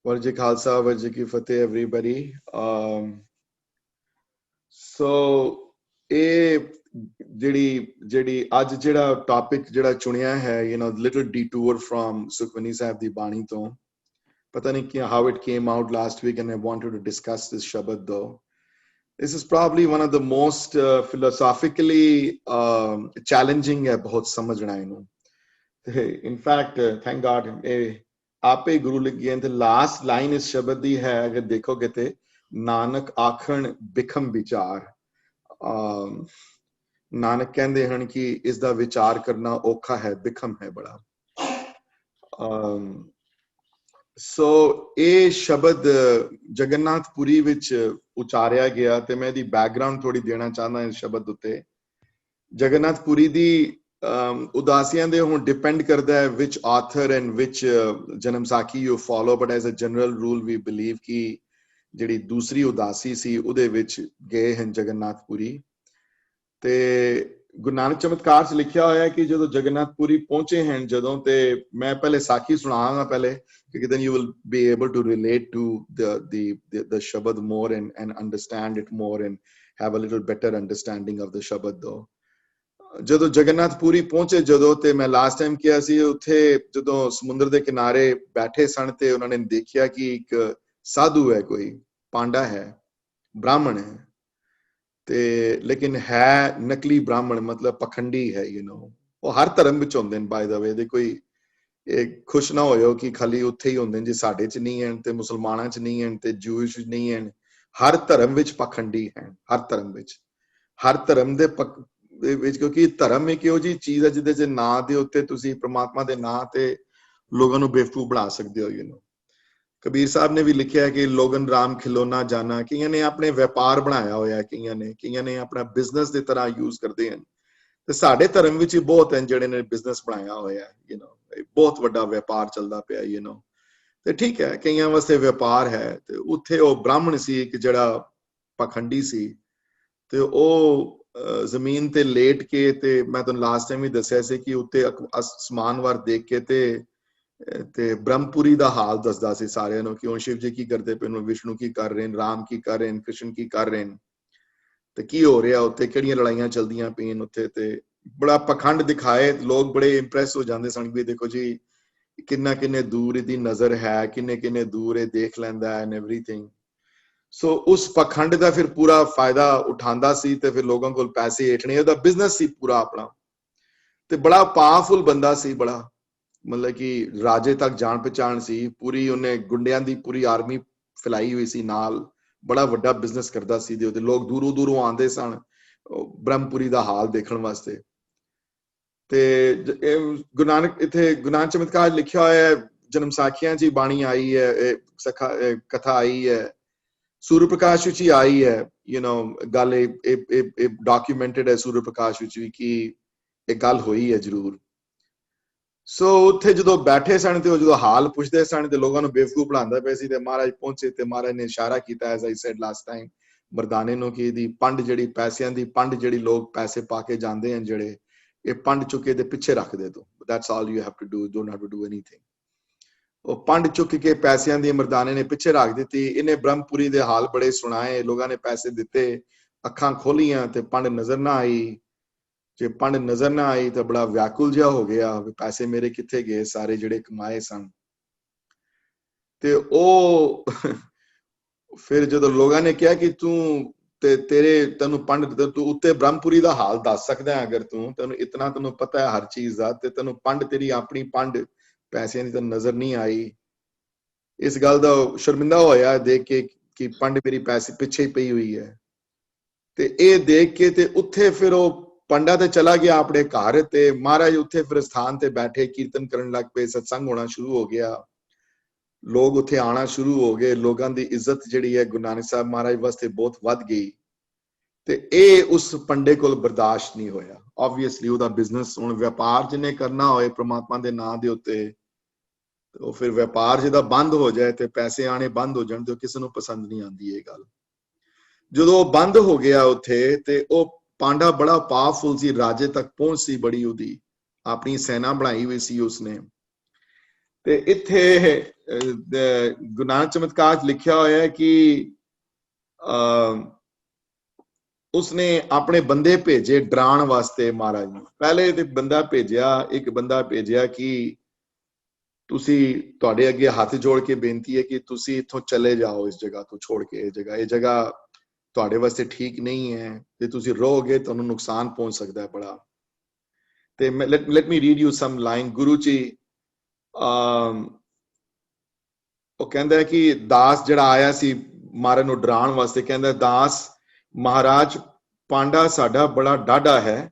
ਵਾਹਿਗੁਰੂ ਜੀ ਖਾਲਸਾ ਵਾਹਿਗੁਰੂ ਜੀ ਕੀ ਫਤਿਹ everybody. So ਇਹ ਜਿਹੜੀ ਅੱਜ ਜਿਹੜਾ ਟੌਪਿਕ ਜਿਹੜਾ ਚੁਣਿਆ ਹੈ little detour from Sukhmani Sahib ਦੀ ਬਾਣੀ ਤੋਂ ਪਤਾ ਨਹੀਂ ਕਿ how it came out last week and I wanted to discuss this Shabad though. This is probably one of the most philosophically challenging है बहुत समझना ਇਹਨੂੰ in fact thank God आपे गुरु लिख गए थे लास्ट लाइन इस शब्द दी है अगर देखोगे ते नानक आखण बिखम विचार नानक कहते हैं कि इसका विचार करना औखा है बिखम है बड़ा सो ये शब्द जगन्नाथपुरी विच उचारिया गया ते मैं दी बैकग्राउंड थोड़ी देना चाहता इस शब्द उत्ते जगन्नाथपुरी दी ਉਦਾਸੀਆਂ ਦੇ ਹੁਣ ਡਿਪੈਂਡ ਕਰਦਾ ਹੈ which author and which ਜਨਮ ਸਾਖੀ you follow but as a general rule we believe ਕਿ ਜਿਹੜੀ ਦੂਸਰੀ ਉਦਾਸੀ ਸੀ ਉਹਦੇ ਵਿੱਚ ਗਏ ਹਨ ਜਗन्नाथपुरी ਤੇ ਗੁਰੂ ਨਾਨਕ ਚਮਤਕਾਰ 'ਚ ਲਿਖਿਆ ਹੋਇਆ ਹੈ ਕਿ ਜਦੋਂ ਜਗन्नाथपुरी ਪਹੁੰਚੇ ਹਨ ਜਦੋਂ ਤੇ ਮੈਂ ਪਹਿਲੇ ਸਾਖੀ ਸੁਣਾਵਾਂਗਾ ਪਹਿਲੇ ਕਿਉਂਕਿ then you will be able to relate to the Shabad more and understand it more and have a little better understanding of the Shabad though. ਜਦੋਂ ਜਗन्नाथपुरी ਪਹੁੰਚੇ ਜਦੋਂ ਤੇ ਮੈਂ ਲਾਸਟ ਟਾਈਮ ਕਿਹਾ ਸੀ ਉੱਥੇ ਜਦੋਂ ਸਮੁੰਦਰ ਦੇ ਕਿਨਾਰੇ ਬੈਠੇ ਸਨ ਤੇ ਉਹਨਾਂ ਨੇ ਦੇਖਿਆ ਕਿ ਇੱਕ ਸਾਧੂ ਹੈ ਕੋਈ ਪਾਂਡਾ ਹੈ ਬ੍ਰਾਹਮਣ ਹੈ ਤੇ ਲੇਕਿਨ ਹੈ ਨਕਲੀ ਬ੍ਰਾਹਮਣ ਮਤਲਬ ਪਖੰਡੀ ਹੈ ਉਹ ਹਰ ਧਰਮ ਵਿੱਚ ਹੁੰਦੇ ਨੇ ਬਾਈ ਦਾ ਵੇ ਦੇ ਕੋਈ ਇਹ ਖੁਸ਼ ਨਾ ਹੋਇਓ ਕਿ ਖਾਲੀ ਉੱਥੇ ਹੀ ਹੁੰਦੇ ਨੇ ਜੇ ਸਾਡੇ 'ਚ ਨਹੀਂ ਹਨ ਤੇ ਮੁਸਲਮਾਨਾਂ 'ਚ ਨਹੀਂ ਹਨ ਤੇ ਜੂਇਸ਼ ਨਹੀਂ ਹਨ ਹਰ ਧਰਮ ਵਿੱਚ ਪਖੰਡੀ ਹੈ ਹਰ ਧਰਮ ਦੇ ਵਿੱਚ ਕਿਉਂਕਿ ਧਰਮ ਇੱਕ ਇਹੋ ਜਿਹੀ ਚੀਜ਼ ਹੈ ਜਿਹਦੇ 'ਚ ਨਾਂ ਦੇ ਉੱਤੇ ਤੁਸੀਂ ਪ੍ਰਮਾਤਮਾ ਦੇ ਨਾਂ ਤੇ ਲੋਕਾਂ ਨੂੰ ਬੇਵਕੂਫ ਬਣਾ ਸਕਦੇ ਹੋ ਕਬੀਰ ਸਾਹਿਬ ਨੇ ਵੀ ਲਿਖਿਆ ਕਿ ਲੋਗਨ ਰਾਮ ਖਿਲੋਣਾ ਜਾਣਾ ਕਈਆਂ ਨੇ ਆਪਣੇ ਵਪਾਰ ਬਣਾਇਆ ਹੋਇਆ ਕਈਆਂ ਨੇ ਆਪਣਾ ਬਿਜ਼ਨਸ ਦੀ ਤਰ੍ਹਾਂ ਯੂਜ਼ ਕਰਦੇ ਹਨ ਤੇ ਸਾਡੇ ਧਰਮ ਵਿੱਚ ਹੀ ਬਹੁਤ ਹਨ ਜਿਹੜੇ ਨੇ ਬਿਜ਼ਨਸ ਬਣਾਇਆ ਹੋਇਆ ਬਹੁਤ ਵੱਡਾ ਵਪਾਰ ਚੱਲਦਾ ਪਿਆ ਤੇ ਠੀਕ ਹੈ ਕਈਆਂ ਵਾਸਤੇ ਵਪਾਰ ਹੈ ਤੇ ਉੱਥੇ ਉਹ ਬ੍ਰਾਹਮਣ ਸੀ ਇੱਕ ਜਿਹੜਾ ਪਖੰਡੀ ਸੀ ਤੇ ਉਹ ਜ਼ਮੀਨ ਤੇ ਲੇਟ ਕੇ ਤੇ ਮੈਂ ਤੁਹਾਨੂੰ ਲਾਸਟ ਟਾਈਮ ਵੀ ਦੱਸਿਆ ਸੀ ਕਿ ਉੱਤੇ ਅਸਮਾਨ ਵੱਲ ਦੇਖ ਕੇ ਤੇ ਬ੍ਰਹਮਪੁਰੀ ਦਾ ਹਾਲ ਦੱਸਦਾ ਸੀ ਸਾਰਿਆਂ ਨੂੰ ਕਿ ਉਹ ਸ਼ਿਵ ਜੀ ਕੀ ਕਰਦੇ ਪਏ ਨੇ ਵਿਸ਼ਨੂੰ ਕੀ ਕਰ ਰਹੇ ਨੇ ਰਾਮ ਕੀ ਕਰ ਰਹੇ ਨੇ ਕ੍ਰਿਸ਼ਨ ਕੀ ਕਰ ਰਹੇ ਨੇ ਤੇ ਕੀ ਹੋ ਰਿਹਾ ਉੱਥੇ ਕਿਹੜੀਆਂ ਲੜਾਈਆਂ ਚੱਲਦੀਆਂ ਪਈਆਂ ਉੱਥੇ ਤੇ ਬੜਾ ਪਖੰਡ ਦਿਖਾਏ ਲੋਕ ਬੜੇ ਇੰਪ੍ਰੈਸ ਹੋ ਜਾਂਦੇ ਸਨ ਵੀ ਦੇਖੋ ਜੀ ਕਿੰਨੇ ਦੂਰ ਇਹਦੀ ਨਜ਼ਰ ਹੈ ਕਿੰਨੇ ਦੂਰ ਇਹ ਦੇਖ ਲੈਂਦਾ ਐਂਡ ਐਵਰੀਥਿੰਗ ਸੋ ਉਸ ਪਖੰਡ ਦਾ ਫਿਰ ਪੂਰਾ ਫਾਇਦਾ ਉਠਾਉਂਦਾ ਸੀ ਤੇ ਫਿਰ ਲੋਕਾਂ ਕੋਲ ਪੈਸੇ ਏਠਣੇ ਉਹਦਾ ਬਿਜ਼ਨਸ ਸੀ ਪੂਰਾ ਆਪਣਾ ਤੇ ਬੜਾ ਪਾਵਰਫੁਲ ਬੰਦਾ ਸੀ ਬੜਾ ਮਤਲਬ ਕਿ ਰਾਜੇ ਤੱਕ ਜਾਣ ਪਛਾਣ ਸੀ ਪੂਰੀ ਉਹਨੇ ਗੁੰਡਿਆਂ ਦੀ ਪੂਰੀ ਆਰਮੀ ਫੈਲਾਈ ਹੋਈ ਸੀ ਨਾਲ ਬੜਾ ਵੱਡਾ ਬਿਜ਼ਨਸ ਕਰਦਾ ਸੀ ਤੇ ਉਹਦੇ ਲੋਕ ਦੂਰੋਂ ਆਉਂਦੇ ਸਨ ਬ੍ਰਹਮਪੁਰੀ ਦਾ ਹਾਲ ਦੇਖਣ ਵਾਸਤੇ ਤੇ ਗੁਰੂ ਨਾਨਕ ਇੱਥੇ ਗੁਰੂ ਨਾਨਕ ਚਮਤਕਾਰ ਲਿਖਿਆ ਹੋਇਆ ਹੈ ਜਨਮ ਸਾਖੀਆਂ 'ਚ ਹੀ ਬਾਣੀ ਆਈ ਹੈ ਕਥਾ ਆਈ ਹੈ ਸੂਰਜ ਪ੍ਰਕਾਸ਼ ਵਿੱਚ ਹੀ ਆਈ ਹੈ ਗੱਲ ਇਹ ਡਾਕੂਮੈਂਟਡ ਹੈ ਸੂਰਜ ਪ੍ਰਕਾਸ਼ ਵਿੱਚ ਵੀ ਕਿ ਇਹ ਗੱਲ ਹੋਈ ਹੈ ਜ਼ਰੂਰ ਸੋ ਉੱਥੇ ਜਦੋਂ ਬੈਠੇ ਸਨ ਤੇ ਉਹ ਜਦੋਂ ਹਾਲ ਪੁੱਛਦੇ ਸਨ ਤੇ ਲੋਕਾਂ ਨੂੰ ਬੇਵਕੂਫ ਬਣਾਉਂਦਾ ਪਿਆ ਸੀ ਤੇ ਮਹਾਰਾਜ ਪਹੁੰਚੇ ਤੇ ਮਹਾਰਾਜ ਨੇ ਇਸ਼ਾਰਾ ਕੀਤਾ as I said last time ਮਰਦਾਨੇ ਨੂੰ ਕਿ ਇਹਦੀ ਪੰਡ ਜਿਹੜੀ ਪੈਸਿਆਂ ਦੀ ਪੰਡ ਜਿਹੜੀ ਲੋਕ ਪੈਸੇ ਪਾ ਕੇ ਜਾਂਦੇ ਹਨ ਜਿਹੜੇ ਇਹ ਪੰਡ ਚੁੱਕੇ ਦੇ ਪਿੱਛੇ ਰੱਖ ਦੇ ਤੋ that's all you have to do don't have to do anything ਉਹ ਪੰਡ ਚੁੱਕ ਕੇ ਪੈਸਿਆਂ ਦੀ ਮਰਦਾਨੇ ਨੇ ਪਿੱਛੇ ਰੱਖ ਦਿੱਤੀ ਇਹਨੇ ਬ੍ਰਹਮਪੁਰੀ ਦੇ ਹਾਲ ਬੜੇ ਸੁਣਾਏ ਲੋਕਾਂ ਨੇ ਪੈਸੇ ਦਿੱਤੇ ਅੱਖਾਂ ਖੋਲੀਆਂ ਤੇ ਪੰਡ ਨਜ਼ਰ ਨਾ ਆਈ ਜੇ ਪੰਡ ਨਜ਼ਰ ਨਾ ਆਈ ਤਾਂ ਬੜਾ ਵਿਆਕੁਲ ਜਿਹਾ ਹੋ ਗਿਆ ਵੀ ਪੈਸੇ ਮੇਰੇ ਕਿੱਥੇ ਗਏ ਸਾਰੇ ਜਿਹੜੇ ਕਮਾਏ ਸਨ ਤੇ ਉਹ ਫਿਰ ਜਦੋਂ ਲੋਕਾਂ ਨੇ ਕਿਹਾ ਕਿ ਤੂੰ ਤੇ ਤੈਨੂੰ ਪੰਡ ਤੂੰ ਉੱਤੇ ਬ੍ਰਹਮਪੁਰੀ ਦਾ ਹਾਲ ਦੱਸ ਸਕਦਾ ਅਗਰ ਤੈਨੂੰ ਇਤਨਾ ਤੈਨੂੰ ਪਤਾ ਹੈ ਹਰ ਚੀਜ਼ ਦਾ ਤੇ ਤੈਨੂੰ ਪੰਡ ਤੇਰੀ ਆਪਣੀ ਪੰਡ ਪੈਸਿਆਂ ਦੀ ਤਾਂ ਨਜ਼ਰ ਨਹੀਂ ਆਈ ਇਸ ਗੱਲ ਦਾ ਸ਼ਰਮਿੰਦਾ ਹੋਇਆ ਦੇਖ ਕੇ ਕਿ ਪੰਡ ਮੇਰੀ ਪੈਸੇ ਪਿੱਛੇ ਹੀ ਪਈ ਹੋਈ ਹੈ ਤੇ ਇਹ ਦੇਖ ਕੇ ਤੇ ਉੱਥੇ ਫਿਰ ਉਹ ਪੰਡਾ ਤੇ ਚਲਾ ਗਿਆ ਆਪਣੇ ਘਰ ਤੇ ਮਹਾਰਾਜ ਉੱਥੇ ਫਿਰ ਸਥਾਨ ਤੇ ਬੈਠੇ ਕੀਰਤਨ ਕਰਨ ਲੱਗ ਪਏ ਸਤਸੰਗ ਹੋਣਾ ਸ਼ੁਰੂ ਹੋ ਗਿਆ ਲੋਕ ਉੱਥੇ ਆਣਾ ਸ਼ੁਰੂ ਹੋ ਗਏ ਲੋਕਾਂ ਦੀ ਇੱਜ਼ਤ ਜਿਹੜੀ ਹੈ ਗੁਰੂ ਨਾਨਕ ਸਾਹਿਬ ਮਹਾਰਾਜ ਵਾਸਤੇ ਬਹੁਤ ਵੱਧ ਗਈ ਤੇ ਇਹ ਉਸ ਪੰਡੇ ਕੋਲ ਬਰਦਾਸ਼ਤ ਨਹੀਂ ਹੋਇਆ ਆਬਵੀਅਸਲੀ ਉਹਦਾ ਬਿਜ਼ਨਸ ਹੁਣ ਵਪਾਰ ਜਿਹਨੇ ਕਰਨਾ ਹੋਏ ਪ੍ਰਮਾਤਮਾ ਦੇ ਨਾਂ ਦੇ ਉੱਤੇ ਉਹ ਫਿਰ ਵਪਾਰ ਜਿਹਦਾ ਬੰਦ ਹੋ ਜਾਏ ਤੇ ਪੈਸੇ ਆਣੇ ਬੰਦ ਹੋ ਜਾਣ ਤੇ ਕਿਸੇ ਨੂੰ ਪਸੰਦ ਨਹੀਂ ਆਉਂਦੀ ਇਹ ਗੱਲ ਜਦੋਂ ਬੰਦ ਹੋ ਗਿਆ ਉੱਥੇ ਤੇ ਉਹ ਪਾਂਡਾ ਬੜਾ ਪਾਵਰਫੁਲ ਸੀ ਰਾਜੇ ਤੱਕ ਪਹੁੰਚ ਸੀ ਬੜੀ ਉਹਦੀ ਆਪਣੀ ਸੈਨਾ ਬਣਾਈ ਹੋਈ ਸੀ ਉਸਨੇ ਤੇ ਇੱਥੇ ਗੁਰੂ ਨਾਨਕ ਚਮਤਕਾਰ 'ਚ ਲਿਖਿਆ ਹੋਇਆ ਹੈ ਕਿ ਉਸਨੇ ਆਪਣੇ ਬੰਦੇ ਭੇਜੇ ਡਰਾਉਣ ਵਾਸਤੇ ਮਹਾਰਾਜ ਨੂੰ। ਪਹਿਲੇ ਤੇ ਇੱਕ ਬੰਦਾ ਭੇਜਿਆ ਕਿ ਤੁਸੀਂ, ਤੁਹਾਡੇ ਅੱਗੇ ਹੱਥ ਜੋੜ ਕੇ ਬੇਨਤੀ ਹੈ ਕਿ ਤੁਸੀਂ ਇੱਥੋਂ ਚਲੇ ਜਾਓ, ਇਸ ਜਗ੍ਹਾ ਤੋਂ ਛੋੜ ਕੇ। ਇਹ ਜਗ੍ਹਾ ਤੁਹਾਡੇ ਵਾਸਤੇ ਠੀਕ ਨਹੀਂ ਹੈ, ਤੇ ਤੁਸੀਂ ਰਹੋਗੇ ਤੁਹਾਨੂੰ ਨੁਕਸਾਨ ਪਹੁੰਚ ਸਕਦਾ ਹੈ ਬੜਾ। ਤੇ let me read you some line. Guru ji ਉਹ ਕਹਿੰਦਾ ਹੈ ਕਿ ਦਾਸ ਜਿਹੜਾ ਆਇਆ ਸੀ ਮਹਾਰਾਜ ਨੂੰ ਡਰਾਉਣ ਵਾਸਤੇ, ਕਹਿੰਦਾ ਦਾਸ, ਮਹਾਰਾਜ ਪਾਂਡਾ ਸਾਡਾ ਬੜਾ ਡਾਢਾ ਹੈ,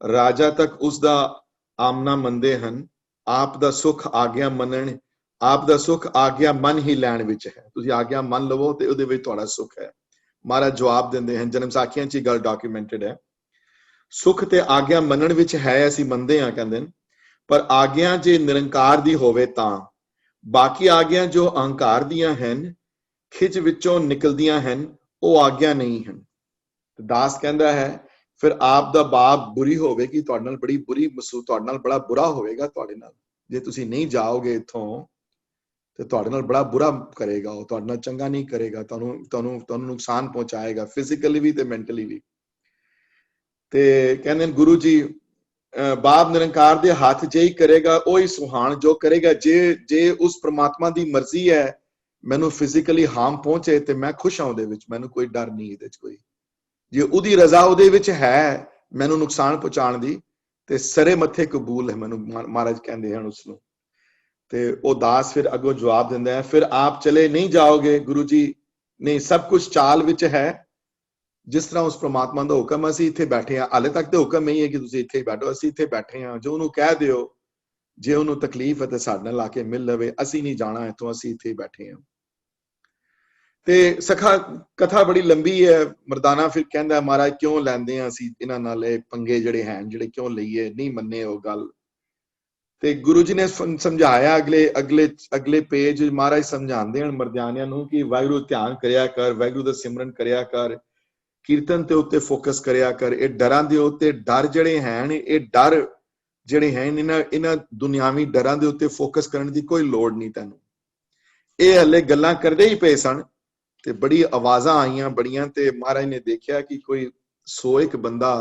ਰਾਜਾ ਤੱਕ ਉਸ ਦਾ ਆਮਨਾ ਮੰਨਦੇ ਹਨ। ਆਪ ਦਾ ਸੁਖ ਆਗਿਆ ਮੰਨਣ, ਆਪ ਦਾ ਸੁਖ ਆਗਿਆ ਮੰਨ ਹੀ ਲੈਣ ਵਿੱਚ ਹੈ। ਤੁਸੀਂ ਆਗਿਆ ਮੰਨ ਲਵੋ ਤੇ ਉਹਦੇ ਵਿੱਚ ਤੁਹਾਡਾ ਸੁਖ ਹੈ। ਮਹਾਰਾਜ ਜਵਾਬ ਦਿੰਦੇ ਹਨ, ਜਨਮ ਸਾਖੀਆਂ 'ਚ ਗੱਲ ਡਾਕੂਮੈਂਟਡ ਹੈ। ਸੁਖ ਤੇ ਆਗਿਆ ਮੰਨਣ ਵਿੱਚ ਹੈ, ਅਸੀਂ ਮੰਨਦੇ ਹਾਂ, ਕਹਿੰਦੇ ਨੇ, ਪਰ ਆਗਿਆ ਜੇ ਨਿਰੰਕਾਰ ਦੀ ਹੋਵੇ ਤਾਂ। ਬਾਕੀ ਆਗਿਆ ਜੋ ਅਹੰਕਾਰ ਦੀਆਂ ਹਨ, ਖਿੱਚ ਵਿੱਚੋਂ ਨਿਕਲਦੀਆਂ ਹਨ, ਉਹ ਆਗਿਆ ਨਹੀਂ ਹਨ। ਦਾਸ ਕਹਿੰਦਾ ਹੈ, ਫਿਰ ਆਪ ਦਾ ਬਾਪ ਬੁਰੀ ਹੋਵੇਗੀ, ਤੁਹਾਡੇ ਨਾਲ ਬੜੀ ਬੁਰੀ ਮਹਿਸੂਸ, ਤੁਹਾਡੇ ਨਾਲ ਬੜਾ ਬੁਰਾ ਹੋਵੇਗਾ। ਤੁਹਾਡੇ ਨਾਲ ਜੇ ਤੁਸੀਂ ਨਹੀਂ ਜਾਓਗੇ ਇੱਥੋਂ ਤੇ ਤੁਹਾਡੇ ਨਾਲ ਬੜਾ ਬੁਰਾ ਕਰੇਗਾ, ਉਹ ਤੁਹਾਡੇ ਨਾਲ ਚੰਗਾ ਨਹੀਂ ਕਰੇਗਾ, ਤੁਹਾਨੂੰ ਨੁਕਸਾਨ ਪਹੁੰਚਾਏਗਾ, ਫਿਜ਼ੀਕਲੀ ਵੀ ਤੇ ਮੈਂਟਲੀ ਵੀ। ਤੇ ਕਹਿੰਦੇ ਨੇ ਗੁਰੂ ਜੀ, ਬਾਪ ਨਿਰੰਕਾਰ ਦੇ ਹੱਥ ਜੇ ਹੀ ਕਰੇਗਾ ਉਹੀ ਸੁਹਾਣ, ਜੋ ਕਰੇਗਾ। ਜੇ ਉਸ ਪ੍ਰਮਾਤਮਾ ਦੀ ਮਰਜ਼ੀ ਹੈ ਮੈਨੂੰ ਫਿਜ਼ੀਕਲੀ ਹਾਰਮ ਪਹੁੰਚੇ ਤੇ ਮੈਂ ਖੁਸ਼ ਹਾਂ ਉਹਦੇ ਵਿੱਚ, ਮੈਨੂੰ ਕੋਈ ਡਰ ਨਹੀਂ ਇਹਦੇ 'ਚ ਕੋਈ। ਜੇ ਉਹਦੀ ਰਜ਼ਾ ਉਹਦੇ ਵਿੱਚ ਹੈ ਮੈਨੂੰ ਨੁਕਸਾਨ ਪਹੁੰਚਾਉਣ ਦੀ, ਤੇ ਸਰੇ ਮੱਥੇ ਕਬੂਲ ਹੈ, ਮੈਨੂੰ ਮਹਾਰਾਜ ਕਹਿੰਦੇ ਹਨ ਉਸਨੂੰ। ਤੇ ਉਹ ਦਾਸ ਫਿਰ ਅੱਗੋਂ ਜਵਾਬ ਦਿੰਦਾ ਹੈ, ਫਿਰ ਆਪ ਚਲੇ ਨਹੀਂ ਜਾਓਗੇ ਗੁਰੂ ਜੀ, ਨਹੀਂ, ਸਭ ਕੁਝ ਚਾਲ ਵਿੱਚ ਹੈ, ਜਿਸ ਤਰ੍ਹਾਂ ਉਸ ਪ੍ਰਮਾਤਮਾ ਦਾ ਹੁਕਮ। ਅਸੀਂ ਇੱਥੇ ਬੈਠੇ ਹਾਂ, ਹਾਲੇ ਤੱਕ ਤੇ ਹੁਕਮ ਨਹੀਂ ਹੈ ਕਿ ਤੁਸੀਂ ਇੱਥੇ ਹੀ ਬੈਠੋ, ਅਸੀਂ ਇੱਥੇ ਬੈਠੇ ਹਾਂ। ਜੋ ਉਹਨੂੰ ਕਹਿ ਦਿਓ, ਜੇ ਉਹਨੂੰ ਤਕਲੀਫ ਹੈ ਤੇ ਸਾਡੇ ਨਾਲ ਆ ਕੇ ਮਿਲ ਲਵੇ, ਅਸੀਂ ਨਹੀਂ ਜਾਣਾ ਇੱਥੋਂ, ਅਸੀਂ ਇੱਥੇ ਹੀ ਬੈਠੇ ਹਾਂ। ਤੇ ਸਖਾ ਕਥਾ ਬੜੀ ਲੰਬੀ ਹੈ। ਮਰਦਾਨਾ ਫਿਰ ਕਹਿੰਦਾ, ਮਹਾਰਾਜ ਕਿਉਂ ਲੈਂਦੇ ਆ ਅਸੀਂ ਇਹਨਾਂ ਨਾਲ ਇਹ ਪੰਗੇ ਜਿਹੜੇ ਹਨ, ਜਿਹੜੇ ਕਿਉਂ ਲਈਏ, ਨਹੀਂ ਮੰਨੇ ਉਹ ਗੱਲ। ਤੇ ਗੁਰੂ ਜੀ ਨੇ ਸਮਝਾਇਆ, ਅਗਲੇ ਪੇਜ ਮਹਾਰਾਜ ਸਮਝਾਉਂਦੇ ਹਨ ਮਰਦਾਨਿਆਂ ਨੂੰ ਕਿ ਵਾਹਿਗੁਰੂ ਧਿਆਨ ਕਰਿਆ ਕਰ, ਵਾਹਿਗੁਰੂ ਦਾ ਸਿਮਰਨ ਕਰਿਆ ਕਰ, ਕੀਰਤਨ ਤੇ ਉੱਤੇ ਫੋਕਸ ਕਰਿਆ ਕਰ। ਇਹ ਡਰਾਂ ਦੇ ਉੱਤੇ, ਡਰ ਜਿਹੜੇ ਹਨ, ਇਹ ਡਰ ਜਿਹੜੇ ਹਨ, ਇਹਨਾਂ ਦੁਨਿਆਵੀ ਡਰਾਂ ਦੇ ਉੱਤੇ ਫੋਕਸ ਕਰਨ ਦੀ ਕੋਈ ਲੋੜ ਨਹੀਂ ਤੈਨੂੰ। ਇਹ ਹਲੇ ਗੱਲਾਂ ਕਰਦੇ ਹੀ ਪਏ ਸਨ ਤੇ ਬੜੀ ਆਵਾਜ਼ਾਂ ਆਈਆਂ ਬੜੀਆਂ, ਤੇ ਮਹਾਰਾਜ ਨੇ ਦੇਖਿਆ ਕਿ ਕੋਈ 101 ਬੰਦਾ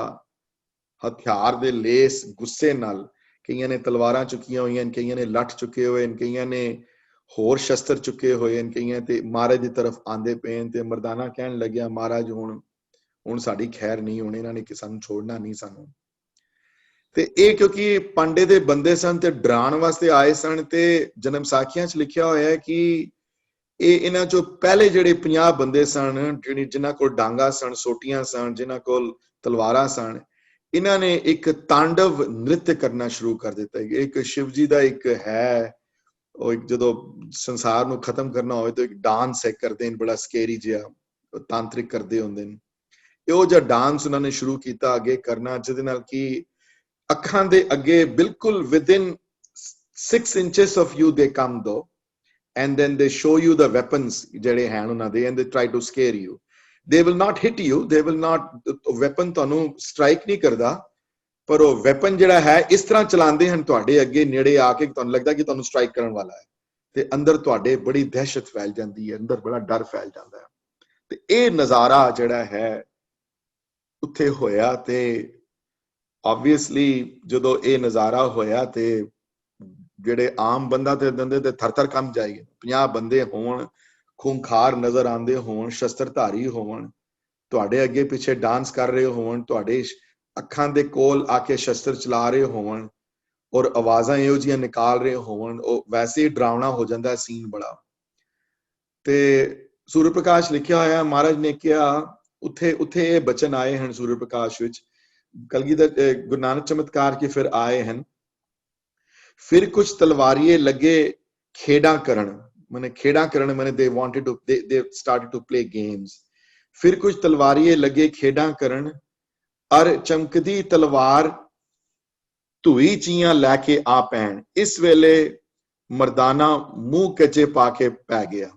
ਹਥਿਆਰ ਦੇ ਲੇਸ ਗੁੱਸੇ ਨਾਲ, ਕਈਆਂ ਨੇ ਤਲਵਾਰਾਂ ਚੁੱਕੀਆਂ ਹੋਈਆਂ, ਕਈਆਂ ਨੇ ਲੱਠ ਚੁੱਕੇ ਹੋਏ, ਕਈਆਂ ਨੇ ਹੋਰ ਸ਼ਸਤਰ ਚੁੱਕੇ ਹੋਏ, ਕਈਆਂ ਤੇ ਮਹਾਰਾਜ ਦੀ ਤਰਫ ਆਂਦੇ ਪਏ। ਤੇ ਮਰਦਾਨਾ ਕਹਿਣ ਲੱਗਿਆ, ਮਹਾਰਾਜ ਹੁਣ ਸਾਡੀ ਖੈਰ ਨਹੀਂ, ਹੁਣ ਇਹਨਾਂ ਨੇ ਸਾਨੂੰ ਛੋੜਨਾ ਨਹੀਂ ਸਾਨੂੰ। ਤੇ ਇਹ ਕਿਉਂਕਿ ਪਾਂਡੇ ਦੇ ਬੰਦੇ ਸਨ ਤੇ ਡਰਾਉਣ ਵਾਸਤੇ ਆਏ ਸਨ। ਤੇ ਜਨਮ ਸਾਖੀਆਂ 'ਚ ਲਿਖਿਆ ਹੋਇਆ ਹੈ ਕਿ ਇਹਨਾਂ ਚੋਂ ਪਹਿਲੇ ਜਿਹੜੇ 50 ਬੰਦੇ ਸਨ, ਜਿਨ੍ਹਾਂ ਕੋਲ ਡਾਂਗਾ ਸਨ, ਸੋਟੀਆਂ ਸਨ, ਜਿਨ੍ਹਾਂ ਕੋਲ ਤਲਵਾਰਾਂ ਸਨ, ਇਹਨਾਂ ਨੇ ਇੱਕ ਤਾਂਡਵ ਨ੍ਰਿਤ ਕਰਨਾ ਸ਼ੁਰੂ ਕਰ ਦਿੱਤਾ। ਇੱਕ ਸ਼ਿਵ ਜੀ ਦਾ ਇੱਕ ਹੈ, ਉਹ ਜਦੋਂ ਸੰਸਾਰ ਨੂੰ ਖਤਮ ਕਰਨਾ ਹੋਵੇ ਤਾਂ ਇੱਕ ਡਾਂਸ ਹੈ ਕਰਦੇ ਨੇ, ਬੜਾ ਸਕੇਰੀ ਜਿਹਾ, ਤਾਂਤਰਿਕ ਕਰਦੇ ਹੁੰਦੇ ਨੇ। ਇਹੋ ਜਿਹਾ ਡਾਂਸ ਉਹਨਾਂ ਨੇ ਸ਼ੁਰੂ ਕੀਤਾ ਅੱਗੇ ਕਰਨਾ, ਜਿਹਦੇ ਨਾਲ ਕਿ ਅੱਖਾਂ ਦੇ ਅੱਗੇ ਬਿਲਕੁਲ within 6 inches of you they come though, and then they show you the weapons ਜਿਹੜੇ ਹਨ ਉਹਨਾਂ ਦੇ, and they try to scare you. They will not hit you, they will not, weapon ਤੁਹਾਨੂੰ strike ਨਹੀਂ ਕਰਦਾ, ਪਰ ਉਹ weapon ਜਿਹੜਾ ਹੈ ਇਸ ਤਰ੍ਹਾਂ ਚਲਾਉਂਦੇ ਹਨ ਤੁਹਾਡੇ ਅੱਗੇ ਨੇੜੇ ਆ ਕੇ, ਤੁਹਾਨੂੰ ਲੱਗਦਾ ਕਿ ਤੁਹਾਨੂੰ strike ਕਰਨ ਵਾਲਾ ਹੈ, ਤੇ ਅੰਦਰ ਤੁਹਾਡੇ ਬੜੀ ਦਹਿਸ਼ਤ ਫੈਲ ਜਾਂਦੀ ਹੈ, ਅੰਦਰ ਬੜਾ ਡਰ ਫੈਲ ਜਾਂਦਾ ਹੈ। ਤੇ ਇਹ ਨਜ਼ਾਰਾ ਜਿਹੜਾ ਹੈ ਉੱਥੇ ਹੋਇਆ। ਤੇ ਆਬਵੀਅਸਲੀ ਜਦੋਂ ਇਹ ਨਜ਼ਾਰਾ ਹੋਇਆ ਤੇ ਜਿਹੜੇ ਆਮ ਬੰਦਾ ਤੇ ਦੰਦੇ ਤੇ ਥਰ ਕੰਬ ਜਾਏਗੇ। 50 ਬੰਦੇ ਹੋਣ, ਖੂੰਖਾਰ ਨਜ਼ਰ ਆਉਂਦੇ ਹੋਣ, ਸ਼ਸਤਰਧਾਰੀ ਹੋਣ, ਤੁਹਾਡੇ ਅੱਗੇ ਪਿੱਛੇ ਡਾਂਸ ਕਰ ਰਹੇ ਹੋਣ, ਤੁਹਾਡੇ ਅੱਖਾਂ ਦੇ ਕੋਲ ਆ ਕੇ ਸ਼ਸਤਰ ਚਲਾ ਰਹੇ ਹੋਣ, ਔਰ ਆਵਾਜ਼ਾਂ ਇਹੋ ਜਿਹੀਆਂ ਨਿਕਾਲ ਰਹੇ ਹੋਣ, ਉਹ ਵੈਸੇ ਹੀ ਡਰਾਵਣਾ ਹੋ ਜਾਂਦਾ ਸੀਨ ਬੜਾ। ਤੇ ਸੂਰਜ ਪ੍ਰਕਾਸ਼ ਲਿਖਿਆ ਹੋਇਆ, ਮਹਾਰਾਜ ਨੇ ਕਿਹਾ ਉੱਥੇ ਇਹ ਬਚਨ ਆਏ ਹਨ ਸੂਰਜ ਪ੍ਰਕਾਸ਼ ਵਿੱਚ, ਕਲਗੀਧਰ ਗੁਰੂ ਨਾਨਕ ਚਮਤਕਾਰ ਕੇ ਫਿਰ ਆਏ ਹਨ। ਫਿਰ ਕੁਝ ਤਲਵਾਰੀਏ ਲੱਗੇ ਖੇਡਾਂ ਕਰਨ, ਮਨੇ ਖੇਡਾਂ ਕਰਨ, ਮਨੇ they started to play games। ਫਿਰ ਕੁਝ ਤਲਵਾਰੀਏ ਲੱਗੇ ਖੇਡਾਂ ਕਰਨ, ਅਰ ਚਮਕਦੀ ਤਲਵਾਰ ਧੂਈ ਚੀਆਂ ਲੈ ਕੇ ਆ ਪੈਣ। ਇਸ ਵੇਲੇ ਮਰਦਾਨਾ ਮੂੰਹ ਕੱਚੇ ਪਾ ਕੇ ਪੈ ਗਿਆ,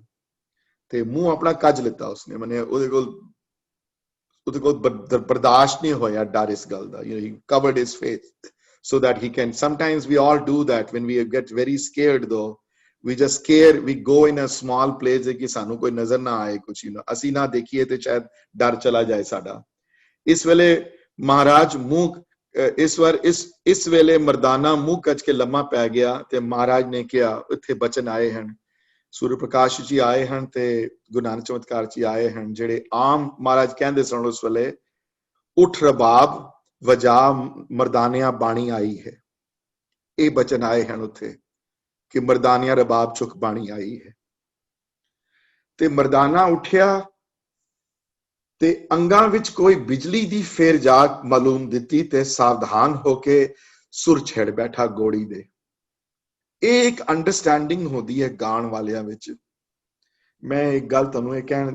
ਤੇ ਮੂੰਹ ਆਪਣਾ ਕੱਜ ਲਿੱਤਾ ਉਸਨੇ, ਮਨੇ ਉਹਦੇ ਕੋਲ ਬਰਦਾਸ਼ਤ ਨਹੀਂ ਹੋਇਆ ਡਰ ਇਸ ਗੱਲ ਦਾ। he covered his face so that he can, sometimes we all do that when we get very scared though, we just scare, we go in a small place कि सानू कोई नजर ना आए, कुछ असी ना देखिए ते शायद डर चला जाए साडा। इस वेले महाराज मुंह इस वेले मर्दाना मुंह कच के लम्मा पै गया ते महाराज ने कहा, इत्थे बचन आए हैं सूर्य प्रकाश जी आए हैं ते गुरु नानक चमत्कार जी आए हैं, जेड़े आम महाराज कहंदे सन उस वेले, उठ रबाब वजा मर्दानिया बाणी आई है। ये बचन आए हैं उत्थे कि मर्दानिया रबाब चुक बाणी आई है। ते मर्दाना उठिया ते अंगां विच कोई बिजली दी फेर जाग मालूम दिती ते सावधान होके सुर छेड़ बैठा गोड़ी दे। एक अंडरस्टैंडिंग होती है गाण वालियां विच। मैं एक गल तुहानू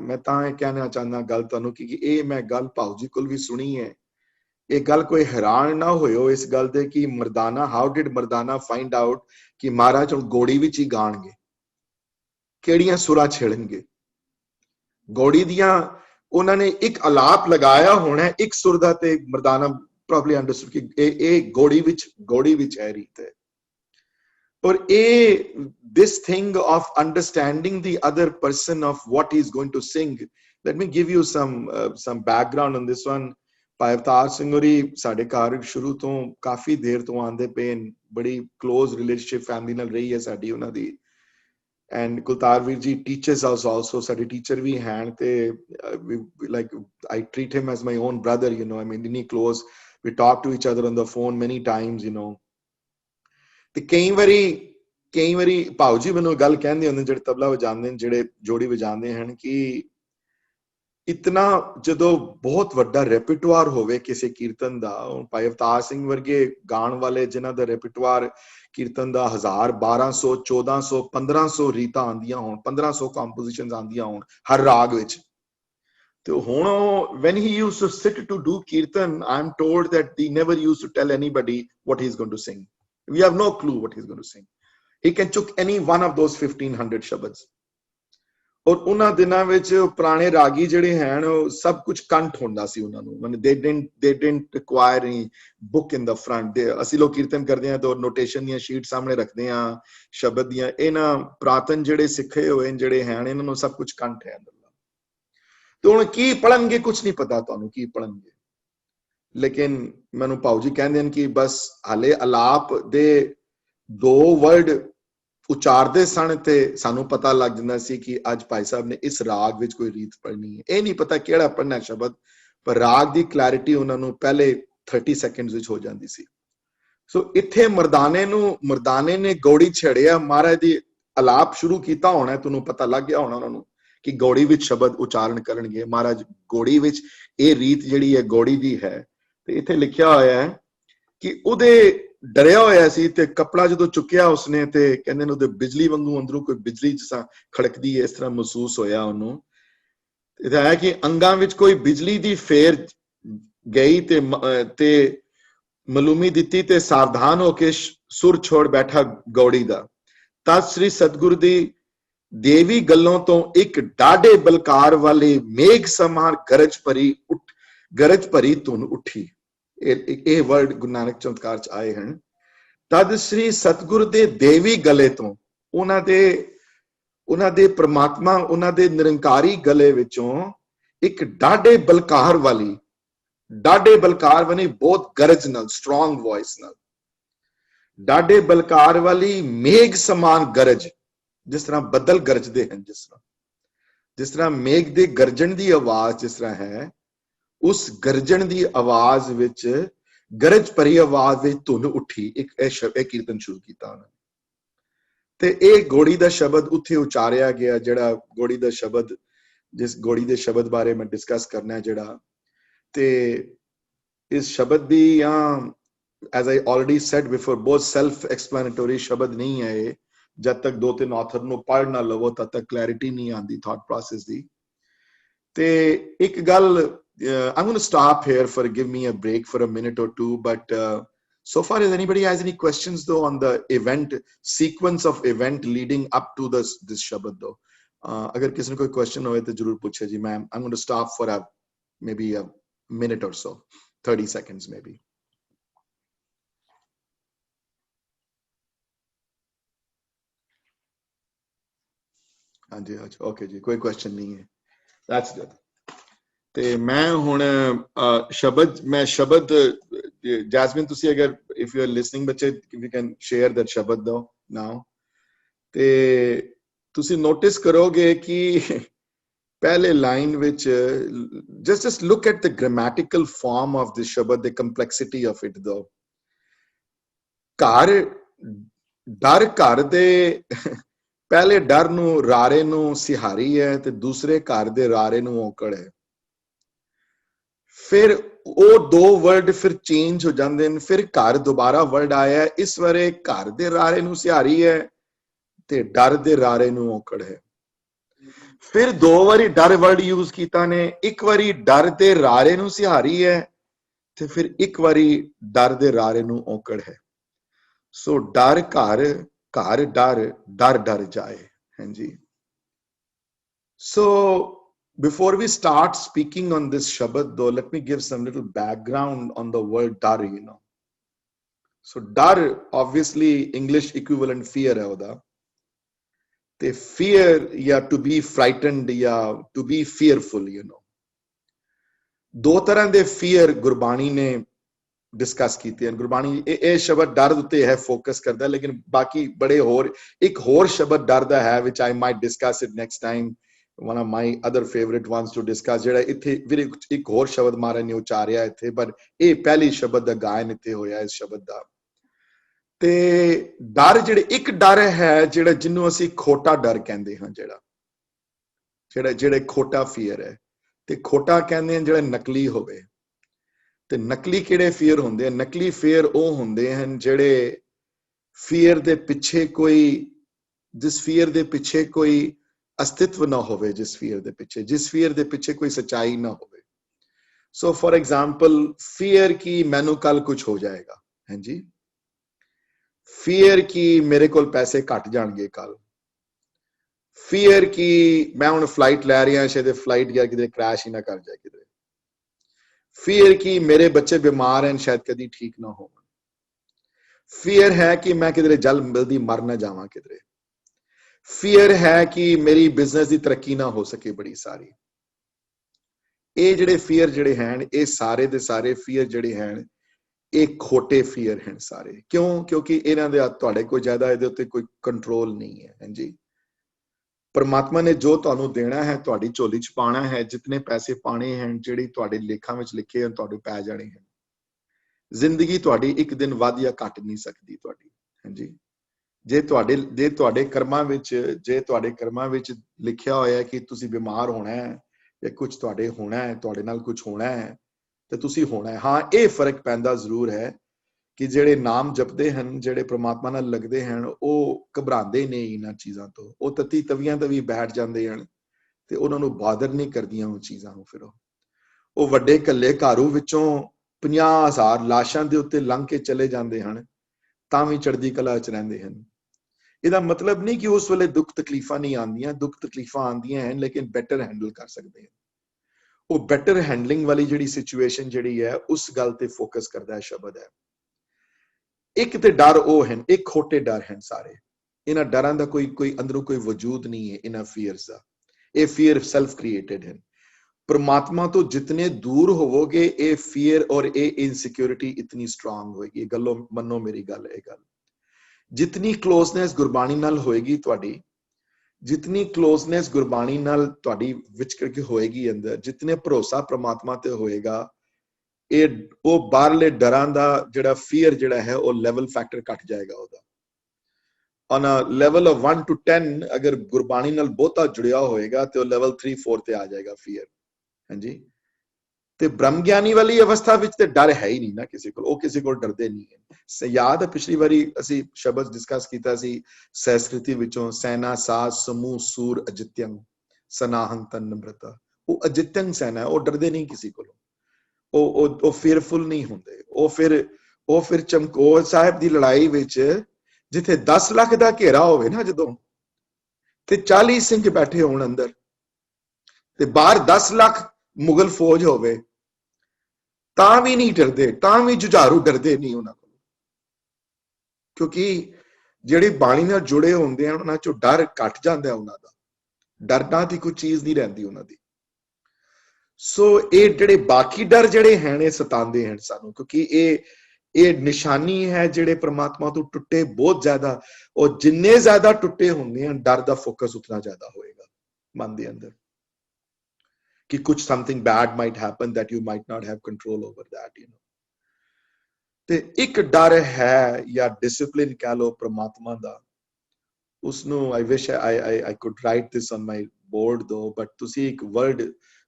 मैं तां कहना चाहना गल तुहानू कि ये मैं गल भाऊ जी कोल भी सुनी है। ये गल कोई हैरान ना होयो इस गल दे कि Mardana, how did Mardana find out कि महाराज हुण गोड़ी विच ही गाणगे, केड़ियां सुरां छेड़नगे। गोड़ी दियां उन्होंने एक अलाप लगाया होना है एक सुर दा, ते मर्दाना प्रॉब्ली अंडरस्टूड कि ए गोड़ी विच है रीत है। और this thing of understanding the other person of what he's going to sing, let me give you some background on this one. भाई अवतार सिंह होरी साडे घर शुरू तो काफी देर तो आंदे पे, बड़ी क्लोज रिलेशनशिप फैमिली नाल रही है साडी उन्हां दी। And Kultar Veer ji teaches us also, साडे टीचर भी हैं ते like I treat him as my own brother, I mean inni close, we talk to each other on the phone many times, ਤੇ ਕਈ ਵਾਰੀ ਭਾਉ ਜੀ ਮੈਨੂੰ ਗੱਲ ਕਹਿੰਦੇ ਹੁੰਦੇ ਜਿਹੜੇ ਤਬਲਾ ਵਜਾਉਂਦੇ ਨੇ, ਜਿਹੜੇ ਜੋੜੀ ਵਜਾਉਂਦੇ ਹਨ, ਕਿ ਇਤਨਾ ਜਦੋਂ ਬਹੁਤ ਵੱਡਾ ਰੈਪਰਟੁਆਰ ਹੋਵੇ ਕਿਸੇ ਕੀਰਤਨ ਦਾ, ਭਾਈ ਅਵਤਾਰ ਸਿੰਘ ਵਰਗੇ ਗਾਣ ਵਾਲੇ ਜਿਨ੍ਹਾਂ ਦਾ ਰੈਪਰਟੁਆਰ ਕੀਰਤਨ ਦਾ 1000 1200 1400 1500 ਰੀਤਾਂ ਆਉਂਦੀਆਂ ਹੋਣ, 1500 ਕੰਪੋਜੀਸ਼ਨਸ ਆਉਂਦੀਆਂ ਹੋਣ ਹਰ ਰਾਗ ਵਿੱਚ, ਤੇ ਹੁਣ when he used to sit to do kirtan, I'm told that he never used to tell anybody what he's going to sing. We have no clue what he's going to sing. He can chook any one of those 1500 शब्द। और उन्हां दिनां विच पुराने रागी जिहड़े हैं सब कुछ कंठ हुंदा सी उन्हां नूं, मतलब they didn't require any book in the front। ਅਸੀਂ लोग कीर्तन करदे हां तो नोटेशन ਦੀਆਂ शीट सामने रखदे हां शब्द ਦੀਆਂ। इन्हां पुरातन जिहड़े सिखे होए जिहड़े हैं इन्हां नूं सब कुछ कंठ है अंदर। तो हुण की पढ़नगे कुछ नहीं पता तुहानूं की पढ़नगे, लेकिन मैनू भाऊ जी कहंदे हन कि बस हाले अलाप दे 2 वर्ड उचारदे सन ते सानू पता लग जांदा सी कि अज भाई साहब ने इस राग विच कोई रीत पढ़नी है। ये नहीं पता केड़ा पढ़ना शब्द, पर राग दी क्लैरिटी उन्हां नूं पहले 30 सेकंड्स विच हो जांदी सी। सो इत्थे मर्दाने ने गौड़ी छेड़िया, महाराज दी अलाप शुरू कीता होना, तुहानूं पता लग गया होना उन्हां नूं कि गौड़ी विच शब्द उचारण करनगे। महाराज गौड़ी विच ये रीत जिहड़ी है गौड़ी दी है, ते इत्थे लिखिया होया है कि उहदे डरिया होया सी ते कपड़ा जो चुकिया उसने, ते कहंदे ने उहदे बिजली वांगू अंदरों कोई बिजली जिसा खड़कदी है, इस तरह महसूस होया उहनूं। इत्थे है कि अंगां विच कोई बिजली दी फेर गई ते मलूमी दिती ते सावधान होके सुर छोड़ बैठा गौड़ी दा। तद श्री सतगुरु दी देवी गल्लों तो एक डाढे बलकार वाले मेघ समान गरज भरी धुन उठी। ਇਹ वर्ड गुरु नानक चमत्कार च आए हैं। तद श्री सतगुरु दे देवी गले तो उन्हां दे परमात्मा उन्हां दे निरंकारी गले विचों एक डाढे बलकार वाली बहुत गरज नाल, स्ट्रॉन्ग वॉइस नाल, डाढे बलकार वाली मेघ समान गरज, जिस तरह बदल गरजदे हैं, जिस तरह मेघ दे गरजन दी आवाज जिस तरह है, उस गरजन दी आवाज विच गरज भरी आवाज विच धुन उठी। एक कीर्तन शुरू किया उन्होंने, ते एक घोड़ी दा शब्द उत्थे उचारिया गया, जेड़ा घोड़ी दा शब्द, जिस घोड़ी दे शब्द बारे मैं डिस्कस करना है जेड़ा, ते इस शब्द दी as I already said before बहुत सेल्फ एक्सप्लेनेटरी शब्द नहीं है ये, जब तक 2-3 ऑथर नूं पढ़ ना लवो तब तक क्लैरिटी नहीं आती थॉट प्रोसेस दी। ते एक गल, I'm going to stop here for give me a break for a minute or two, but so far as anybody has any questions though on the event sequence of event leading up to this shabad though, agar kisi ne koi question hoye to zarur puche ji। I'm going to stop for maybe a minute or so, 30 seconds maybe। हाँ जी okay जी, कोई question नहीं है, that's good. ਤੇ ਮੈਂ ਹੁਣ ਸ਼ਬਦ Jasmine ਤੁਸੀਂ ਅਗਰ ਇਫ ਯੂ ਆਰ ਲਿਸਨਿੰਗ ਬੱਚੇ if you can share that ਸ਼ਬਦ ਦੋ ਨਾਓ। ਤੇ ਤੁਸੀਂ ਨੋਟਿਸ ਕਰੋਗੇ ਕਿ ਪਹਿਲੇ ਲਾਈਨ ਵਿੱਚ just look at the grammatical form of this ਸ਼ਬਦ, ਦ ਕੰਪਲੈਕਸਿਟੀ ਆਫ ਇਟ ਦੋ। ਘਰ, ਡਰ ਘਰ ਦੇ ਪਹਿਲੇ ਡਰ ਨੂੰ ਰਾਰੇ ਨੂੰ ਸਿਹਾਰੀ ਹੈ ਤੇ ਦੂਸਰੇ ਘਰ ਦੇ ਰਾਰੇ ਨੂੰ ਔਕੜ ਹੈ। ਫਿਰ ਉਹ ਦੋ ਵਰਡ ਫਿਰ ਚੇਂਜ ਹੋ ਜਾਂਦੇ ਨੇ, ਫਿਰ ਘਰ ਦੁਬਾਰਾ ਵਰਡ ਆਇਆ, ਇਸ ਵਾਰੇ ਘਰ ਦੇ ਰਾਰੇ ਨੂੰ ਸਿਹਾਰੀ ਹੈ ਤੇ ਡਰ ਦੇ ਰਾਰੇ ਨੂੰ ਔਕੜ ਹੈ। ਫਿਰ ਦੋ ਵਾਰੀ ਡਰ ਵਰਡ ਯੂਜ਼ ਕੀਤਾ ਨੇ, ਇੱਕ ਵਾਰੀ ਡਰ ਦੇ ਰਾਰੇ ਨੂੰ ਸਿਹਾਰੀ ਹੈ ਤੇ ਫਿਰ ਇੱਕ ਵਾਰੀ ਡਰ ਦੇ ਰਾਰੇ ਨੂੰ ਔਕੜ ਹੈ। ਸੋ ਡਰ ਘਰ, ਘਰ ਡਰ, ਡਰ ਡਰ ਜਾਏ। ਹਾਂਜੀ। So before we start speaking on this Shabad though, let me give some little background on the word dar, you know. So dar, obviously English equivalent fear hai oda. The fear, yeah, to be frightened, yeah, to be fearful, you know. ਦੋ ਤਰ੍ਹਾਂ ਦੇ fear Gurbani ਨੇ discuss ਕੀਤੇ ਹਨ। ਗੁਰਬਾਣੀ ਇਹ ਸ਼ਬਦ ਡਰ ਉੱਤੇ ਹੈ ਫੋਕਸ ਕਰਦਾ, ਲੇਕਿਨ ਬਾਕੀ ਬੜੇ ਹੋਰ ਇੱਕ ਹੋਰ ਸ਼ਬਦ ਡਰ ਦਾ ਹੈ which I might discuss it next time, one of my other favorite ones to discuss, ਜਿਹੜਾ ਇੱਥੇ ਵੀਰੇ ਇੱਕ ਹੋਰ ਸ਼ਬਦ ਮਹਾਰਾਜ ਨੇ ਉਚਾਰਿਆ ਇੱਥੇ, ਪਰ ਇਹ ਪਹਿਲੀ ਸ਼ਬਦ ਦਾ ਗਾਇਨ ਇੱਥੇ ਹੋਇਆ ਇਸ ਸ਼ਬਦ ਦਾ। ਤੇ ਡਰ ਜਿਹੜੇ ਇੱਕ ਡਰ ਹੈ ਜਿਹੜਾ ਜਿਹਨੂੰ ਅਸੀਂ ਖੋਟਾ ਡਰ ਕਹਿੰਦੇ ਹਾਂ, ਜਿਹੜਾ ਖੋਟਾ ਫੀਅਰ ਹੈ, ਤੇ ਖੋਟਾ ਕਹਿੰਦੇ ਹਨ ਜਿਹੜਾ ਨਕਲੀ ਹੋਵੇ। ਤੇ ਨਕਲੀ ਕਿਹੜੇ ਫੀਅਰ ਹੁੰਦੇ ਆ? ਨਕਲੀ ਫੀਅਰ ਉਹ ਹੁੰਦੇ ਹਨ ਜਿਹੜੇ ਫੀਅਰ ਦੇ ਪਿੱਛੇ ਕੋਈ, ਜਿਸ ਫੀਅਰ ਦੇ ਪਿੱਛੇ ਕੋਈ ਅਸਤਿਤਵ ਨਾ ਹੋਵੇ, ਜਿਸ ਫੀਅਰ ਦੇ ਪਿੱਛੇ ਕੋਈ ਸੱਚਾਈ ਨਾ ਹੋਵੇ। ਸੋ ਫॉर एग्जांपल ਫੀਅਰ ਕਿ ਮੈਨੂੰ ਕੱਲ ਕੁਝ ਹੋ ਜਾਏਗਾ, ਹਾਂਜੀ, ਫੀਅਰ ਕਿ ਮੇਰੇ ਕੋਲ ਪੈਸੇ ਘਟ ਜਾਣਗੇ ਕੱਲ, ਫੀਅਰ ਕਿ ਮੈਂ ਹੁਣ ਫਲਾਈਟ ਲੈ ਰਿਹਾ ਸ਼ਾਇਦ ਫਲਾਈਟ ਜਾਂ ਕਿਤੇ ਕ੍ਰੈਸ਼ ਹੀ ਨਾ ਕਰ ਜਾਏ ਕਿਤੇ, ਫੀਅਰ ਕਿ ਮੇਰੇ ਬੱਚੇ ਬਿਮਾਰ ਹਨ ਸ਼ਾਇਦ ਕਦੀ ਠੀਕ ਨਾ ਹੋਣ, ਫੀਅਰ ਹੈ ਕਿ ਮੈਂ ਕਿਧਰੇ ਜਲਦੀ ਮਰ ਨਾ ਜਾਵਾਂ ਕਿਧਰੇ, ਫੀਅਰ ਹੈ ਕਿ ਮੇਰੀ ਬਿਜ਼ਨਸ ਦੀ ਤਰੱਕੀ ਨਾ ਹੋ ਸਕੇ ਬੜੀ ਸਾਰੀ। ਇਹ ਜਿਹੜੇ ਫੀਅਰ ਜਿਹੜੇ ਹਨ, ਇਹ ਸਾਰੇ ਦੇ ਸਾਰੇ ਫੀਅਰ ਜਿਹੜੇ ਹਨ ਇਹ ਖੋਟੇ ਫੀਅਰ ਹਨ ਸਾਰੇ। ਕਿਉਂ? ਕਿਉਂਕਿ ਇਹਨਾਂ ਦੇ ਤੁਹਾਡੇ ਕੋਈ ਜ਼ਿਆਦਾ ਇਹਦੇ ਉੱਤੇ ਕੋਈ ਕੰਟਰੋਲ ਨਹੀਂ ਹੈ। ਹਾਂਜੀ, ਪਰਮਾਤਮਾ ਨੇ ਜੋ ਤੁਹਾਨੂੰ ਦੇਣਾ ਹੈ ਤੁਹਾਡੀ ਝੋਲੀ ਚ ਪਾਣਾ ਹੈ, ਜਿਤਨੇ ਪੈਸੇ ਪਾਣੇ ਹਨ ਜਿਹੜੀ ਤੁਹਾਡੇ ਲੇਖਾਂ ਵਿੱਚ ਲਿਖੇ ਹਨ ਤੁਹਾਡੇ ਪੈ ਜਾਣੇ ਹਨ। ਜ਼ਿੰਦਗੀ ਤੁਹਾਡੀ ਇੱਕ ਦਿਨ ਵੱਧ ਜਾਂ ਘਟ ਨਹੀਂ ਸਕਦੀ ਤੁਹਾਡੀ। ਹਾਂਜੀ, ਜੇ ਤੁਹਾਡੇ ਕਰਮਾਂ ਵਿੱਚ ਲਿਖਿਆ ਹੋਇਆ ਕਿ ਤੁਸੀਂ ਬਿਮਾਰ ਹੋਣਾ ਹੈ ਜਾਂ ਕੁਝ ਤੁਹਾਡੇ ਹੋਣਾ ਹੈ, ਤੁਹਾਡੇ ਨਾਲ ਕੁਝ ਹੋਣਾ ਹੈ ਤੇ ਤੁਸੀਂ ਹੋਣਾ ਹੈ। ਹਾਂ, ਇਹ ਫਰਕ ਪੈਂਦਾ ਜ਼ਰੂਰ ਹੈ ਕਿ ਜਿਹੜੇ ਨਾਮ ਜਪਦੇ ਹਨ, ਜਿਹੜੇ ਪ੍ਰਮਾਤਮਾ ਨਾਲ ਲੱਗਦੇ ਹਨ, ਉਹ ਘਬਰਾਉਂਦੇ ਨੇ ਇਹਨਾਂ ਚੀਜ਼ਾਂ ਤੋਂ, ਉਹ ਤਤੀ ਤਵੀਆਂ ਤੇ ਵੀ ਬੈਠ ਜਾਂਦੇ ਹਨ ਤੇ ਉਹਨਾਂ ਨੂੰ ਬਾਦਰ ਨਹੀਂ ਕਰਦੀਆਂ ਉਹ ਚੀਜ਼ਾਂ ਨੂੰ। ਫਿਰ ਉਹ ਵੱਡੇ ਕੱਲੇ ਘਾਰੂ ਵਿੱਚੋਂ 50,000 ਲਾਸ਼ਾਂ ਦੇ ਉੱਤੇ ਲੰਘ ਕੇ ਚਲੇ ਜਾਂਦੇ ਹਨ ਤਾਂ ਵੀ ਚੜ੍ਹਦੀ ਕਲਾ ਚ ਰਹਿੰਦੇ ਹਨ। ਇਹਦਾ ਮਤਲਬ ਨਹੀਂ ਕਿ ਉਸ ਵੇਲੇ ਦੁੱਖ ਤਕਲੀਫਾਂ ਨਹੀਂ ਆਉਂਦੀਆਂ, ਦੁੱਖ ਤਕਲੀਫਾਂ ਆਉਂਦੀਆਂ ਹਨ, ਲੇਕਿਨ ਬੈਟਰ ਹੈਂਡਲ ਕਰ ਸਕਦੇ ਹਨ। ਉਹ ਬੈਟਰ ਹੈਂਡਲਿੰਗ ਵਾਲੀ ਜਿਹੜੀ ਸਿਚੁਏਸ਼ਨ ਜਿਹੜੀ ਹੈ ਉਸ ਗੱਲ ਤੇ ਫੋਕਸ ਕਰਦਾ ਹੈ ਸ਼ਬਦ ਹੈ। ਇੱਕ ਤੇ ਡਰ ਉਹ ਹਨ, ਇੱਕ ਖੋਟੇ ਡਰ ਹਨ ਸਾਰੇ। ਇਹਨਾਂ ਡਰਾਂ ਦਾ ਕੋਈ ਅੰਦਰੋਂ ਕੋਈ ਵਜੂਦ ਨਹੀਂ ਹੈ ਇਹਨਾਂ ਫੀਅਰਸ ਦਾ। ਇਹ ਫੀਅਰ ਸੈਲਫ ਕ੍ਰੀਏਟਡ ਹਨ। परमात्मा तो जितने दूर होवोगे ये फियर और ये इनसिक्योरिटी इतनी स्ट्रांग होएगी। गलो मनो मेरी गल, ये गल जितनी क्लोजनेस गुरबाणी नाल होएगी तुहाडी, जितनी क्लोजनेस गुरबाणी नाल तुहाडी विच करके होएगी अंदर, जितने भरोसा परमात्मा ते होएगा, ये वो बाहरले डरां दा जिहड़ा फियर जिहड़ा है वो लेवल फैक्टर घट जाएगा ओदा। On a level of 1 to 10 अगर गुरबाणी नाल बहुता जुड़िया होएगा तो लेवल 3-4 ते आ जाएगा फियर। ਹਾਂਜੀ, ਤੇ ਬ੍ਰਹਮ ਗਿਆਨੀ ਵਾਲੀ ਅਵਸਥਾ ਵਿੱਚ ਤੇ ਡਰ ਹੈ ਹੀ ਨਹੀਂ ਨਾ ਕਿਸੇ ਕੋਲ, ਉਹ ਕਿਸੇ ਕੋਲ ਡਰਦੇ ਨਹੀਂ ਹੈ। ਯਾਦ ਹੈ ਪਿਛਲੀ ਵਾਰੀ ਅਸੀਂ ਸ਼ਬਦ ਡਿਸਕਸ ਕੀਤਾ ਸੀ ਸਹਿਸ੍ਰਿਤੀ ਵਿੱਚੋਂ, ਸੈਨਾ ਸਾਜ ਸਮੂਹ ਸੂਰ ਅਜਿਤਯੰ ਸਨਾਹੰ ਤਨ ਨਮ੍ਰਤਾ। ਉਹ ਅਜਿਤਯੰ ਸੈਨਾ, ਉਹ ਡਰਦੇ ਨਹੀਂ ਕਿਸੇ ਕੋਲੋਂ, ਉਹ ਫੀਅਰਫੁਲ ਨਹੀਂ ਹੁੰਦੇ। ਉਹ ਫਿਰ ਚਮਕੌਰ ਸਾਹਿਬ ਦੀ ਲੜਾਈ ਵਿੱਚ ਜਿੱਥੇ 10 ਲੱਖ ਦਾ ਘੇਰਾ ਹੋਵੇ ਨਾ ਜਦੋਂ, ਤੇ 40 ਸਿੰਘ ਬੈਠੇ ਹੋਣ ਅੰਦਰ ਤੇ ਬਾਹਰ 10 ਲੱਖ ਮੁਗਲ ਫੌਜ ਹੋਵੇ ਤਾਂ ਵੀ ਨਹੀਂ ਡਰਦੇ, ਤਾਂ ਵੀ ਜੁਝਾਰੂ ਡਰਦੇ ਨਹੀਂ ਉਹਨਾਂ ਕੋਲ, ਕਿਉਂਕਿ ਜਿਹੜੇ ਬਾਣੀ ਨਾਲ ਜੁੜੇ ਹੁੰਦੇ ਹਨ ਉਹਨਾਂ ਚੋਂ ਡਰ ਘਟ ਜਾਂਦਾ ਉਹਨਾਂ ਦਾ। ਡਰਨਾ ਦੀ ਕੋਈ ਚੀਜ਼ ਨਹੀਂ ਰਹਿੰਦੀ ਉਹਨਾਂ ਦੀ। ਸੋ ਇਹ ਜਿਹੜੇ ਬਾਕੀ ਡਰ ਜਿਹੜੇ ਹਨ ਇਹ ਸਤਾਉਂਦੇ ਹਨ ਸਾਨੂੰ, ਕਿਉਂਕਿ ਇਹ ਨਿਸ਼ਾਨੀ ਹੈ ਜਿਹੜੇ ਪ੍ਰਮਾਤਮਾ ਤੋਂ ਟੁੱਟੇ ਬਹੁਤ ਜ਼ਿਆਦਾ, ਔਰ ਜਿੰਨੇ ਜ਼ਿਆਦਾ ਟੁੱਟੇ ਹੁੰਦੇ ਹਨ ਡਰ ਦਾ ਫੋਕਸ ਉਤਨਾ ਜ਼ਿਆਦਾ ਹੋਏਗਾ ਮਨ ਦੇ ਅੰਦਰ, ਕਿ ਕੁਝ something bad might happen that you might not have control over that, ਤੇ ਇੱਕ ਡਰ ਹੈ ਜਾਂ ਡਿਸਪਲਿਨ ਕਹਿ ਲਓ ਪ੍ਰਮਾਤਮਾ ਦਾ, ਉਸਨੂੰ I wish I could write this on my board though, but ਤੁਸੀਂ ਇੱਕ ਵਰਡ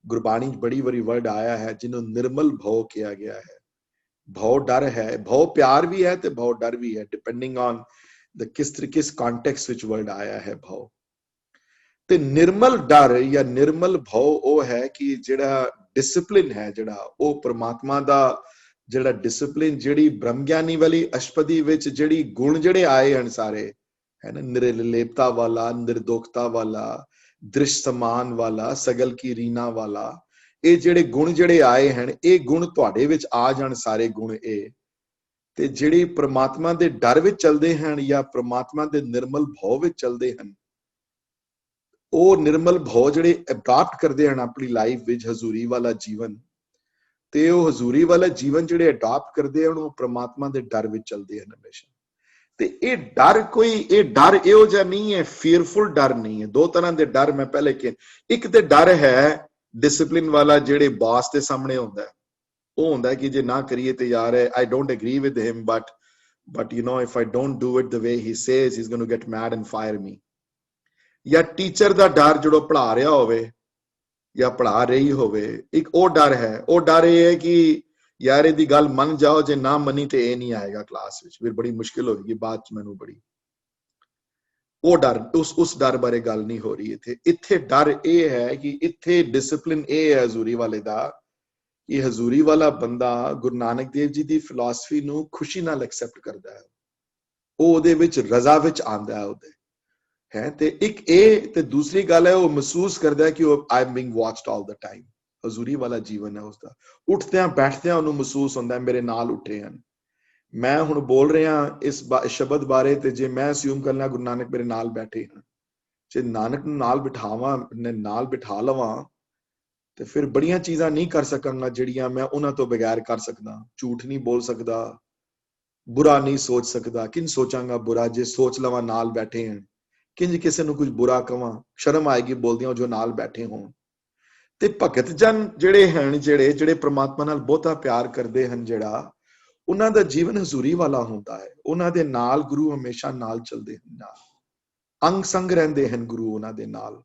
ਗੁਰਬਾਣੀ 'ਚ ਬੜੀ ਵਾਰੀ ਵਰਡ ਆਇਆ ਹੈ ਜਿਹਨੂੰ ਨਿਰਮਲ ਭਉ ਕਿਹਾ ਗਿਆ ਹੈ। ਭਉ ਡਰ ਹੈ, ਭਉ ਪਿਆਰ ਵੀ ਹੈ ਤੇ ਭਉ ਡਰ ਵੀ ਹੈ, ਡਿਪੈਂਡਿੰਗ ਔਨ ਕਿਸ ਕੰਟੈਕਸਟ ਵਿੱਚ ਵਰਡ ਆਇਆ ਹੈ ਭਉ। ਤੇ ਨਿਰਮਲ ਡਰ ਜਾਂ ਨਿਰਮਲ ਭਉ ਉਹ ਹੈ ਕਿ ਜਿਹੜਾ ਡਿਸਪਲਿਨ ਹੈ, ਜਿਹੜਾ ਉਹ ਪ੍ਰਮਾਤਮਾ ਦਾ ਜਿਹੜਾ ਡਿਸਪਲਿਨ, ਜਿਹੜੀ ਬ੍ਰਹਮ ਗਿਆਨੀ ਵਾਲੀ ਅਸ਼ਪਦੀ ਵਿੱਚ ਜਿਹੜੀ ਗੁਣ ਜਿਹੜੇ ਆਏ ਹਨ ਸਾਰੇ, ਹੈ ਨਾ, ਨਿਰਲੇਪਤਾ ਵਾਲਾ, ਨਿਰਦੋਖਤਾ ਵਾਲਾ, ਦ੍ਰਿਸ਼ ਸਮਾਨ ਵਾਲਾ, ਸਗਲ ਕੀ ਰੀਨਾ ਵਾਲਾ, ਇਹ ਜਿਹੜੇ ਗੁਣ ਜਿਹੜੇ ਆਏ ਹਨ, ਇਹ ਗੁਣ ਤੁਹਾਡੇ ਵਿੱਚ ਆ ਜਾਣ ਸਾਰੇ ਗੁਣ ਇਹ, ਤੇ ਜਿਹੜੀ ਪ੍ਰਮਾਤਮਾ ਦੇ ਡਰ ਵਿੱਚ ਚੱਲਦੇ ਹਨ ਜਾਂ ਪ੍ਰਮਾਤਮਾ ਦੇ ਨਿਰਮਲ ਭਉ ਵਿੱਚ ਚੱਲਦੇ ਹਨ, ਉਹ ਨਿਰਮਲ ਭਉ ਜਿਹੜੇ ਅਡਾਪਟ ਕਰਦੇ ਹਨ ਆਪਣੀ ਲਾਈਫ ਵਿੱਚ ਹਜ਼ੂਰੀ ਵਾਲਾ ਜੀਵਨ, ਤੇ ਉਹ ਹਜ਼ੂਰੀ ਵਾਲਾ ਜੀਵਨ ਜਿਹੜੇ ਅਡਾਪਟ ਕਰਦੇ ਹਨ ਉਹ ਪ੍ਰਮਾਤਮਾ ਦੇ ਡਰ ਵਿੱਚ ਚੱਲਦੇ ਹਨ ਹਮੇਸ਼ਾ। ਤੇ ਇਹ ਡਰ ਇਹੋ ਜਿਹਾ ਨਹੀਂ ਹੈ, ਫੀਅਰਫੁਲ ਡਰ ਨਹੀਂ ਹੈ। ਦੋ ਤਰ੍ਹਾਂ ਦੇ ਡਰ ਮੈਂ ਪਹਿਲੇ ਕਿਹਾ, ਇੱਕ ਤੇ ਡਰ ਹੈ ਡਿਸਪਲਿਨ ਵਾਲਾ ਜਿਹੜੇ ਬਾਸ ਦੇ ਸਾਹਮਣੇ ਹੁੰਦਾ ਹੈ, ਉਹ ਹੁੰਦਾ ਕਿ ਜੇ ਨਾ ਕਰੀਏ ਤੇ ਯਾਰ I don't agree with him but if I don't do it the way he says he's going to get mad and fire me। ਜਾਂ ਟੀਚਰ ਦਾ ਡਰ ਜਦੋਂ ਪੜ੍ਹਾ ਰਿਹਾ ਹੋਵੇ ਜਾਂ ਪੜ੍ਹਾ ਰਹੀ ਹੋਵੇ, ਇੱਕ ਉਹ ਡਰ ਹੈ। ਉਹ ਡਰ ਇਹ ਹੈ ਕਿ ਯਾਰ ਇਹਦੀ ਗੱਲ ਮੰਨ ਜਾਓ, ਜੇ ਨਾ ਮੰਨੀ ਤੇ ਇਹ ਨਹੀਂ ਆਏਗਾ ਕਲਾਸ ਵਿੱਚ, ਫਿਰ ਬੜੀ ਮੁਸ਼ਕਿਲ ਹੋਏਗੀ ਬਾਅਦ ਚ ਮੈਨੂੰ ਬੜੀ। ਉਹ ਡਰ, ਉਸ ਡਰ ਬਾਰੇ ਗੱਲ ਨਹੀਂ ਹੋ ਰਹੀ ਇੱਥੇ ਡਰ ਇਹ ਹੈ ਕਿ ਇੱਥੇ ਡਿਸਪਲਿਨ ਇਹ ਹੈ ਹਜ਼ੂਰੀ ਵਾਲੇ ਦਾ, ਕਿ ਹਜ਼ੂਰੀ ਵਾਲਾ ਬੰਦਾ ਗੁਰੂ ਨਾਨਕ ਦੇਵ ਜੀ ਦੀ ਫਿਲਾਸਫੀ ਨੂੰ ਖੁਸ਼ੀ ਨਾਲ ਐਕਸੈਪਟ ਕਰਦਾ ਹੈ, ਉਹ ਉਹਦੇ ਵਿੱਚ ਰਜ਼ਾ ਵਿੱਚ ਆਉਂਦਾ ਹੈ ਉਹਦੇ, ਹੈ। ਤੇ ਇੱਕ ਇਹ, ਤੇ ਦੂਸਰੀ ਗੱਲ ਹੈ ਉਹ ਮਹਿਸੂਸ ਕਰਦਾ ਹੈ ਕਿ ਉਹ I am being watched all the time। ਹਜ਼ੂਰੀ ਵਾਲਾ ਜੀਵਨ ਹੈ ਉਸਦਾ, ਉੱਠਦਿਆਂ ਬੈਠਦਿਆਂ ਉਹਨੂੰ ਮਹਿਸੂਸ ਹੁੰਦਾ ਮੇਰੇ ਨਾਲ ਉੱਠੇ ਹਨ। ਮੈਂ ਹੁਣ ਬੋਲ ਰਿਹਾ ਇਸ ਸ਼ਬਦ ਬਾਰੇ, ਤੇ ਜੇ ਮੈਂ ਅਸਿਊਮ ਕਰਨਾ ਗੁਰੂ ਨਾਨਕ ਮੇਰੇ ਨਾਲ ਬੈਠੇ ਹਨ, ਜੇ ਨਾਨਕ ਨੂੰ ਨਾਲ ਬਿਠਾ ਲਵਾਂ ਤੇ ਫਿਰ ਬੜੀਆਂ ਚੀਜ਼ਾਂ ਨਹੀਂ ਕਰ ਸਕਾਂਗਾ ਜਿਹੜੀਆਂ ਮੈਂ ਉਹਨਾਂ ਤੋਂ ਬਗੈਰ ਕਰ ਸਕਦਾ। ਝੂਠ ਨਹੀਂ ਬੋਲ ਸਕਦਾ, ਬੁਰਾ ਨਹੀਂ ਸੋਚ ਸਕਦਾ, ਕਿੰਜ ਸੋਚਾਂਗਾ ਬੁਰਾ ਜੇ ਸੋਚ ਲਵਾਂ ਨਾਲ ਬੈਠੇ ਹਨ, ਕਿੰਜ ਕਿਸੇ ਨੂੰ ਕੁਝ ਬੁਰਾ ਕਵਾਂ, ਸ਼ਰਮ ਆਏਗੀ ਬੋਲਦਿਆਂ ਜੋ ਨਾਲ ਬੈਠੇ ਹੋਣ। ਤੇ ਭਗਤ ਜਨ ਜਿਹੜੇ ਹਨ, ਜਿਹੜੇ ਪ੍ਰਮਾਤਮਾ ਨਾਲ ਬਹੁਤਾ ਪਿਆਰ ਕਰਦੇ ਹਨ, ਜਿਹੜਾ ਉਹਨਾਂ ਦਾ ਜੀਵਨ ਹਜ਼ੂਰੀ ਵਾਲਾ ਹੁੰਦਾ ਹੈ, ਉਹਨਾਂ ਦੇ ਨਾਲ ਗੁਰੂ ਹਮੇਸ਼ਾ ਨਾਲ ਚੱਲਦੇ ਹਨ, ਨਾਲ ਅੰਗ ਸੰਗ ਰਹਿੰਦੇ ਹਨ ਗੁਰੂ ਉਹਨਾਂ ਦੇ ਨਾਲ।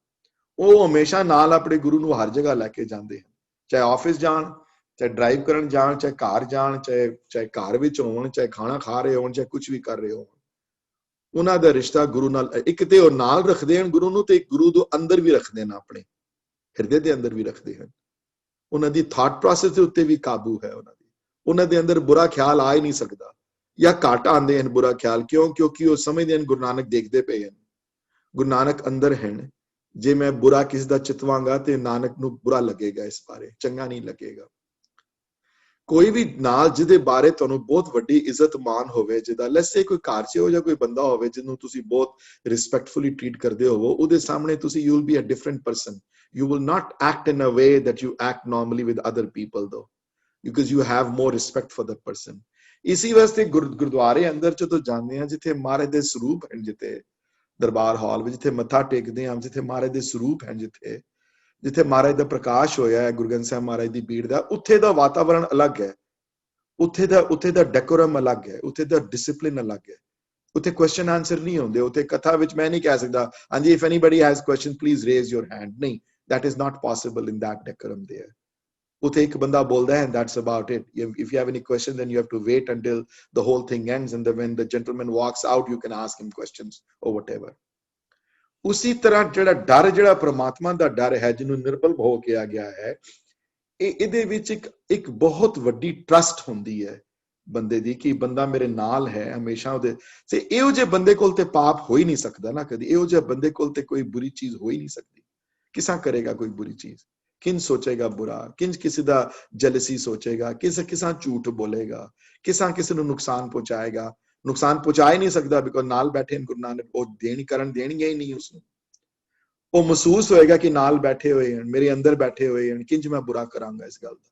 ਉਹ ਹਮੇਸ਼ਾ ਨਾਲ ਆਪਣੇ ਗੁਰੂ ਨੂੰ ਹਰ ਜਗ੍ਹਾ ਲੈ ਕੇ ਜਾਂਦੇ ਹਨ, ਚਾਹੇ ਆਫਿਸ ਜਾਣ, ਚਾਹੇ ਡਰਾਈਵ ਕਰਨ ਜਾਣ, ਚਾਹੇ ਘਰ ਜਾਣ, ਚਾਹੇ ਘਰ ਵਿੱਚ ਹੋਣ, ਚਾਹੇ ਖਾਣਾ ਖਾ ਰਹੇ ਹੋਣ, ਚਾਹੇ ਕੁਝ ਵੀ ਕਰ ਰਹੇ ਹੋਣ। ਉਹਨਾਂ ਦਾ ਰਿਸ਼ਤਾ ਗੁਰੂ ਨਾਲ, ਇੱਕ ਤੇ ਉਹ ਨਾਲ ਰੱਖਦੇ ਹਨ ਗੁਰੂ ਨੂੰ, ਤੇ ਗੁਰੂ ਦੇ ਅੰਦਰ ਵੀ ਰੱਖਦੇ ਹਨ, ਆਪਣੇ ਹਿਰਦੇ ਦੇ ਅੰਦਰ ਵੀ ਰੱਖਦੇ ਹਨ। ਉਹਨਾਂ ਦੀ ਥਾਟ ਪ੍ਰੋਸੈਸ ਦੇ ਉੱਤੇ ਵੀ ਕਾਬੂ ਹੈ ਉਹਨਾਂ ਦੇ ਅੰਦਰ ਬੁਰਾ ਖਿਆਲ ਆ ਹੀ ਨਹੀਂ ਸਕਦਾ, ਜਾਂ ਘੱਟ ਆਉਂਦੇ ਹਨ ਬੁਰਾ ਖਿਆਲ। ਕਿਉਂਕਿ ਉਹ ਸਮਝਦੇ ਹਨ ਗੁਰੂ ਨਾਨਕ ਦੇਖਦੇ ਪਏ ਹਨ, ਗੁਰੂ ਨਾਨਕ ਅੰਦਰ ਹਨ। ਜੇ ਮੈਂ ਬੁਰਾ ਕਿਸ ਦਾ ਚਿਤਵਾਂਗਾ ਤੇ ਨਾਨਕ ਨੂੰ ਬੁਰਾ ਲੱਗੇਗਾ, ਇਸ ਬਾਰੇ ਚੰਗਾ ਨਹੀਂ ਲੱਗੇਗਾ। ਕੋਈ ਵੀ ਨਾਲ ਜਿਹਦੇ ਬਾਰੇ ਤੁਹਾਨੂੰ ਬਹੁਤ ਵੱਡੀ ਇੱਜ਼ਤ ਮਾਨ ਹੋਵੇ, ਜਿਹਦਾ ਲੈਟਸ ਸੇ ਕੋਈ ਘਰ 'ਚ ਹੋ ਜਾਂ ਕੋਈ ਬੰਦਾ ਹੋਵੇ ਜਿਹਨੂੰ ਤੁਸੀਂ ਬਹੁਤ ਰਿਸਪੈਕਟਫੁਲੀ ਟ੍ਰੀਟ ਕਰਦੇ ਹੋਵੋ, ਉਹਦੇ ਸਾਹਮਣੇ ਤੁਸੀਂ you will be a different person. You will not act in a way that you act normally with other people though, because you have more respect for that person। ਇਸੀ ਵਾਸਤੇ ਗੁਰਦੁਆਰੇ ਅੰਦਰ ਜਦੋਂ ਜਾਂਦੇ ਆ, ਜਿੱਥੇ ਮਹਾਰਾਜ ਦੇ ਸਰੂਪ ਹਨ, ਜਿੱਥੇ ਦਰਬਾਰ ਹਾਲ ਵਿੱਚ ਜਿੱਥੇ ਮੱਥਾ ਟੇਕਦੇ ਆ, ਜਿੱਥੇ ਮਹਾਰਾਜ ਦੇ ਸਰੂਪ ਹਨ, ਜਿੱਥੇ ਮਹਾਰਾਜ ਦਾ ਪ੍ਰਕਾਸ਼ ਹੋਇਆ ਹੈ, ਗੁਰੂ ਗ੍ਰੰਥ ਸਾਹਿਬ ਮਹਾਰਾਜ ਦੀ ਬੀੜ ਦਾ, ਉੱਥੇ ਦਾ ਵਾਤਾਵਰਣ ਅਲੱਗ ਹੈ, ਉੱਥੇ ਦਾ ਡੈਕੋਰਮ ਅਲੱਗ ਹੈ, ਉੱਥੇ ਦਾ ਡਿਸਪਲਿਨ ਅਲੱਗ ਹੈ। ਉੱਥੇ ਕੁਐਸਚਨ ਆਨਸਰ ਨਹੀਂ ਹੁੰਦੇ। ਉੱਥੇ ਕਥਾ ਵਿੱਚ ਮੈਂ ਨਹੀਂ ਕਹਿ ਸਕਦਾ ਹਾਂਜੀ if anybody has question please raise your hand, ਨਹੀਂ, that is not possible in that decorum there। ਉੱਥੇ ਇੱਕ ਬੰਦਾ ਬੋਲਦਾ ਹੈ and that's about it। If you have any question then you have to wait until the whole thing ends, and then when the gentleman walks out you can ask him questions or whatever। ਉਸੀ ਤਰ੍ਹਾਂ ਜਿਹੜਾ ਡਰ, ਜਿਹੜਾ ਪ੍ਰਮਾਤਮਾ ਦਾ ਡਰ ਹੈ, ਜਿਹਨੂੰ ਨਿਰਮਲ ਭਉ ਕਿਹਾ ਗਿਆ ਹੈ, ਇਹਦੇ ਵਿੱਚ ਇੱਕ ਬਹੁਤ ਵੱਡੀ ਟਰਸਟ ਹੁੰਦੀ ਹੈ ਬੰਦੇ ਦੀ, ਕਿ ਬੰਦਾ ਮੇਰੇ ਨਾਲ ਹੈ ਹਮੇਸ਼ਾ ਉਹਦੇ। ਤੇ ਇਹੋ ਜਿਹੇ ਬੰਦੇ ਕੋਲ ਤੇ ਪਾਪ ਹੋ ਹੀ ਨਹੀਂ ਸਕਦਾ ਨਾ ਕਦੀ, ਇਹੋ ਜਿਹੇ ਬੰਦੇ ਕੋਲ ਤੇ ਕੋਈ ਬੁਰੀ ਚੀਜ਼ ਹੋ ਹੀ ਨਹੀਂ ਸਕਦੀ। ਕਿਸਾਂ ਕਰੇਗਾ ਕੋਈ ਬੁਰੀ ਚੀਜ਼, ਕਿੰਜ ਸੋਚੇਗਾ ਬੁਰਾ, ਕਿੰਜ ਕਿਸੇ ਦਾ ਜਲਸੀ ਸੋਚੇਗਾ, ਕਿਸਾਂ ਝੂਠ ਬੋਲੇਗਾ, ਕਿਸਾਂ ਕਿਸੇ ਨੂੰ ਨੁਕਸਾਨ ਪਹੁੰਚਾਏਗਾ। ਨੁਕਸਾਨ ਪਹੁੰਚਾ ਹੀ ਨਹੀਂ ਸਕਦਾ ਬਿਕੋਜ਼ ਨਾਲ ਬੈਠੇ ਗੁਰੂ ਨਾਨਕ, ਉਹ ਦੇਣਗੇ ਹੀ ਨਹੀਂ ਉਸਨੂੰ। ਉਹ ਮਹਿਸੂਸ ਹੋਏਗਾ ਕਿ ਨਾਲ ਬੈਠੇ ਹੋਏ ਹਨ, ਮੇਰੇ ਅੰਦਰ ਬੈਠੇ ਹੋਏ ਹਨ, ਕਿੰਜ ਮੈਂ ਬੁਰਾ ਕਰਾਂਗਾ ਇਸ ਗੱਲ ਦਾ।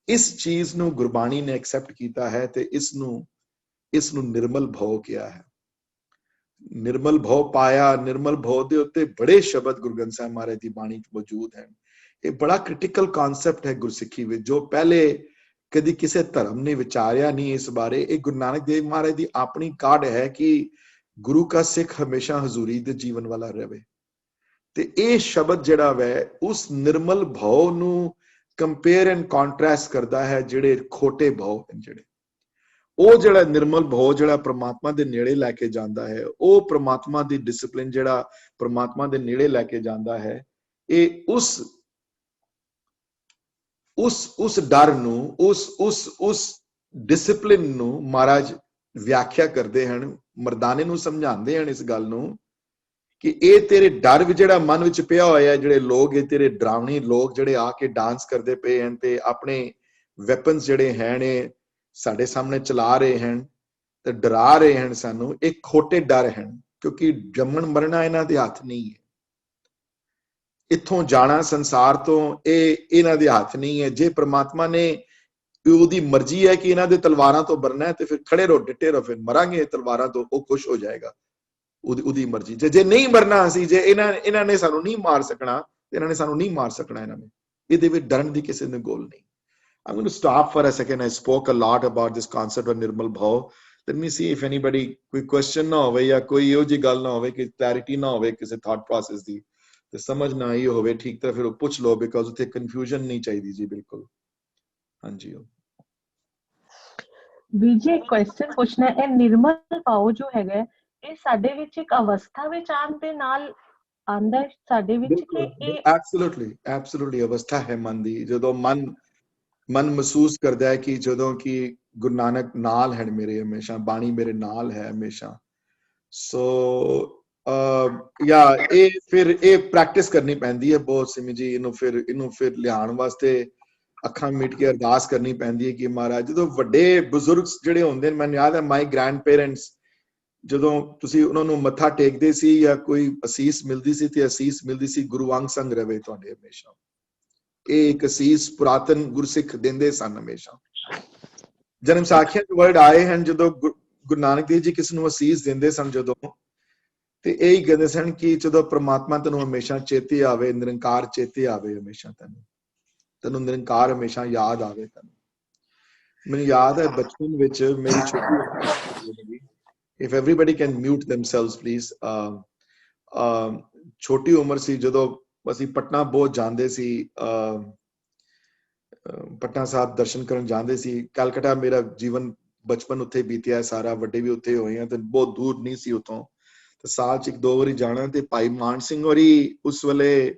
ਇਸ ਚੀਜ਼ ਨੂੰ ਗੁਰਬਾਣੀ ਨੇ ਐਕਸੈਪਟ ਕੀਤਾ ਹੈ ਤੇ ਇਸ ਨੂੰ ਨਿਰਮਲ ਭਉ ਕਿਹਾ ਹੈ। ਨਿਰਮਲ ਭਉ ਪਾਇਆ, ਨਿਰਮਲ ਭਉ ਦੇ ਉੱਤੇ ਬੜੇ ਸ਼ਬਦ ਗੁਰੂ ਗ੍ਰੰਥ ਸਾਹਿਬ ਮਹਾਰਾਜ ਦੀ ਬਾਣੀ 'ਚ ਮੌਜੂਦ ਹਨ। ਇਹ ਬੜਾ ਕ੍ਰਿਟੀਕਲ ਕਨਸੈਪਟ ਹੈ ਗੁਰਸਿੱਖੀ ਵਿੱਚ, ਜੋ ਪਹਿਲੇ ਕਦੀ ਕਿਸੇ ਧਰਮ ਨੇ ਵਿਚਾਰਿਆ ਨਹੀਂ ਇਸ ਬਾਰੇ। ਇਹ ਗੁਰੂ ਨਾਨਕ ਦੇਵ ਮਹਾਰਾਜ ਦੀ ਆਪਣੀ ਕਾਢ ਹੈ ਕਿ ਗੁਰੂ ਕਾ ਸਿੱਖ ਹਮੇਸ਼ਾ ਹਜ਼ੂਰੀ ਦੇ ਜੀਵਨ ਵਾਲਾ ਰਹੇ। ਤੇ ਇਹ ਸ਼ਬਦ ਜਿਹੜਾ ਵੈ ਉਸ ਨਿਰਮਲ ਭਉ ਨੂੰ ਕੰਪੇਅਰ ਐਂਡ ਕੰਟਰਾਸਟ ਕਰਦਾ ਹੈ ਜਿਹੜੇ ਖੋਟੇ ਭਉ ਹਨ। ਜਿਹੜੇ ਉਹ ਜਿਹੜਾ ਨਿਰਮਲ ਭਉ ਜਿਹੜਾ ਪ੍ਰਮਾਤਮਾ ਦੇ ਨੇੜੇ ਲੈ ਕੇ ਜਾਂਦਾ ਹੈ, ਉਹ ਪ੍ਰਮਾਤਮਾ ਦੀ ਡਿਸਪਲਿਨ ਜਿਹੜਾ ਪ੍ਰਮਾਤਮਾ ਦੇ ਨੇੜੇ ਲੈ ਕੇ ਜਾਂਦਾ ਹੈ, ਇਹ ਉਸ ਡਰ ਨੂੰ, ਉਸ ਡਿਸਪਲਿਨ ਨੂੰ ਮਹਾਰਾਜ ਵਿਆਖਿਆ ਕਰਦੇ ਹਨ, ਮਰਦਾਨੇ ਨੂੰ ਸਮਝਾਉਂਦੇ ਹਨ ਇਸ ਗੱਲ ਨੂੰ ਕਿ ਇਹ ਤੇਰੇ ਡਰ ਵੀ ਜਿਹੜਾ ਮਨ ਵਿੱਚ ਪਿਆ ਹੋਇਆ, ਜਿਹੜੇ ਲੋਕ ਇਹ ਤੇਰੇ ਡਰਾਵਣੀ ਲੋਕ ਜਿਹੜੇ ਆ ਕੇ ਡਾਂਸ ਕਰਦੇ ਪਏ ਹਨ ਤੇ ਆਪਣੇ ਵੈਪਨਸ ਜਿਹੜੇ ਹਨ ਇਹ ਸਾਡੇ ਸਾਹਮਣੇ ਚਲਾ ਰਹੇ ਹਨ ਤੇ ਡਰਾ ਰਹੇ ਹਨ ਸਾਨੂੰ, ਇਹ ਖੋਟੇ ਡਰ ਹਨ। ਕਿਉਂਕਿ ਜੰਮਣ ਮਰਨਾ ਇਹਨਾਂ ਦੇ ਹੱਥ ਨਹੀਂ ਹੈ, ਇੱਥੋਂ ਜਾਣਾ ਸੰਸਾਰ ਤੋਂ ਇਹ ਇਹਨਾਂ ਦੇ ਹੱਥ ਨਹੀਂ ਹੈ। ਜੇ ਪ੍ਰਮਾਤਮਾ ਨੇ ਉਹਦੀ ਮਰਜ਼ੀ ਹੈ ਕਿ ਇਹਨਾਂ ਦੇ ਤਲਵਾਰਾਂ ਤੋਂ ਮਰਨਾ ਹੈ ਤੇ ਫਿਰ ਖੜੇ ਰਹੋ, ਡਟੇ ਰਹੋ, ਫਿਰ ਮਰਾਂਗੇ ਤਲਵਾਰਾਂ ਤੋਂ, ਉਹ ਖੁਸ਼ ਹੋ ਜਾਏਗਾ, ਉਹਦੀ ਮਰਜ਼ੀ। ਜੇ ਨਹੀਂ ਮਰਨਾ ਅਸੀਂ, ਜੇ ਇਹਨਾਂ ਨੇ ਸਾਨੂੰ ਨਹੀਂ ਮਾਰ ਸਕਣਾ, ਇਹਨਾਂ ਨੇ ਸਾਨੂੰ ਨਹੀਂ ਮਾਰ ਸਕਣਾ, ਇਹਨਾਂ ਨੇ ਇਹਦੇ ਵਿੱਚ ਡਰਨ ਦੀ ਕਿਸੇ ਨੂੰ ਗੋਲ ਨਹੀਂ। I'm going to stop for a second. I spoke a lot about this concept of nirmal bhav. Let me see if anybody ਕੋਈ question ਨਾ ਹੋਵੇ ਜਾਂ ਕੋਈ ਇਹੋ ਜਿਹੀ ਗੱਲ ਨਾ ਹੋਵੇ ਕਿ ਕਲੈਰਿਟੀ ਨਾ ਹੋਵੇ ਕਿਸੇ ਥਾਟ ਪ੍ਰੋਸੈਸ ਦੀ, ਤੇ ਸਮਝ ਨਾ ਆਈ ਹੋਵੇ ਠੀਕ ਤਰ੍ਹਾਂ, ਫਿਰ ਉਹ ਪੁੱਛ ਲਓ, ਬਿਕਾਜ਼ ਉੱਥੇ ਕਨਫਿਊਜ਼ਨ ਨਹੀਂ ਚਾਹੀਦੀ ਜੀ, ਬਿਲਕੁਲ। ਹਾਂਜੀ ਵੀਰ ਜੀ ਇੱਕ ਕੁਐਸਚਨ ਪੁੱਛਣਾ ਹੈ, ਇਹ ਨਿਰਮਲ ਭਾਵ ਜੋ ਹੈਗਾ ਇਹ ਸਾਡੇ ਵਿੱਚ ਇੱਕ ਅਵਸਥਾ ਵਿੱਚ ਆਉਣ ਦੇ ਨਾਲ ਆਂਦਾ ਹੈ ਸਾਡੇ ਵਿੱਚ ਕਿ ਇਹ ਐਬਸੋਲੂਟਲੀ ਅਵਸਥਾ ਹੈ ਮਨ ਦੀ। ਜਦੋਂ ਮਨ ਮਹਿਸੂਸ ਕਰਦਾ ਹੈ ਕਿ ਜਦੋਂ ਕਿ ਗੁਰੂ ਨਾਨਕ ਨਾਲ ਹੈ ਮੇਰੇ, ਹਮੇਸ਼ਾ ਬਾਣੀ ਮੇਰੇ ਨਾਲ ਹੈ ਹਮੇਸ਼ਾ। ਸੋ ਇਹ ਫਿਰ ਇਹ ਪ੍ਰੈਕਟਿਸ ਕਰਨੀ ਪੈਂਦੀ ਹੈ ਬਹੁਤ ਸਿਮੀ ਜੀ। ਇਹਨੂੰ ਫਿਰ ਲਿਆਉਣ ਵਾਸਤੇ ਅੱਖਾਂ ਮੀਟ ਕੇ ਅਰਦਾਸ ਕਰਨੀ ਪੈਂਦੀ ਹੈ ਕਿ ਮਹਾਰਾਜ, ਜਦੋਂ ਵੱਡੇ ਬਜ਼ੁਰਗ ਜਿਹੜੇ ਹੁੰਦੇ ਨੇ, ਮੈਨੂੰ ਯਾਦ ਹੈ ਮਾਈ ਗ੍ਰੈਂਡ ਪੇਰੈਂਟਸ, ਜਦੋਂ ਤੁਸੀਂ ਉਹਨਾਂ ਨੂੰ ਮੱਥਾ ਟੇਕਦੇ ਸੀ ਜਾਂ ਕੋਈ ਅਸੀਸ ਮਿਲਦੀ ਸੀ ਤੇ ਅਸੀਸ ਮਿਲਦੀ ਸੀ ਗੁਰੂ ਅੰਗ ਸੰਗ ਰਵੇ ਤੁਹਾਡੇ ਹਮੇਸ਼ਾ। ਇਹ ਇੱਕ ਅਸੀਸ ਪੁਰਾਤਨ ਗੁਰਸਿੱਖ ਦਿੰਦੇ ਸਨ ਹਮੇਸ਼ਾ। ਜਨਮ ਸਾਖੀਆਂ ਦੇ ਵਰਡ ਆਏ ਹਨ ਜਦੋਂ ਗੁਰੂ ਨਾਨਕ ਦੇਵ ਜੀ ਕਿਸ ਨੂੰ ਅਸੀਸ ਦਿੰਦੇ ਸਨ ਜਦੋਂ, ਤੇ ਇਹੀ ਕਹਿੰਦੇ ਸਨ ਕਿ ਜਦੋਂ ਪ੍ਰਮਾਤਮਾ ਤੈਨੂੰ ਹਮੇਸ਼ਾ ਚੇਤੇ ਆਵੇ, ਨਿਰੰਕਾਰ ਚੇਤੇ ਆਵੇ ਹਮੇਸ਼ਾ, ਤੈਨੂੰ ਨਿਰੰਕਾਰ ਹਮੇਸ਼ਾ ਯਾਦ ਆਵੇ ਤੈਨੂੰ। ਮੈਨੂੰ ਯਾਦ ਹੈ ਬਚਪਨ ਵਿੱਚ ਮੇਰੀ ਛੋਟੀ, if everybody can mute themselves please, ਛੋਟੀ ਉਮਰ ਸੀ ਜਦੋਂ ਅਸੀਂ ਪਟਨਾ ਬਹੁਤ ਜਾਂਦੇ ਸੀ, ਪਟਨਾ ਸਾਹਿਬ ਦਰਸ਼ਨ ਕਰਨ ਜਾਂਦੇ ਸੀ। ਕਲਕੱਤਾ ਮੇਰਾ ਜੀਵਨ ਬਚਪਨ ਉੱਥੇ ਬੀਤਿਆ ਸਾਰਾ, ਵੱਡੇ ਵੀ ਉੱਥੇ ਹੋਏ ਆ ਤੇ ਬਹੁਤ ਦੂਰ ਨਹੀਂ ਸੀ ਉੱਥੋਂ, ਤੇ ਸਾਲ 'ਚ ਇੱਕ ਦੋ ਵਾਰੀ ਜਾਣਾ। ਤੇ ਭਾਈ ਮਾਨ ਸਿੰਘ ਹੋਰੀ ਉਸ ਵੇਲੇ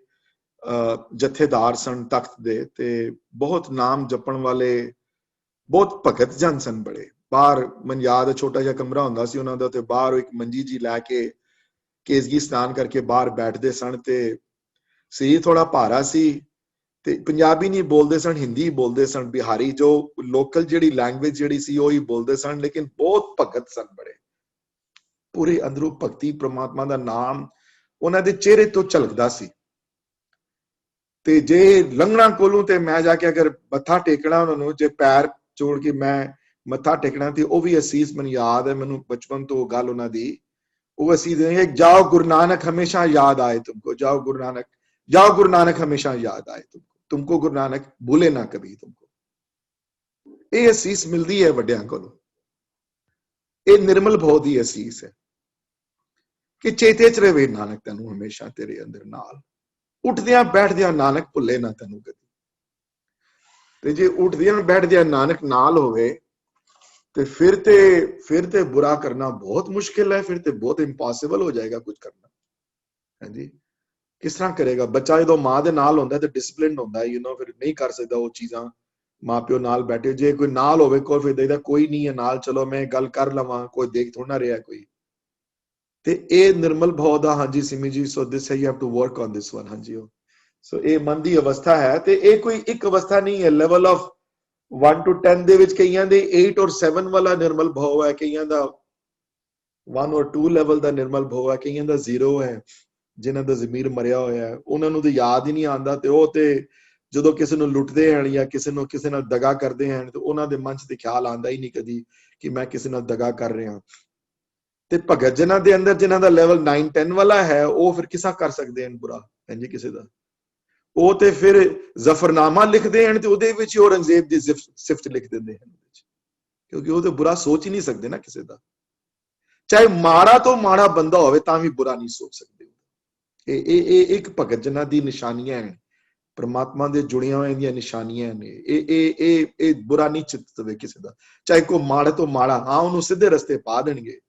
ਜਥੇਦਾਰ ਸਨ ਤਖਤ ਦੇ, ਤੇ ਬਹੁਤ ਨਾਮ ਜਪਣ ਵਾਲੇ, ਬਹੁਤ ਭਗਤ ਜਨ ਸਨ ਬੜੇ। ਬਾਹਰ ਮੈਨੂੰ ਯਾਦ ਹੈ ਛੋਟਾ ਜਿਹਾ ਕਮਰਾ ਹੁੰਦਾ ਸੀ ਉਹਨਾਂ ਦਾ, ਤੇ ਬਾਹਰ ਇੱਕ ਮੰਜੀ ਜੀ ਲੈ ਕੇ ਕੇਸਗੀ ਸਨਾਨ ਕਰਕੇ ਬਾਹਰ ਬੈਠਦੇ ਸਨ, ਤੇ ਸਰੀਰ ਥੋੜਾ ਭਾਰਾ ਸੀ ਤੇ ਪੰਜਾਬੀ ਨਹੀਂ ਬੋਲਦੇ ਸਨ, ਹਿੰਦੀ ਬੋਲਦੇ ਸਨ, ਬਿਹਾਰੀ ਜੋ ਲੋਕਲ ਜਿਹੜੀ ਲੈਂਗੁਏਜ ਜਿਹੜੀ ਸੀ ਉਹੀ ਬੋਲਦੇ ਸਨ, ਲੇਕਿਨ ਬਹੁਤ ਭਗਤ ਸਨ ਬੜੇ, ਪੂਰੇ ਅੰਦਰੋਂ ਭਗਤੀ, ਪ੍ਰਮਾਤਮਾ ਦਾ ਨਾਮ ਉਹਨਾਂ ਦੇ ਚਿਹਰੇ ਤੋਂ ਝਲਕਦਾ ਸੀ। ਤੇ ਜੇ ਲੰਘਣਾ ਕੋਲੋਂ ਤੇ ਮੈਂ ਜਾ ਕੇ ਅਗਰ ਮੱਥਾ ਟੇਕਣਾ ਉਹਨਾਂ ਨੂੰ, ਜੇ ਪੈਰ ਜੋੜ ਕੇ ਮੈਂ ਮੱਥਾ ਟੇਕਣਾ, ਤੇ ਉਹ ਵੀ ਅਸੀਸ ਮੈਨੂੰ ਯਾਦ ਹੈ, ਮੈਨੂੰ ਬਚਪਨ ਤੋਂ ਗੱਲ ਉਹਨਾਂ ਦੀ ਉਹ ਅਸੀਸ ਦੇਂਗੇ, ਜਾਓ ਗੁਰੂ ਨਾਨਕ ਹਮੇਸ਼ਾ ਯਾਦ ਆਏ ਤੁਮਕੋ, ਜਾਓ ਗੁਰੂ नानक हमेशा याद आए तुमको गुरु नानक भूले ना कभी तुमको। ये असीस मिलती है वड्डियां कोलों, ये निर्मल भाव दी असीस है कि चेते च रहे नानक तेनू हमेशा तेरे अंदर नाल, उठदियां बैठदियां नानक भुले ना तेनू कभी। ते जे उठदियां बैठदियां नानक नाल होवे ते फिर ते बुरा करना बहुत मुश्किल है, फिर ते बहुत इंपॉसिबल हो जाएगा कुछ करना। हाँ जी, किस तरह करेगा बच्चा जो मां दे नाल होंदा ते डिसिप्लिन होंदा, यू नो, फिर नहीं कर सकदा वो चीज़ां। मां प्यो नाल बैठे, जे कोई नाल होवे कोई, फिर देखदा कोई नहीं है नाल, चलो मैं गल कर लवां, कोई देख थोड़ा ना रहा कोई। ते ए निर्मल भाव दा, हाँ जी Simi ji, so this you have to work on this one. हाँ जी, सो ए मन दी अवस्था है, ते ए कोई एक अवस्था नहीं है। लेवल ऑफ 1 to 10 ਦੇ ਵਿੱਚ ਕਈਆਂ ਦੇ 8 और 7 ਵਾਲਾ ਨਿਰਮਲ ਭਾਵ ਹੈ, ਕਈਆਂ ਦਾ 1 or 2 ਲੈਵਲ ਦਾ ਨਿਰਮਲ ਭਾਵ ਹੈ, ਕਈਆਂ ਦਾ 0 ਹੈ। ਜਿਨ੍ਹਾਂ ਦਾ ਜ਼ਮੀਰ ਮਰਿਆ ਹੋਇਆ ਹੈ, ਉਹਨਾਂ ਨੂੰ ਤਾਂ ਯਾਦ ਹੀ ਨਹੀਂ ਆਉਂਦਾ, ਤੇ ਉਹ ਤੇ ਜਦੋਂ ਕਿਸੇ ਨੂੰ ਲੁੱਟਦੇ ਹਨ ਜਾਂ ਕਿਸੇ ਨਾਲ ਦਗਾ ਕਰਦੇ ਹਨ ਤੇ ਉਹਨਾਂ ਦੇ ਮਨ 'ਚ ਤੇ ਖਿਆਲ ਆਉਂਦਾ ਹੀ ਨਹੀਂ ਕਦੀ ਕਿ ਮੈਂ ਕਿਸੇ ਨਾਲ ਦਗਾ ਕਰ ਰਿਹਾ। ਤੇ ਭਗਤ ਜਨਾਂ ਦੇ ਅੰਦਰ ਜਿਨ੍ਹਾਂ ਦਾ ਲੈਵਲ 9-10 ਵਾਲਾ ਹੈ, ਉਹ ਫਿਰ ਕਿਸਾ ਕਰ ਸਕਦੇ ਹਨ ਬੁਰਾ ਹਾਂਜੀ ਕਿਸੇ ਦਾ। ਉਹ ਤੇ ਫਿਰ ਜ਼ਫਰਨਾਮਾ ਲਿਖਦੇ ਹਨ ਤੇ ਉਹਦੇ ਵਿੱਚ ਹੀ ਔਰੰਗਜ਼ੇਬ ਦੀ ਸਿਫਤ ਲਿਖ ਦਿੰਦੇ ਹਨ, ਕਿਉਂਕਿ ਉਹ ਤੇ ਬੁਰਾ ਸੋਚ ਹੀ ਨਹੀਂ ਸਕਦੇ ਨਾ ਕਿਸੇ ਦਾ। ਚਾਹੇ ਮਾੜਾ ਤੋਂ ਮਾੜਾ ਬੰਦਾ ਹੋਵੇ ਤਾਂ ਵੀ ਬੁਰਾ ਨਹੀਂ ਸੋਚ ਸਕਦੇ। ਇਹ ਇੱਕ ਭਗਤ ਜਨਾਂ ਦੀ ਨਿਸ਼ਾਨੀਆਂ ਹਨ, परमात्मा दे जुड़िया हुए ਦੀਆਂ ਨਿਸ਼ਾਨੀਆਂ ਨੇ। ਇਹ ਬੁਰਾ ਨਹੀਂ ਚਿੱਤਵੇ ਕਿਸੇ ਦਾ, ਚਾਹੇ ਕੋ ਮਾੜੇ ਤੋਂ ਮਾੜਾ, ਹਾਂ ਉਹਨੂੰ ਸਿੱਧੇ ਰਸਤੇ ਪਾ ਦੇਣਗੇ,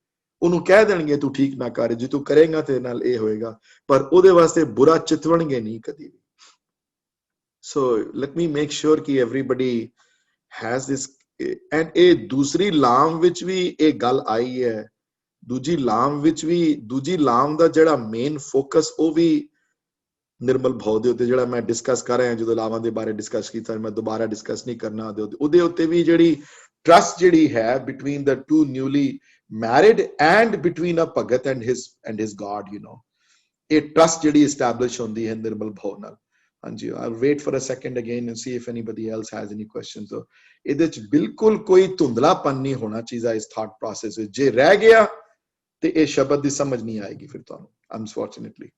ਉਹਨੂੰ ਕਹਿ ਦੇਣਗੇ ਤੂੰ ਠੀਕ ਨਾ ਕਰ, ਜੇ ਤੂੰ ਕਰੇਗਾ ਤੇਰੇ ਨਾਲ ਇਹ ਹੋਏਗਾ, ਪਰ ਉਹਦੇ ਵਾਸਤੇ ਬੁਰਾ ਚਿਤਵਣਗੇ ਨਹੀਂ ਕਦੀ ਵੀ। ਸੋ ਲੈਟ ਮੀ ਮੇਕ ਸ਼ੋਰ ਕਿ ਐਵਰੀਬਡੀ ਹੈਜ਼ ਦਿਸ। ਐਂਡ ਇਹ ਦੂਸਰੀ ਲਾਮ ਵਿੱਚ ਵੀ ਇਹ ਗੱਲ ਆਈ ਹੈ, ਦੂਜੀ ਲਾਮ ਵਿੱਚ ਵੀ, ਦੂਜੀ ਲਾਮ ਦਾ ਜਿਹੜਾ ਮੇਨ ਫੋਕਸ ਉਹ ਵੀ ਨਿਰਮਲ ਭਾਵ ਦੇ ਉੱਤੇ ਜਿਹੜਾ ਮੈਂ ਡਿਸਕਸ ਕਰ ਰਿਹਾ, ਜਦੋਂ ਲਾਵਾਂ ਦੇ ਬਾਰੇ ਡਿਸਕਸ ਕੀਤਾ, ਮੈਂ ਦੁਬਾਰਾ ਡਿਸਕਸ ਨਹੀਂ ਕਰਨਾ ਉਹਦੇ ਉੱਤੇ ਵੀ ਜਿਹੜੀ ਟਰਸਟ ਜਿਹੜੀ ਹੈ between the two newly married and between a bhagat and his God, ਇਹ ਟਰਸਟ ਜਿਹੜੀ ਐਸਟੈਬਲਿਸ਼ ਹੁੰਦੀ ਹੈ ਨਿਰਮਲ ਭਾਵ ਨਾਲ। ਹਾਂਜੀ, I'll wait for a second again and see if anybody else has any questions. So ਇਹਦੇ ਚ ਬਿਲਕੁਲ ਕੋਈ ਧੁੰਦਲਾਪਨ ਨਹੀਂ ਹੋਣਾ ਚਾਹੀਦਾ ਇਸ ਥਾਟ ਪ੍ਰੋਸੈਸ ਵਿੱਚ। ਜੇ ਰਹਿ ਗਿਆ ਤੇ ਇਹ ਸ਼ਬਦ ਦੀ ਸਮਝ ਨਹੀਂ ਆਏਗੀ ਫਿਰ ਤੁਹਾਨੂੰ, ਅਨਫੋਰਚੂਨੇਟਲੀ।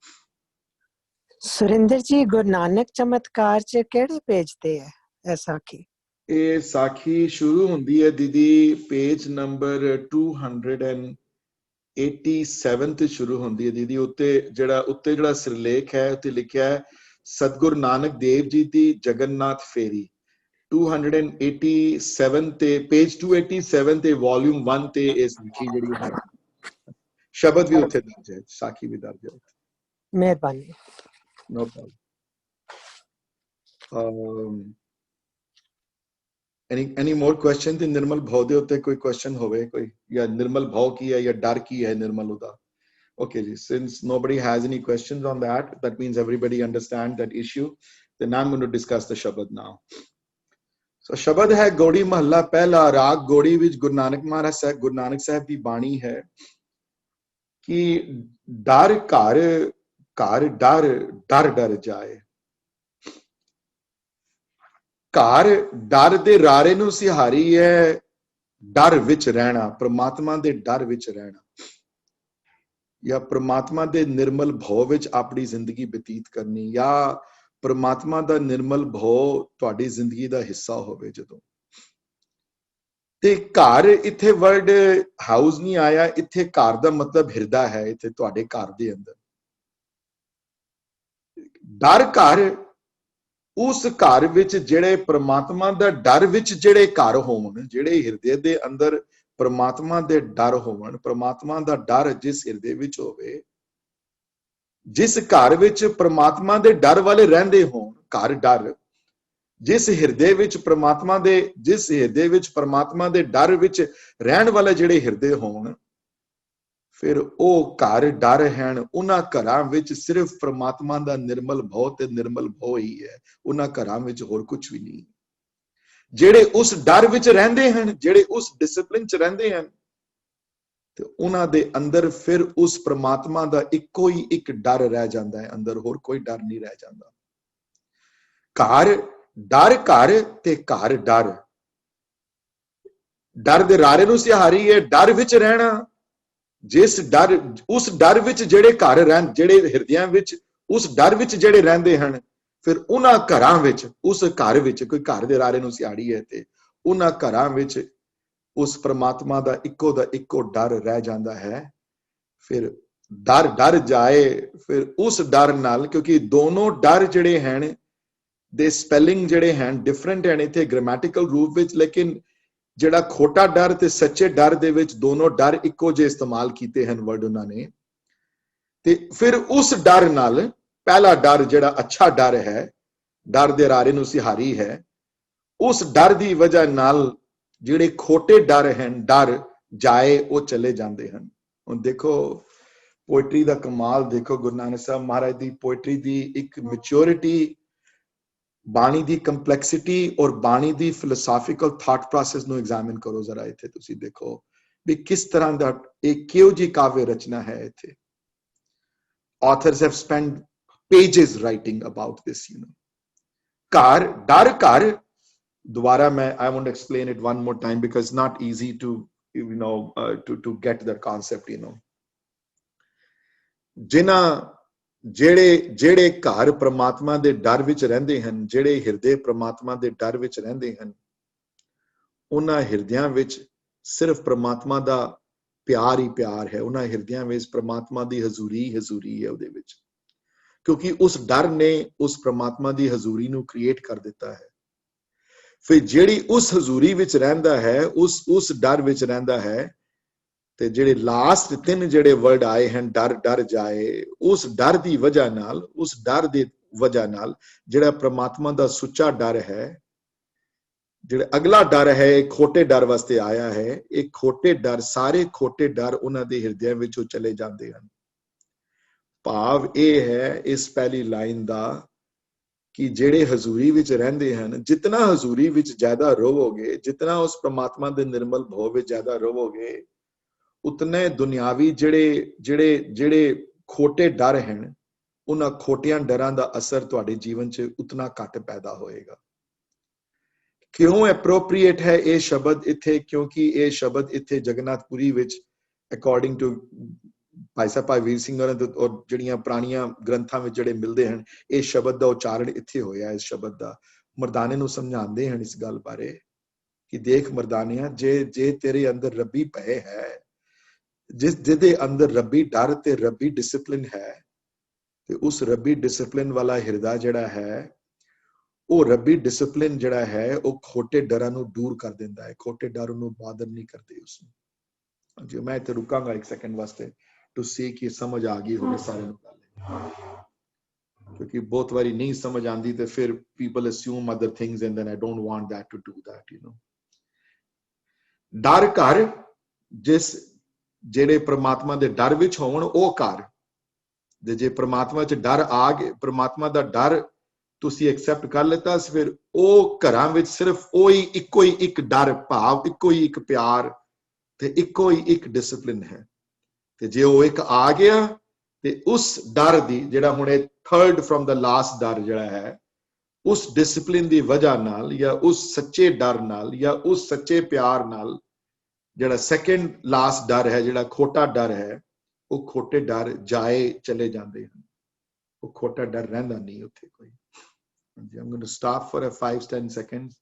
ਸੁਰਿੰਦਰ ਜੀ, ਗੁਰੂ ਨਾਨਕ ਚਮਤਕਾਰ ਚ ਕਿਹੜੇ ਪੇਜ ਤੇ ਹੈ ਇਹ ਸਾਖੀ? ਇਹ ਸਾਖੀ ਸ਼ੁਰੂ ਹੁੰਦੀ ਹੈ ਦੀਦੀ ਪੇਜ ਨੰਬਰ 287 ਤੇ ਸ਼ੁਰੂ ਹੁੰਦੀ ਹੈ ਦੀਦੀ। ਉੱਤੇ ਜਿਹੜਾ ਸਿਰਲੇਖ ਹੈ ਉੱਤੇ ਲਿਖਿਆ ਹੈ ਸਤਿਗੁਰੂ ਨਾਨਕ ਦੇਵ ਜੀ ਦੀ ਜਗਨਨਾਥ ਫੇਰੀ। 287 ਤੇ ਪੇਜ 287 ਤੇ ਵੋਲਿਊਮ 1 ਤੇ ਇਹ ਸਾਖੀ ਜਿਹੜੀ ਹੈ, ਸ਼ਬਦ ਵੀ ਉੱਥੇ ਦਰਜ ਹੈ, ਸਾਖੀ ਵੀ ਦਰਜ ਹੈ। ਮਿਹਰਬਾਨੀ। No problem. Any more questions in निर्मल भाव ਦੇ ਉੱਤੇ? ਕੋਈ question ਹੋਵੇ ਕੋਈ, ਜਾਂ ਨਿਰਮਲ ਭਾਵ ਕੀ ਹੈ ਜਾਂ ਡਰ ਕੀ ਹੈ ਨਿਰਮਲ ਉਹਦਾ? Okay ji, since nobody has any questions on that means everybody understand that issue. Then I'm going to discuss the shabad now. So shabad ਹੈ ਗੌੜੀ ਮਹੱਲਾ ਪਹਿਲਾ। ਰਾਗ ਗੌੜੀ ਵਿੱਚ ਗੁਰੂ ਨਾਨਕ ਮਹਾਰਾਜ ਸਾਹਿਬ, ਗੁਰੂ ਨਾਨਕ ਸਾਹਿਬ ਦੀ ਬਾਣੀ ਹੈ ਕਿ ਡਰ ਘਰ ਘਰ ਡਰ ਡਰ ਡਰ ਜਾਏ। ਘਰ ਡਰ ਦੇ ਰਾਰੇ ਨੂੰ ਸਿਹਾਰੀ ਹੈ, ਡਰ ਵਿੱਚ ਰਹਿਣਾ, ਪ੍ਰਮਾਤਮਾ ਦੇ ਡਰ ਵਿੱਚ ਰਹਿਣਾ, ਜਾਂ ਪ੍ਰਮਾਤਮਾ ਦੇ ਨਿਰਮਲ ਭਾਵ ਵਿੱਚ ਆਪਣੀ ਜ਼ਿੰਦਗੀ ਬਤੀਤ ਕਰਨੀ, ਜਾਂ ਪ੍ਰਮਾਤਮਾ ਦਾ ਨਿਰਮਲ ਭਾਵ ਤੁਹਾਡੀ ਜ਼ਿੰਦਗੀ ਦਾ ਹਿੱਸਾ ਹੋਵੇ। ਜਦੋਂ ਤੇ ਘਰ, ਇੱਥੇ ਵਰਡ ਹਾਊਸ ਨਹੀਂ ਆਇਆ, ਇੱਥੇ ਘਰ ਦਾ ਮਤਲਬ ਹਿਰਦਾ ਹੈ, ਇੱਥੇ ਤੁਹਾਡੇ ਘਰ ਦੇ ਅੰਦਰ। ਡਰ ਘਰ, ਉਸ ਘਰ ਵਿੱਚ ਜਿਹੜੇ ਪ੍ਰਮਾਤਮਾ ਦਾ ਡਰ ਵਿੱਚ ਜਿਹੜੇ ਘਰ ਹੋਣ, ਜਿਹੜੇ ਹਿਰਦੇ ਦੇ ਅੰਦਰ ਪ੍ਰਮਾਤਮਾ ਦੇ ਡਰ ਹੋਣ, ਪ੍ਰਮਾਤਮਾ ਦਾ ਡਰ ਜਿਸ ਹਿਰਦੇ ਵਿੱਚ ਹੋਵੇ, ਜਿਸ ਘਰ ਵਿੱਚ ਪ੍ਰਮਾਤਮਾ ਦੇ ਡਰ ਵਾਲੇ ਰਹਿੰਦੇ ਹੋਣ, ਘਰ ਡਰ, ਜਿਸ ਹਿਰਦੇ ਵਿੱਚ ਪ੍ਰਮਾਤਮਾ ਦੇ ਡਰ ਵਿੱਚ ਰਹਿਣ ਵਾਲੇ ਜਿਹੜੇ ਹਿਰਦੇ ਹੋਣ, ਫਿਰ ਉਹ ਘਰ ਡਰ ਹਨ। ਉਹਨਾਂ ਘਰਾਂ ਵਿੱਚ ਸਿਰਫ ਪ੍ਰਮਾਤਮਾ ਦਾ ਨਿਰਮਲ ਭਾਵ ਤੇ ਨਿਰਮਲ ਭਾਵ ਹੀ ਹੈ, ਉਹਨਾਂ ਘਰਾਂ ਵਿੱਚ ਹੋਰ ਕੁਝ ਵੀ ਨਹੀਂ। ਜਿਹੜੇ ਉਸ ਡਰ ਵਿੱਚ ਰਹਿੰਦੇ ਹਨ, ਜਿਹੜੇ ਉਸ ਡਿਸਪਲਿਨ ਚ ਰਹਿੰਦੇ ਹਨ, ਤੇ ਉਹਨਾਂ ਦੇ ਅੰਦਰ ਫਿਰ ਉਸ ਪ੍ਰਮਾਤਮਾ ਦਾ ਇੱਕੋ ਹੀ ਇੱਕ ਡਰ ਰਹਿ ਜਾਂਦਾ ਹੈ ਅੰਦਰ, ਹੋਰ ਕੋਈ ਡਰ ਨਹੀਂ ਰਹਿ ਜਾਂਦਾ। ਘਰ ਡਰ ਘਰ ਤੇ ਘਰ ਡਰ, ਡਰ ਦੇ ਰਾਰੇ ਨੂੰ ਸਿਹਾਰੀ ਹੈ, ਡਰ ਵਿੱਚ ਰਹਿਣਾ। ਜਿਸ ਡਰ, ਉਸ ਡਰ ਵਿੱਚ ਜਿਹੜੇ ਘਰ ਰਹਿਣ, ਜਿਹੜੇ ਹਿਰਦਿਆਂ ਵਿੱਚ ਉਸ ਡਰ ਵਿੱਚ ਜਿਹੜੇ ਰਹਿੰਦੇ ਹਨ, ਫਿਰ ਉਹਨਾਂ ਘਰਾਂ ਵਿੱਚ, ਉਸ ਘਰ ਵਿੱਚ, ਕੋਈ ਘਰ ਦੇ ਰਾਰੇ ਨੂੰ ਸਿਹਾਰੀ ਹੈ ਤੇ ਉਹਨਾਂ ਘਰਾਂ ਵਿੱਚ ਉਸ ਪ੍ਰਮਾਤਮਾ ਦਾ ਇੱਕੋ ਡਰ ਰਹਿ ਜਾਂਦਾ ਹੈ। ਫਿਰ ਡਰ ਜਾਏ, ਫਿਰ ਉਸ ਡਰ ਨਾਲ, ਕਿਉਂਕਿ ਦੋਨੋਂ ਡਰ ਜਿਹੜੇ ਹਨ ਦੇ ਸਪੈਲਿੰਗ ਜਿਹੜੇ ਹਨ ਡਿਫਰੈਂਟ ਹਨ ਇੱਥੇ ਗ੍ਰਾਮੈਟਿਕਲ ਰੂਪ ਵਿੱਚ, ਲੇਕਿਨ ਜਿਹੜਾ ਖੋਟਾ ਡਰ ਤੇ ਸੱਚੇ ਡਰ ਦੇ ਵਿੱਚ ਦੋਨੋਂ ਡਰ ਇੱਕੋ ਜਿਹੇ ਇਸਤੇਮਾਲ ਕੀਤੇ ਹਨ ਵਰਡ ਉਹਨਾਂ ਨੇ। ਤੇ ਫਿਰ ਉਸ ਡਰ ਨਾਲ, ਪਹਿਲਾ ਡਰ ਜਿਹੜਾ ਅੱਛਾ ਡਰ ਹੈ, ਡਰ ਦੇ ਰਾਰੇ ਨੂੰ ਸਿਹਾਰੀ ਹੈ, ਉਸ ਡਰ ਦੀ ਵਜ੍ਹਾ ਨਾਲ ਜਿਹੜੇ ਖੋਟੇ ਡਰ ਹਨ, ਡਰ ਜਾਏ, ਉਹ ਚਲੇ ਜਾਂਦੇ ਹਨ। ਹੁਣ ਦੇਖੋ ਪੋਇਟਰੀ ਦਾ ਕਮਾਲ ਦੇਖੋ, ਗੁਰੂ ਨਾਨਕ ਸਾਹਿਬ ਮਹਾਰਾਜ ਦੀ ਪੋਇਟਰੀ ਦੀ ਇੱਕ ਮੈਚੁਰਿਟੀ, ਬਾਣੀ ਦੀ ਕੰਪਲੈਕਸਿਟੀ ਔਰ ਬਾਣੀ ਦੀ ਫਿਲੋਸੋਫੀਕਲ ਥਾਟ ਪ੍ਰੋਸੈਸ ਨੂੰ ਐਗਜ਼ਾਮਿਨ ਕਰੋ ਜ਼ਰਾ। ਇੱਥੇ ਤੁਸੀਂ ਦੇਖੋ ਵੀ ਕਿਸ ਤਰ੍ਹਾਂ ਦਾ, ਇਹ ਕਿਹੋ ਜਿਹੀ ਕਾਵਿ ਰਚਨਾ ਹੈ ਇੱਥੇ। authors have spent pages writing about this, you know. Kar, dar kar, dwara I want to explain it one more time because it's not easy to, you know, to get the concept, you know. ਜਿਨ੍ਹਾਂ ਜਿਹੜੇ ਘਰ ਪ੍ਰਮਾਤਮਾ ਦੇ ਡਰ ਵਿੱਚ ਰਹਿੰਦੇ ਹਨ, ਜਿਹੜੇ ਹਿਰਦੇ ਪ੍ਰਮਾਤਮਾ ਦੇ ਡਰ ਵਿੱਚ ਰਹਿੰਦੇ ਹਨ, ਉਹਨਾਂ ਹਿਰਦਿਆਂ ਵਿੱਚ ਸਿਰਫ ਪ੍ਰਮਾਤਮਾ ਦਾ ਪਿਆਰ ਹੀ ਪਿਆਰ ਹੈ। ਉਹਨਾਂ ਹਿਰਦਿਆਂ ਵਿੱਚ ਪ੍ਰਮਾਤਮਾ ਦੀ ਹਜ਼ੂਰੀ ਹੈ ਉਹਦੇ ਵਿੱਚ, ਕਿਉਂਕਿ ਉਸ ਡਰ ਨੇ ਉਸ ਪ੍ਰਮਾਤਮਾ ਦੀ ਹਜ਼ੂਰੀ ਨੂੰ ਕ੍ਰੀਏਟ ਕਰ ਦਿੱਤਾ ਹੈ। ਫਿਰ ਜਿਹੜੀ ਉਸ ਹਜ਼ੂਰੀ ਵਿੱਚ ਰਹਿੰਦਾ ਹੈ, ਉਸ ਡਰ ਵਿੱਚ ਰਹਿੰਦਾ ਹੈ, ਤੇ ਜਿਹੜੇ ਲਾਸਟ 3 ਜਿਹੜੇ ਵਰਡ ਆਏ ਹਨ, ਡਰ ਜਾਏ, ਉਸ ਡਰ ਦੀ ਵਜ੍ਹਾ ਨਾਲ, ਉਸ ਡਰ ਦੀ ਵਜ੍ਹਾ ਨਾਲ ਜਿਹੜਾ ਪ੍ਰਮਾਤਮਾ ਦਾ ਸੁੱਚਾ ਡਰ ਹੈ, ਜਿਹੜਾ ਅਗਲਾ ਡਰ ਹੈ, ਇਹ ਖੋਟੇ ਡਰ ਵਾਸਤੇ ਆਇਆ ਹੈ। ਇਹ ਖੋਟੇ ਡਰ, ਸਾਰੇ ਖੋਟੇ ਡਰ ਉਹਨਾਂ ਦੇ ਹਿਰਦਿਆਂ ਵਿੱਚੋਂ ਚਲੇ ਜਾਂਦੇ ਹਨ। ਭਾਵ ਇਹ ਹੈ ਇਸ ਪਹਿਲੀ ਲਾਈਨ ਦਾ ਕਿ ਜਿਹੜੇ ਹਜ਼ੂਰੀ ਵਿੱਚ ਰਹਿੰਦੇ ਹਨ, ਜਿਤਨਾ ਹਜ਼ੂਰੀ ਵਿੱਚ ਜ਼ਿਆਦਾ ਰਹੋਗੇ, ਜਿਤਨਾ ਉਸ ਪ੍ਰਮਾਤਮਾ ਦੇ ਨਿਰਮਲ ਭਾਵ ਵਿੱਚ ਜ਼ਿਆਦਾ ਰਹੋਗੇ, ਉਤਨੇ ਦੁਨਿਆਵੀ ਜਿਹੜੇ ਖੋਟੇ ਡਰ ਹਨ, ਉਹਨਾਂ ਖੋਟੀਆਂ ਡਰਾਂ ਦਾ ਅਸਰ ਤੁਹਾਡੇ ਜੀਵਨ 'ਚ ਉਤਨਾ ਘੱਟ ਪੈਦਾ ਹੋਏਗਾ। ਕਿਉਂ ਐਪਰੋਪਰੀਏਟ ਹੈ ਇਹ ਸ਼ਬਦ ਇੱਥੇ? ਕਿਉਂਕਿ ਇਹ ਸ਼ਬਦ ਇੱਥੇ ਜਗਨਨਾਥਪੁਰੀ ਵਿੱਚ ਅਕੋਰਡਿੰਗ ਟੂ ਭਾਈ ਸਾਹਿਬ ਭਾਈ ਵੀਰ ਸਿੰਘ ਔਰ ਜਿਹੜੀਆਂ ਪੁਰਾਣੀਆਂ ਗ੍ਰੰਥਾਂ ਵਿੱਚ ਜਿਹੜੇ ਮਿਲਦੇ ਹਨ, ਇਹ ਸ਼ਬਦ ਦਾ ਉਚਾਰਨ ਇੱਥੇ ਹੋਇਆ। ਇਸ ਸ਼ਬਦ ਦਾ ਮਰਦਾਨੇ ਨੂੰ ਸਮਝਾਉਂਦੇ ਹਨ ਇਸ ਗੱਲ ਬਾਰੇ ਕਿ ਦੇਖ ਮਰਦਾਨਿਆਂ, ਜੇ ਤੇਰੇ ਅੰਦਰ ਰੱਬੀ ਭੈ ਹੈ, ਜਿਹਦੇ ਅੰਦਰ ਰੱਬੀ ਡਰ ਤੇ ਰੱਬੀ ਡਿਸਪਲਿਨ ਹੈ, ਤੇ ਉਸ ਰੱਬੀ ਡਿਸਪਲਿਨ ਵਾਲਾ ਹਿਰਦਾ ਜਿਹੜਾ ਹੈ, ਉਹ ਰੱਬੀ ਡਿਸਪਲਿਨ ਜਿਹੜਾ ਹੈ, ਉਹ ਖੋਟੇ ਡਰਾਂ ਨੂੰ ਦੂਰ ਕਰ ਦਿੰਦਾ ਹੈ। ਖੋਟੇ ਡਰ ਉਹਨੂੰ ਬਾਦਰ ਨਹੀਂ ਕਰਦੇ ਉਸਨੂੰ। ਹਾਂਜੀ, ਮੈਂ ਇੱਥੇ ਰੁਕਾਂਗਾ 1 ਸੈਕਿੰਡ ਵਾਸਤੇ ਟੂ ਸੀ ਕਿ ਸਮਝ ਆ ਗਈ ਹੋਵੇ ਸਾਰਿਆਂ ਨੂੰ ਗੱਲ, ਕਿਉਂਕਿ ਬਹੁਤ ਵਾਰੀ ਨਹੀਂ ਸਮਝ ਆਉਂਦੀ ਤੇ ਫਿਰ people assume other things and then I don't want that to do that, you know. ਡਰ ਘਰ, ਜਿਹੜੇ ਪ੍ਰਮਾਤਮਾ ਦੇ ਡਰ ਵਿੱਚ ਹੋਣ, ਉਹ ਘਰ। ਜੇ ਪ੍ਰਮਾਤਮਾ 'ਚ ਡਰ ਆ ਗਏ, ਪ੍ਰਮਾਤਮਾ ਦਾ ਡਰ ਤੁਸੀਂ ਐਕਸੈਪਟ ਕਰ ਲਿੱਤਾ, ਫਿਰ ਉਹ ਘਰਾਂ ਵਿੱਚ ਸਿਰਫ ਇੱਕੋ ਹੀ ਇੱਕ ਡਰ ਭਾਵ, ਇੱਕੋ ਹੀ ਇੱਕ ਪਿਆਰ ਤੇ ਇੱਕੋ ਹੀ ਇੱਕ ਡਿਸਪਲਿਨ ਹੈ। ਤੇ ਜੇ ਉਹ ਇੱਕ ਆ ਗਿਆ ਤੇ ਉਸ ਡਰ ਦੀ, ਜਿਹੜਾ ਹੁਣ ਇਹ ਥਰਡ ਫਰਮ ਦਾ ਲਾਸਟ ਡਰ ਜਿਹੜਾ ਹੈ, ਉਸ ਡਿਸਪਲਿਨ ਦੀ ਵਜ੍ਹਾ ਨਾਲ ਜਾਂ ਉਸ ਸੱਚੇ ਡਰ ਨਾਲ ਜਾਂ ਉਸ ਸੱਚੇ ਪਿਆਰ ਨਾਲ, ਜਿਹੜਾ ਸੈਕੰਡ ਲਾਸਟ ਡਰ ਹੈ, ਜਿਹੜਾ ਖੋਟਾ ਡਰ ਹੈ, ਉਹ ਖੋਟੇ ਡਰ ਜਾਏ ਚਲੇ ਜਾਂਦੇ ਹਨ। ਉਹ ਖੋਟਾ ਡਰ ਰਹਿੰਦਾ ਨਹੀਂ ਉੱਥੇ ਕੋਈ। I'm going to stop for 5-10 seconds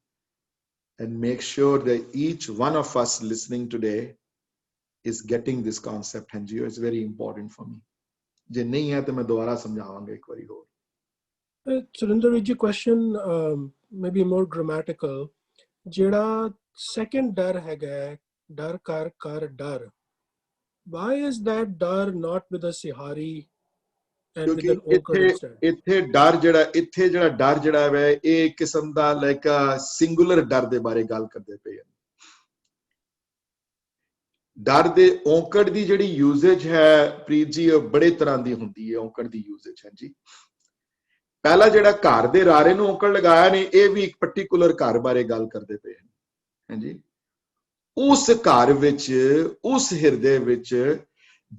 and make sure that each one of us listening today is getting this concept. And it's very important for me. ਜੇ ਨਹੀਂ ਹੈ ਤਾਂ ਮੈਂ ਦੁਬਾਰਾ ਸਮਝਾਵਾਂਗਾ ਇੱਕ ਵਾਰੀ ਹੋਰ। Surinder ji, question maybe more grammatical. ਜਿਹੜਾ second ਡਰ ਹੈਗਾ, ਡਰ ਕਰ ਡਰ, why is that ਡਰ not with a sihari and with an okar instead? ਇੱਥੇ ਡਰ ਜਿਹੜਾ ਹੈ, ਇਹ ਕਿਸਮ ਦਾ ਲਾਈਕ ਸਿੰਗੂਲਰ ਡਰ ਦੇ ਬਾਰੇ ਗੱਲ ਕਰਦੇ ਪਏ ਹਨ। ਡਰ ਦੇ ਔਂਕੜ ਦੀ ਜਿਹੜੀ ਯੂਜ਼ੇਜ ਹੈ ਪ੍ਰੀਤ ਜੀ, ਉਹ ਬੜੇ ਤਰ੍ਹਾਂ ਦੀ ਹੁੰਦੀ ਹੈ। ਔਂਕੜ ਦੀ ਯੂਜ਼ੇਜ ਹੈ ਜੀ। ਪਹਿਲਾ ਜਿਹੜਾ ਘਰ ਦੇ ਰਾਰੇ ਨੂੰ ਔਂਕੜ ਲਗਾਇਆ ਨੇ, ਇਹ ਵੀ ਇੱਕ ਪਾਰਟਿਕੂਲਰ ਘਰ ਬਾਰੇ ਗੱਲ ਕਰਦੇ ਪਏ ਹਨ। ਹਾਂਜੀ, ਉਸ ਘਰ ਵਿੱਚ, ਉਸ ਹਿਰਦੇ ਵਿੱਚ,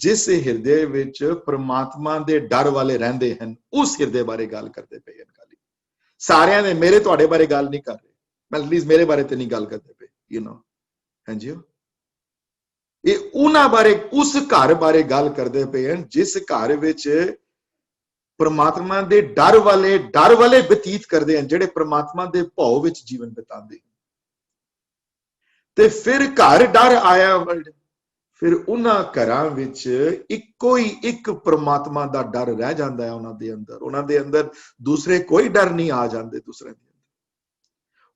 ਜਿਸ ਹਿਰਦੇ ਵਿੱਚ ਪ੍ਰਮਾਤਮਾ ਦੇ ਡਰ ਵਾਲੇ ਰਹਿੰਦੇ ਹਨ, ਉਸ ਹਿਰਦੇ ਬਾਰੇ ਗੱਲ ਕਰਦੇ ਪਏ ਹਨ। ਖਾਲੀ ਸਾਰਿਆਂ ਦੇ, ਮੇਰੇ ਤੁਹਾਡੇ ਬਾਰੇ ਗੱਲ ਨਹੀਂ ਕਰ ਰਹੇ, ਮੈਂ ਐਟਲੀਸਟ ਮੇਰੇ ਬਾਰੇ ਤੇ ਨਹੀਂ ਗੱਲ ਕਰਦੇ ਪਏ, ਯੂ ਨੋ। ਹਾਂਜੀ, ਇਹ ਉਹਨਾਂ ਬਾਰੇ, ਉਸ ਘਰ ਬਾਰੇ ਗੱਲ ਕਰਦੇ ਪਏ ਹਨ ਜਿਸ ਘਰ ਵਿੱਚ ਪ੍ਰਮਾਤਮਾ ਦੇ ਡਰ ਵਾਲੇ ਬਤੀਤ ਕਰਦੇ ਹਨ, ਜਿਹੜੇ ਪ੍ਰਮਾਤਮਾ ਦੇ ਭਾਵ ਵਿੱਚ ਜੀਵਨ ਬਿਤਾਉਂਦੇ ਹਨ। ਤੇ ਫਿਰ ਘਰ ਡਰ ਆਇਆ ਵਰਲਡ, ਫਿਰ ਉਹਨਾਂ ਘਰਾਂ ਵਿੱਚ ਇੱਕੋ ਹੀ ਇੱਕ ਪ੍ਰਮਾਤਮਾ ਦਾ ਡਰ ਰਹਿ ਜਾਂਦਾ ਹੈ ਉਹਨਾਂ ਦੇ ਅੰਦਰ। ਉਹਨਾਂ ਦੇ ਅੰਦਰ ਦੂਸਰੇ ਕੋਈ ਡਰ ਨਹੀਂ ਆ ਜਾਂਦੇ ਦੂਸਰੇ ਦੇ।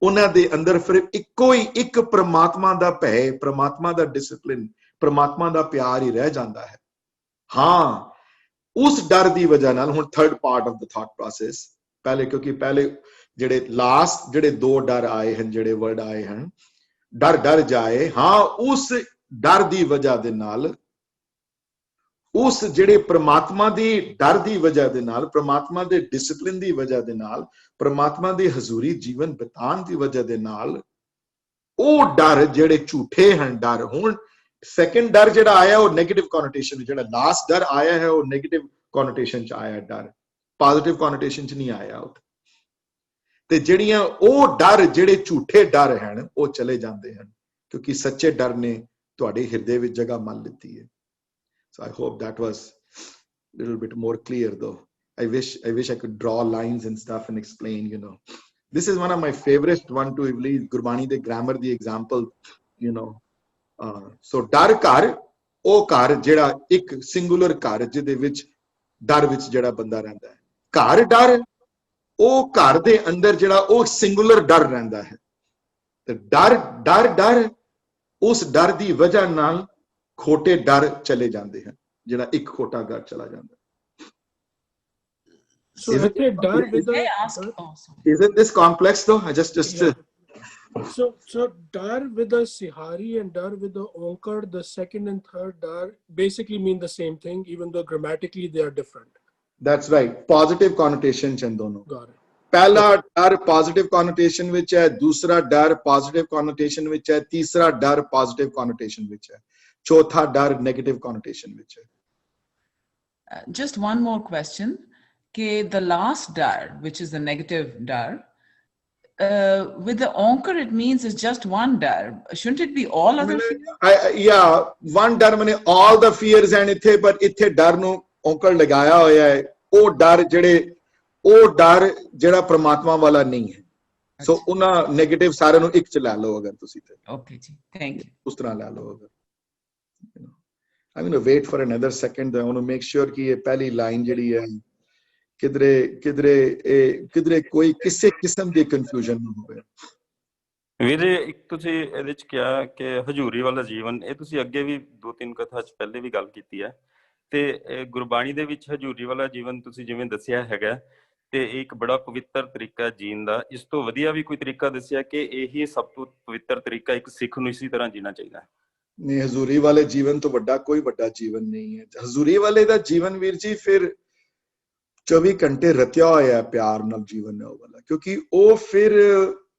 ਉਹਨਾਂ ਦੇ ਅੰਦਰ ਫਿਰ ਇੱਕੋ ਹੀ ਇੱਕ ਪ੍ਰਮਾਤਮਾ ਦਾ ਭੈ, ਪ੍ਰਮਾਤਮਾ ਦਾ ਡਿਸਪਲਿਨ, ਪ੍ਰਮਾਤਮਾ ਦਾ ਪਿਆਰ ਹੀ ਰਹਿ ਜਾਂਦਾ ਹੈ। ਹਾਂ, ਉਸ ਡਰ ਦੀ ਵਜ੍ਹਾ ਨਾਲ, ਹੁਣ third part of the thought process, ਕਿਉਂਕਿ ਪਹਿਲੇ ਜਿਹੜੇ ਲਾਸਟ ਜਿਹੜੇ 2 ਡਰ ਆਏ ਹਨ, ਜਿਹੜੇ ਵਰਡ ਆਏ ਹਨ, ਡਰ ਜਾਏ, ਹਾਂ, ਉਸ ਡਰ ਦੀ ਵਜ੍ਹਾ ਦੇ ਨਾਲ, ਉਸ ਜਿਹੜੇ ਪ੍ਰਮਾਤਮਾ ਦੀ ਡਰ ਦੀ ਵਜ੍ਹਾ ਦੇ ਨਾਲ, ਪ੍ਰਮਾਤਮਾ ਦੇ ਡਿਸਪਲਿਨ ਦੀ ਵਜ੍ਹਾ ਦੇ ਨਾਲ, ਪ੍ਰਮਾਤਮਾ ਦੀ ਹਜ਼ੂਰੀ ਜੀਵਨ ਬਿਤਾਉਣ ਦੀ ਵਜ੍ਹਾ ਦੇ ਨਾਲ, ਉਹ ਡਰ ਜਿਹੜੇ ਝੂਠੇ ਹਨ ਡਰ। ਹੁਣ ਸੈਕੰਡ ਡਰ ਜਿਹੜਾ ਆਇਆ ਉਹ ਨੈਗੇਟਿਵ ਕੋਨੋਟੇਸ਼ਨ, ਜਿਹੜਾ ਲਾਸਟ ਡਰ ਆਇਆ ਹੈ ਉਹ ਨੈਗੇਟਿਵ ਕਨੋਟੇਸ਼ਨ ਚ ਆਇਆ ਡਰ, ਪੋਜ਼ਿਟਿਵ ਕਨੋਟੇਸ਼ਨ ਚ ਨਹੀਂ ਆਇਆ ਉੱਥੇ। ਤੇ ਜਿਹੜੀਆਂ ਉਹ ਡਰ, ਜਿਹੜੇ ਝੂਠੇ ਡਰ ਹਨ, ਉਹ ਚਲੇ ਜਾਂਦੇ ਹਨ, ਕਿਉਂਕਿ ਸੱਚੇ ਡਰ ਨੇ ਤੁਹਾਡੇ ਹਿਰਦੇ ਵਿੱਚ ਜਗ੍ਹਾ ਮੰਨ ਲਿੱਤੀ ਹੈ। So I hope that was a little bit more clear though. I wish I could draw lines and stuff and explain, you know. This is one of my favorite one to believe Gurbani the grammar the example, you know. So dar ghar ਉਹ ਘਰ ਜਿਹੜਾ ਇੱਕ singular ਘਰ ਜਿਹਦੇ ਵਿੱਚ ਡਰ ਵਿੱਚ ਜਿਹੜਾ ਬੰਦਾ ਰਹਿੰਦਾ ਹੈ। ਘਰ ਡਰ ਉਹ ਘਰ ਦੇ ਅੰਦਰ ਜਿਹੜਾ ਉਹ ਸਿੰਗੂਲਰ ਡਰ ਰਹਿੰਦਾ ਹੈ। ਤੇ ਡਰ ਉਸ ਡਰ ਦੀ ਵਜ੍ਹਾ ਨਾਲ ਖੋਟੇ ਡਰ ਚਲੇ ਜਾਂਦੇ ਹਨ, ਜਿਹੜਾ ਇੱਕ ਖੋਟਾ ਡਰ ਚਲਾ ਜਾਂਦਾ। So dar with the, isn't this complex though? I just yeah. So dar with the sihari and dar with the onkar, the second and third dar basically mean the same thing, even though grammatically they are different. That's right. Positive connotation ch dono. Got it. पहला डर positive connotation विच है, दूसरा डर positive connotation विच है, तीसरा डर positive connotation विच है, चौथा डर नेगेटिव कॉनोटेशन विच है। Just one more question. The last dar, which is the negative dar, with the onkar, it means it's just one dar. Shouldn't it be all other fears? Yeah, one dar mane all the fears and ithe, but ithe dar nu onkar lagaya hoya hai, ਉਹ ਡਰ ਜਿਹੜਾ ਪ੍ਰਮਾਤਮਾ ਵਾਲਾ ਨਹੀਂ ਹੈ। ਸੋ ਉਹਨਾਂ negative ਸਾਰਿਆਂ ਨੂੰ ਇੱਕ ਚ ਲੈ ਲਓ ਅਗਰ ਤੁਸੀਂ ਤੇ। ਓਕੇ ਜੀ, ਥੈਂਕ ਯੂ। ਉਸ ਤਰ੍ਹਾਂ ਲੈ ਲਓ ਅਗਰ। I'm going to wait for another second. I want to make sure ਕਿ ਇਹ ਪਹਿਲੀ ਲਾਈਨ ਜਿਹੜੀ ਹੈ ਕਿਧਰੇ ਕੋਈ ਕਿਸੇ ਕਿਸਮ ਦੀ ਕਨਫਿਊਜ਼ਨ ਨਾ ਹੋਵੇ। ਵੀਰੇ, ਇੱਕ ਤੁਸੀਂ ਇਹਦੇ ਵਿੱਚ ਕਿਹਾ ਕਿ ਹਜ਼ੂਰੀ ਵਾਲਾ ਜੀਵਨ, ਇਹ ਤੁਸੀਂ ਅੱਗੇ ਵੀ 2-3 ਕਥਾ ਚ ਪਹਿਲੇ ਵੀ ਗੱਲ ਕੀਤੀ ਹੈ, ਤੇ ਗੁਰਬਾਣੀ ਦੇ ਵਿੱਚ ਹਜ਼ੂਰੀ ਵਾਲਾ ਜੀਵਨ ਤੁਸੀਂ ਜਿਵੇਂ ਦੱਸਿਆ ਹੈਗਾ, ਤੇ ਇਹ ਇੱਕ ਬੜਾ ਪਵਿੱਤਰ ਤਰੀਕਾ ਜੀਣ ਦਾ। ਇਸ ਤੋਂ ਵਧੀਆ ਵੀ ਕੋਈ ਤਰੀਕਾ ਦੱਸਿਆ ਕਿ ਇਹੀ ਸਭ ਤੋਂ ਪਵਿੱਤਰ ਤਰੀਕਾ ਇੱਕ ਸਿੱਖ ਨੂੰ ਇਸੇ ਤਰ੍ਹਾਂ ਜੀਣਾ ਚਾਹੀਦਾ ਹੈ? ਨਹੀਂ, ਹਜ਼ੂਰੀ ਵਾਲੇ ਜੀਵਨ ਤੋਂ ਵੱਡਾ ਕੋਈ ਵੱਡਾ ਜੀਵਨ ਨਹੀਂ ਹੈ। ਹਜ਼ੂਰੀ ਵਾਲੇ ਦਾ ਜੀਵਨ ਵੀਰ ਜੀ ਫਿਰ 24 ਘੰਟੇ ਰਤਿਆ ਹੋਇਆ ਪਿਆਰ ਨਾਲ ਜੀਵਨ ਹੈ ਉਹ ਵਾਲਾ, ਕਿਉਂਕਿ ਉਹ ਫਿਰ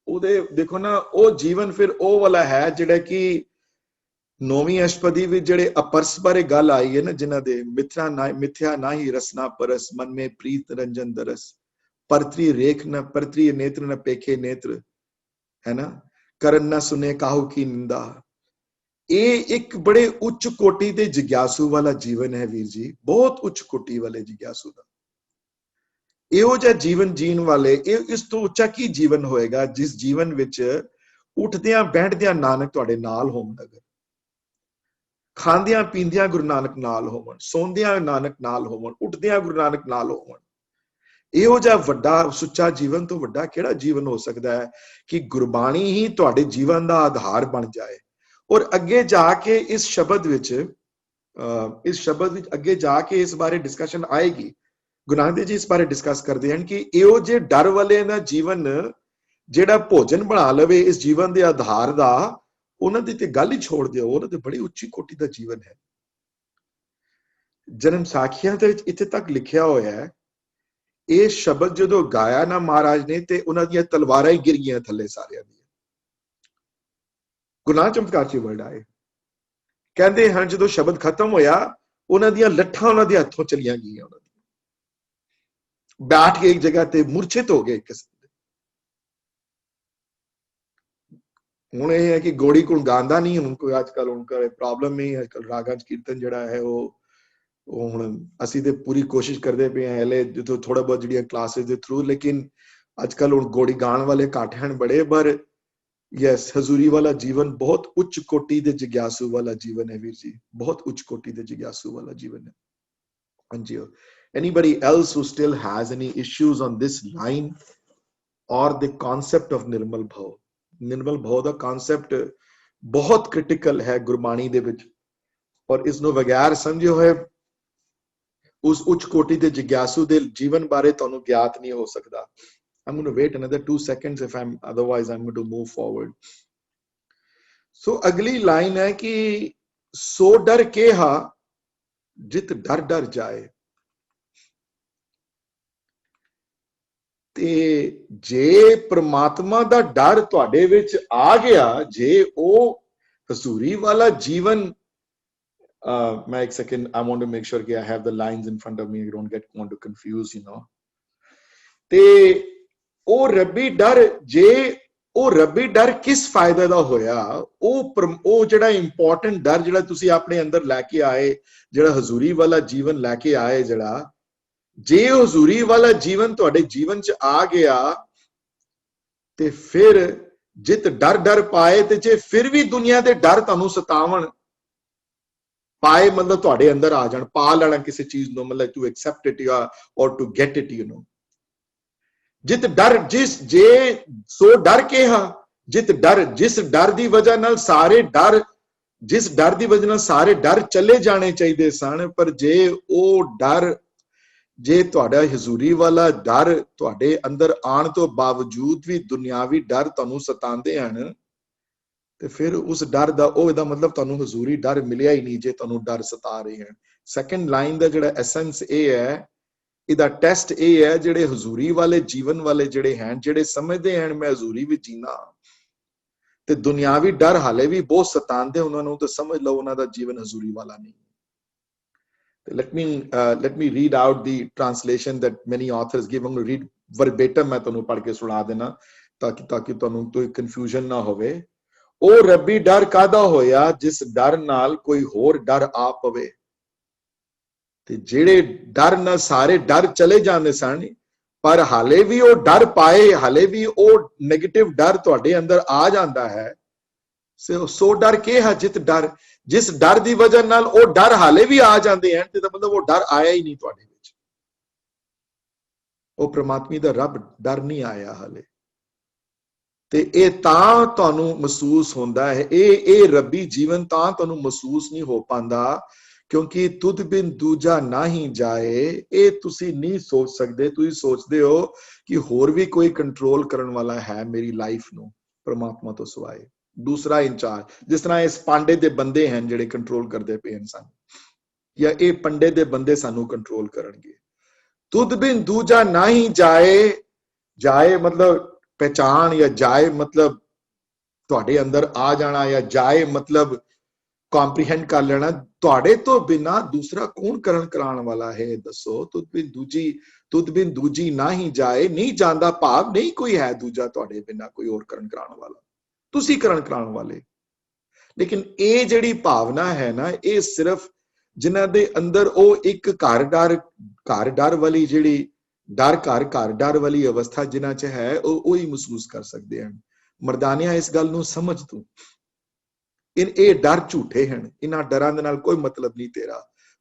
ਉਹਦੇ ਦੇਖੋ ਨਾ, ਉਹ ਜੀਵਨ ਫਿਰ ਉਹ ਵਾਲਾ ਹੈ ਜਿਹੜਾ ਕਿ 9ਵੀਂ ਅਸ਼ਪਦੀ ਵਿੱਚ ਜਿਹੜੇ ਅਪਰਸ ਬਾਰੇ ਗੱਲ ਆਈ ਹੈ ਨਾ, ਜਿਨ੍ਹਾਂ ਦੇ ਮਿਥਿਆ ਨਾ ਹੀ ਰਸਨਾ ਪਰਸ, ਮਨ ਮੇ ਪ੍ਰੀਤ ਰੰਜਨ ਦਰਸ, ਪਰਤਰੀ ਰੇਖ ਨ ਪਰਤਰੀ ਨੇਤਰ ਨ ਪੇਖੇ ਨੇਤਰ, ਹੈ ਨਾ, ਕਰਨ ਨਾ ਸੁਨੇ ਕਾਹੂ ਕੀ ਨਿੰਦਾ। ਇਹ ਇੱਕ ਬੜੇ ਉੱਚ ਕੋਟੀ ਦੇ ਜਿਗਿਆਸੂ ਵਾਲਾ ਜੀਵਨ ਹੈ ਵੀਰ ਜੀ, ਬਹੁਤ ਉੱਚ ਕੋਟੀ ਵਾਲੇ ਜਿਗਿਆਸੂ ਦਾ। ਇਹੋ ਜਿਹਾ ਜੀਵਨ ਜੀਣ ਵਾਲੇ, ਇਹ ਇਸ ਤੋਂ ਉੱਚਾ ਕੀ ਜੀਵਨ ਹੋਏਗਾ ਜਿਸ ਜੀਵਨ ਵਿੱਚ ਉੱਠਦਿਆਂ ਬੈਠਦਿਆਂ ਨਾਨਕ ਤੁਹਾਡੇ ਨਾਲ ਹੋਣ, ਅਗਰ ਖਾਂਦਿਆਂ ਪੀਂਦਿਆਂ ਗੁਰੂ ਨਾਨਕ ਨਾਲ ਹੋਵਣ, ਸੌਂਦਿਆਂ ਨਾਨਕ ਨਾਲ ਹੋਵਣ, ਉੱਠਦਿਆਂ ਗੁਰੂ ਨਾਨਕ ਨਾਲ ਹੋਵਣ। ਇਹੋ ਜਿਹਾ ਵੱਡਾ ਸੁੱਚਾ ਜੀਵਨ ਤੋਂ ਵੱਡਾ ਕਿਹੜਾ ਜੀਵਨ ਹੋ ਸਕਦਾ ਹੈ ਕਿ ਗੁਰਬਾਣੀ ਹੀ ਤੁਹਾਡੇ ਜੀਵਨ ਦਾ ਆਧਾਰ ਬਣ ਜਾਏ। ਔਰ ਅੱਗੇ ਜਾ ਕੇ ਇਸ ਸ਼ਬਦ ਵਿੱਚ ਅੱਗੇ ਜਾ ਕੇ ਇਸ ਬਾਰੇ ਡਿਸਕਸ਼ਨ ਆਏਗੀ। ਗੁਰੂ ਨਾਨਕ ਦੇਵ ਜੀ ਇਸ ਬਾਰੇ ਡਿਸਕਸ ਕਰਦੇ ਹਨ ਕਿ ਇਹੋ ਜਿਹੇ ਡਰ ਵਾਲੇ ਦਾ ਜੀਵਨ ਜਿਹੜਾ ਭੋਜਨ ਬਣਾ ਲਵੇ ਇਸ ਜੀਵਨ ਦੇ ਆਧਾਰ ਦਾ, ਉਹਨਾਂ ਦੀ ਤੇ ਗੱਲ ਹੀ ਛੋੜ ਦਿਓ, ਉਹਨਾਂ ਤੇ ਬੜੀ ਉੱਚੀ ਕੋਟੀ ਦਾ ਜੀਵਨ ਹੈ। ਜਨਮ ਸਾਖੀਆਂ ਦੇ ਵਿੱਚ ਇੱਥੇ ਤੱਕ ਲਿਖਿਆ ਹੋਇਆ ਹੈ, ਇਹ ਸ਼ਬਦ ਜਦੋਂ ਗਾਇਆ ਨਾ ਮਹਾਰਾਜ ਨੇ ਤੇ ਉਹਨਾਂ ਦੀਆਂ ਤਲਵਾਰਾਂ ਹੀ ਗਿਰ ਗਈਆਂ ਥੱਲੇ ਸਾਰਿਆਂ ਦੀਆਂ। ਗੁਰੂ ਨਾਨਕ ਚਮਤਕਾਰ ਚ ਵਰਡ ਆਏ, ਕਹਿੰਦੇ ਹਨ ਜਦੋਂ ਸ਼ਬਦ ਖਤਮ ਹੋਇਆ ਉਹਨਾਂ ਦੀਆਂ ਲੱਠਾਂ ਉਹਨਾਂ ਦੇ ਹੱਥੋਂ ਚਲੀਆਂ ਗਈਆਂ, ਉਹਨਾਂ ਦੀਆਂ ਬੈਠ ਕੇ ਇੱਕ ਜਗ੍ਹਾ ਤੇ ਮੂਰਛਿਤ ਹੋ ਗਏ ਕਿਸਮ ਦੇ। ਹੁਣ ਇਹ ਹੈ ਕਿ ਗੋੜੀ ਕੋਲ ਗਾਉਂਦਾ ਨਹੀਂ ਹੁਣ ਕੋਈ, ਅੱਜ ਕੱਲ ਉਨਕਾ ਪ੍ਰੋਬਲਮ ਨਹੀਂ, ਅੱਜ ਕੱਲ ਰਾਗਾਂ ਚ ਕੀਰਤਨ ਜਿਹੜਾ ਹੈ ਉਹ ਹੁਣ ਅਸੀਂ ਤੇ ਪੂਰੀ ਕੋਸ਼ਿਸ਼ ਕਰਦੇ ਪਏ ਹਾਂ ਹਲੇ ਜਦੋਂ ਥੋੜਾ ਬਹੁਤ ਜਿਹੜੀਆਂ ਕਲਾਸਿਸ ਦੇ ਥਰੂ, ਲੇਕਿਨ ਅੱਜ ਕੱਲ ਹੁਣ ਗੋੜੀ ਗਾਣ ਵਾਲੇ ਘੱਟ ਹਨ ਬੜੇ, ਪਰ ਯੈਸ ਹਜ਼ੂਰੀ ਵਾਲਾ ਜੀਵਨ ਬਹੁਤ ਉੱਚ ਕੋਟੀ ਦੇ ਜਿਗਿਆਸੂ ਵਾਲਾ ਜੀਵਨ ਹੈ ਵੀਰ ਜੀ, ਬਹੁਤ ਉੱਚ ਕੋਟੀ ਦੇ ਜਿਗਿਆਸੂ ਵਾਲਾ ਜੀਵਨ ਹੈ। ਹਾਂਜੀ, anybody else who still has any issues on this line or the concept of nirmal bhav? Nirmal bhav the concept ਬਹੁਤ critical ਹੈ ਗੁਰਬਾਣੀ ਦੇ ਵਿੱਚ, ਔਰ ਇਸ ਨੂੰ ਬਗੈਰ ਸਮਝੇ ਹੋਏ ਉਸ ਉੱਚ ਕੋਟੀ ਦੇ ਜਿਗਿਆਸੂ ਦੇ ਜੀਵਨ ਬਾਰੇ ਤੁਹਾਨੂੰ ਗਿਆਤ ਨਹੀਂ ਹੋ ਸਕਦਾ। I'm going to wait another 2 seconds otherwise I'm going to move forward. So ਅਗਲੀ ਲਾਈਨ ਹੈ ਕਿ ਸੋ ਡਰ ਕੇਹਾ ਜਿਤ ਡਰ ਡਰ ਜਾਏ। ਤੇ ਜੇ ਪ੍ਰਮਾਤਮਾ ਦਾ ਡਰ ਤੁਹਾਡੇ ਵਿੱਚ ਆ ਗਿਆ, ਜੇ ਉਹ ਹਜ਼ੂਰੀ ਵਾਲਾ ਜੀਵਨ मैं एक second, I want to make sure कि I have the lines in front of me, I don't want to confuse, you know. ਤੇ ਉਹ ਰੱਬੀ ਡਰ, ਜੇ ਉਹ ਰੱਬੀ ਡਰ ਕਿਸ ਫਾਇਦੇ ਦਾ ਹੋਇਆ, ਉਹ ਜਿਹੜਾ ਇੰਪੋਰਟੈਂਟ ਡਰ ਜਿਹੜਾ ਤੁਸੀਂ ਆਪਣੇ ਅੰਦਰ ਲੈ ਕੇ ਆਏ, ਜਿਹੜਾ ਹਜ਼ੂਰੀ ਵਾਲਾ ਜੀਵਨ ਲੈ ਕੇ ਆਏ, ਜਿਹੜਾ ਜੇ ਹਜ਼ੂਰੀ ਵਾਲਾ ਜੀਵਨ ਤੁਹਾਡੇ ਜੀਵਨ ਚ ਆ ਗਿਆ ਤੇ ਫਿਰ ਜਿਤ ਡਰ ਪਾਏ, ਤੇ ਜੇ ਫਿਰ ਵੀ ਦੁਨੀਆ ਦੇ ਡਰ ਤੁਹਾਨੂੰ ਸਤਾਵਣ, ਪਾਏ ਮਤਲਬ ਤੁਹਾਡੇ ਅੰਦਰ ਆ ਜਾਣ, ਪਾ ਲੈਣਾ ਕਿਸੇ ਚੀਜ਼ ਨੂੰ, ਮਤਲਬ to accept it or to get it, you know. ਜਿਤ ਡਰ ਜੇ ਸੋ ਡਰ ਕਿਹਾ, ਜਿਸ ਡਰ ਦੀ ਵਜ੍ਹਾ ਨਾਲ ਸਾਰੇ ਡਰ, ਜਿਸ ਡਰ ਦੀ ਵਜ੍ਹਾ ਨਾਲ ਸਾਰੇ ਡਰ ਚਲੇ ਜਾਣੇ ਚਾਹੀਦੇ ਸਨ, ਪਰ ਜੇ ਉਹ ਡਰ, ਜੇ ਤੁਹਾਡਾ ਹਜ਼ੂਰੀ ਵਾਲਾ ਡਰ ਤੁਹਾਡੇ ਅੰਦਰ ਆਉਣ ਤੋਂ ਬਾਵਜੂਦ ਵੀ ਦੁਨਿਆਵੀ ਡਰ ਤੁਹਾਨੂੰ ਸਤਾਉਂਦੇ ਹਨ, ਤੇ ਫਿਰ ਉਸ ਡਰ ਦਾ ਇਹਦਾ ਮਤਲਬ ਤੁਹਾਨੂੰ ਹਜ਼ੂਰੀ ਡਰ ਮਿਲਿਆ ਹੀ ਨਹੀਂ, ਜੇ ਤੁਹਾਨੂੰ ਡਰ ਸਤਾ ਰਹੇ ਹਨ। ਸੈਕੰਡ ਲਾਈਨ ਦਾ ਜਿਹੜਾ ਐਸੈਂਸ ਇਹ ਹੈ, ਇਹਦਾ ਟੈਸਟ ਇਹ ਹੈ, ਜਿਹੜੇ ਹਜ਼ੂਰੀ ਵਾਲੇ ਜੀਵਨ ਵਾਲੇ ਜਿਹੜੇ ਹਨ, ਜਿਹੜੇ ਸਮਝਦੇ ਹਨ ਮੈਂ ਹਜ਼ੂਰੀ ਵਿੱਚ ਜੀਣਾ, ਤੇ ਦੁਨਿਆਵੀ ਡਰ ਹਾਲੇ ਵੀ ਬਹੁਤ ਸਤਾਉਂਦੇ ਉਹਨਾਂ ਨੂੰ, ਤਾਂ ਸਮਝ ਲਓ ਉਹਨਾਂ ਦਾ ਜੀਵਨ ਹਜ਼ੂਰੀ ਵਾਲਾ ਨਹੀਂ। Let me read out the translation that many authors give. I'm going to read verbatim, मैं ਤੁਹਾਨੂੰ ਪੜ੍ਹ ਕੇ ਸੁਣਾ ਦੇਣਾ ਤਾਂ ਕਿ ਤੁਹਾਨੂੰ ਕੋਈ confusion ਨਾ ਹੋਵੇ। ਉਹ ਰੱਬੀ ਡਰ ਕਾਹਦਾ ਹੋਇਆ, ਜਿਸ ਡਰ ਨਾਲ ਕੋਈ ਹੋਰ ਡਰ ਆ ਪਵੇ, ਤੇ ਜਿਹੜੇ ਡਰ ਨਾਲ ਸਾਰੇ ਡਰ ਚਲੇ ਜਾਂਦੇ ਸਨ, ਪਰ ਹਾਲੇ ਵੀ ਉਹ ਡਰ ਪਾਏ, ਹਾਲੇ ਵੀ ਉਹ ਨੈਗੇਟਿਵ ਡਰ ਤੁਹਾਡੇ ਅੰਦਰ ਆ ਜਾਂਦਾ ਹੈ। ਸੋ ਡਰ ਕਿਹਾ, ਜਿਸ ਡਰ ਦੀ ਵਜ੍ਹਾ ਨਾਲ ਉਹ ਡਰ ਹਾਲੇ ਵੀ ਆ ਜਾਂਦੇ ਹਨ, ਤੇ ਮਤਲਬ ਉਹ ਡਰ ਆਇਆ ਹੀ ਨਹੀਂ ਤੁਹਾਡੇ ਵਿੱਚ, ਉਹ ਪ੍ਰਮਾਤਮਾ ਦਾ ਰੱਬ ਡਰ ਨਹੀਂ ਆਇਆ ਹਾਲੇ। ਤੇ ਇਹ ਤਾਂ ਤੁਹਾਨੂੰ ਮਹਿਸੂਸ ਹੁੰਦਾ ਹੈ, ਇਹ ਰੱਬੀ ਜੀਵਨ ਤਾਂ ਤੁਹਾਨੂੰ ਮਹਿਸੂਸ ਨਹੀਂ ਹੋ ਪਾਉਂਦਾ, ਕਿਉਂਕਿ ਤੁਧ ਬਿਨ ਦੂਜਾ ਨਾ ਹੀ ਜਾਏ, ਇਹ ਤੁਸੀਂ ਨਹੀਂ ਸੋਚ ਸਕਦੇ। ਤੁਸੀਂ ਸੋਚਦੇ ਹੋ ਕਿ ਹੋਰ ਵੀ ਕੋਈ ਕੰਟਰੋਲ ਕਰਨ ਵਾਲਾ ਹੈ ਮੇਰੀ ਲਾਈਫ ਨੂੰ ਪ੍ਰਮਾਤਮਾ ਤੋਂ ਸਿਵਾਏ, ਦੂਸਰਾ ਇੰਚਾਰਜ, ਜਿਸ ਤਰ੍ਹਾਂ ਇਸ ਪਾਂਡੇ ਦੇ ਬੰਦੇ ਹਨ ਜਿਹੜੇ ਕੰਟਰੋਲ ਕਰਦੇ ਪਏ ਹਨ ਸਾਨੂੰ, ਜਾਂ ਇਹ ਪੰਡੇ ਦੇ ਬੰਦੇ ਸਾਨੂੰ ਕੰਟਰੋਲ ਕਰਨਗੇ। ਤੁਧ ਬਿਨ ਦੂਜਾ ਨਾ ਹੀ ਜਾਏ, ਜਾਏ ਮਤਲਬ ਪਹਿਚਾਨ, ਜਾਂ ਜਾਏ ਮਤਲਬ ਤੁਹਾਡੇ ਅੰਦਰ ਆ ਜਾਣਾ, ਜਾਂ ਜਾਏ ਮਤਲਬ ਕੰਪਰੀਹੈਂਡ ਕਰ ਲੈਣਾ, ਤੁਹਾਡੇ ਤੋਂ ਬਿਨਾ ਦੂਸਰਾ ਕੌਣ ਕਰਾਉਣ ਵਾਲਾ ਹੈ ਦੱਸੋ। ਤੁਧ ਬਿਨ ਦੂਜੀ ਨਾ ਹੀ ਜਾਏ, ਨਹੀਂ ਜਾਂਦਾ ਭਾਵ ਨਹੀਂ ਕੋਈ ਹੈ ਦੂਜਾ ਤੁਹਾਡੇ ਬਿਨਾ ਕੋਈ ਹੋਰ ਕਰਾਉਣ ਵਾਲਾ, ਤੁਸੀਂ ਕਰਾਉਣ ਵਾਲੇ। ਲੇਕਿਨ ਇਹ ਜਿਹੜੀ ਭਾਵਨਾ ਹੈ ਨਾ, ਇਹ ਸਿਰਫ ਜਿਨ੍ਹਾਂ ਦੇ ਅੰਦਰ ਉਹ ਇੱਕ ਘਰ ਡਰ ਵਾਲੀ ਜਿਹੜੀ ਘਰ ਡਰ ਵਾਲੀ ਅਵਸਥਾ ਜਿਨ੍ਹਾਂ ਚ ਹੈ, ਉਹ ਹੀ ਮਹਿਸੂਸ ਕਰ ਸਕਦੇ ਹਨ। ਮਰਦਾਨਿਆਂ ਇਸ ਗੱਲ ਨੂੰ ਸਮਝ ਤੂੰ, ਇਹ ਡਰ ਝੂਠੇ ਹਨ, ਇਹਨਾਂ ਡਰਾਂ ਦੇ ਨਾਲ ਕੋਈ ਮਤਲਬ ਨਹੀਂ ਤੇਰਾ।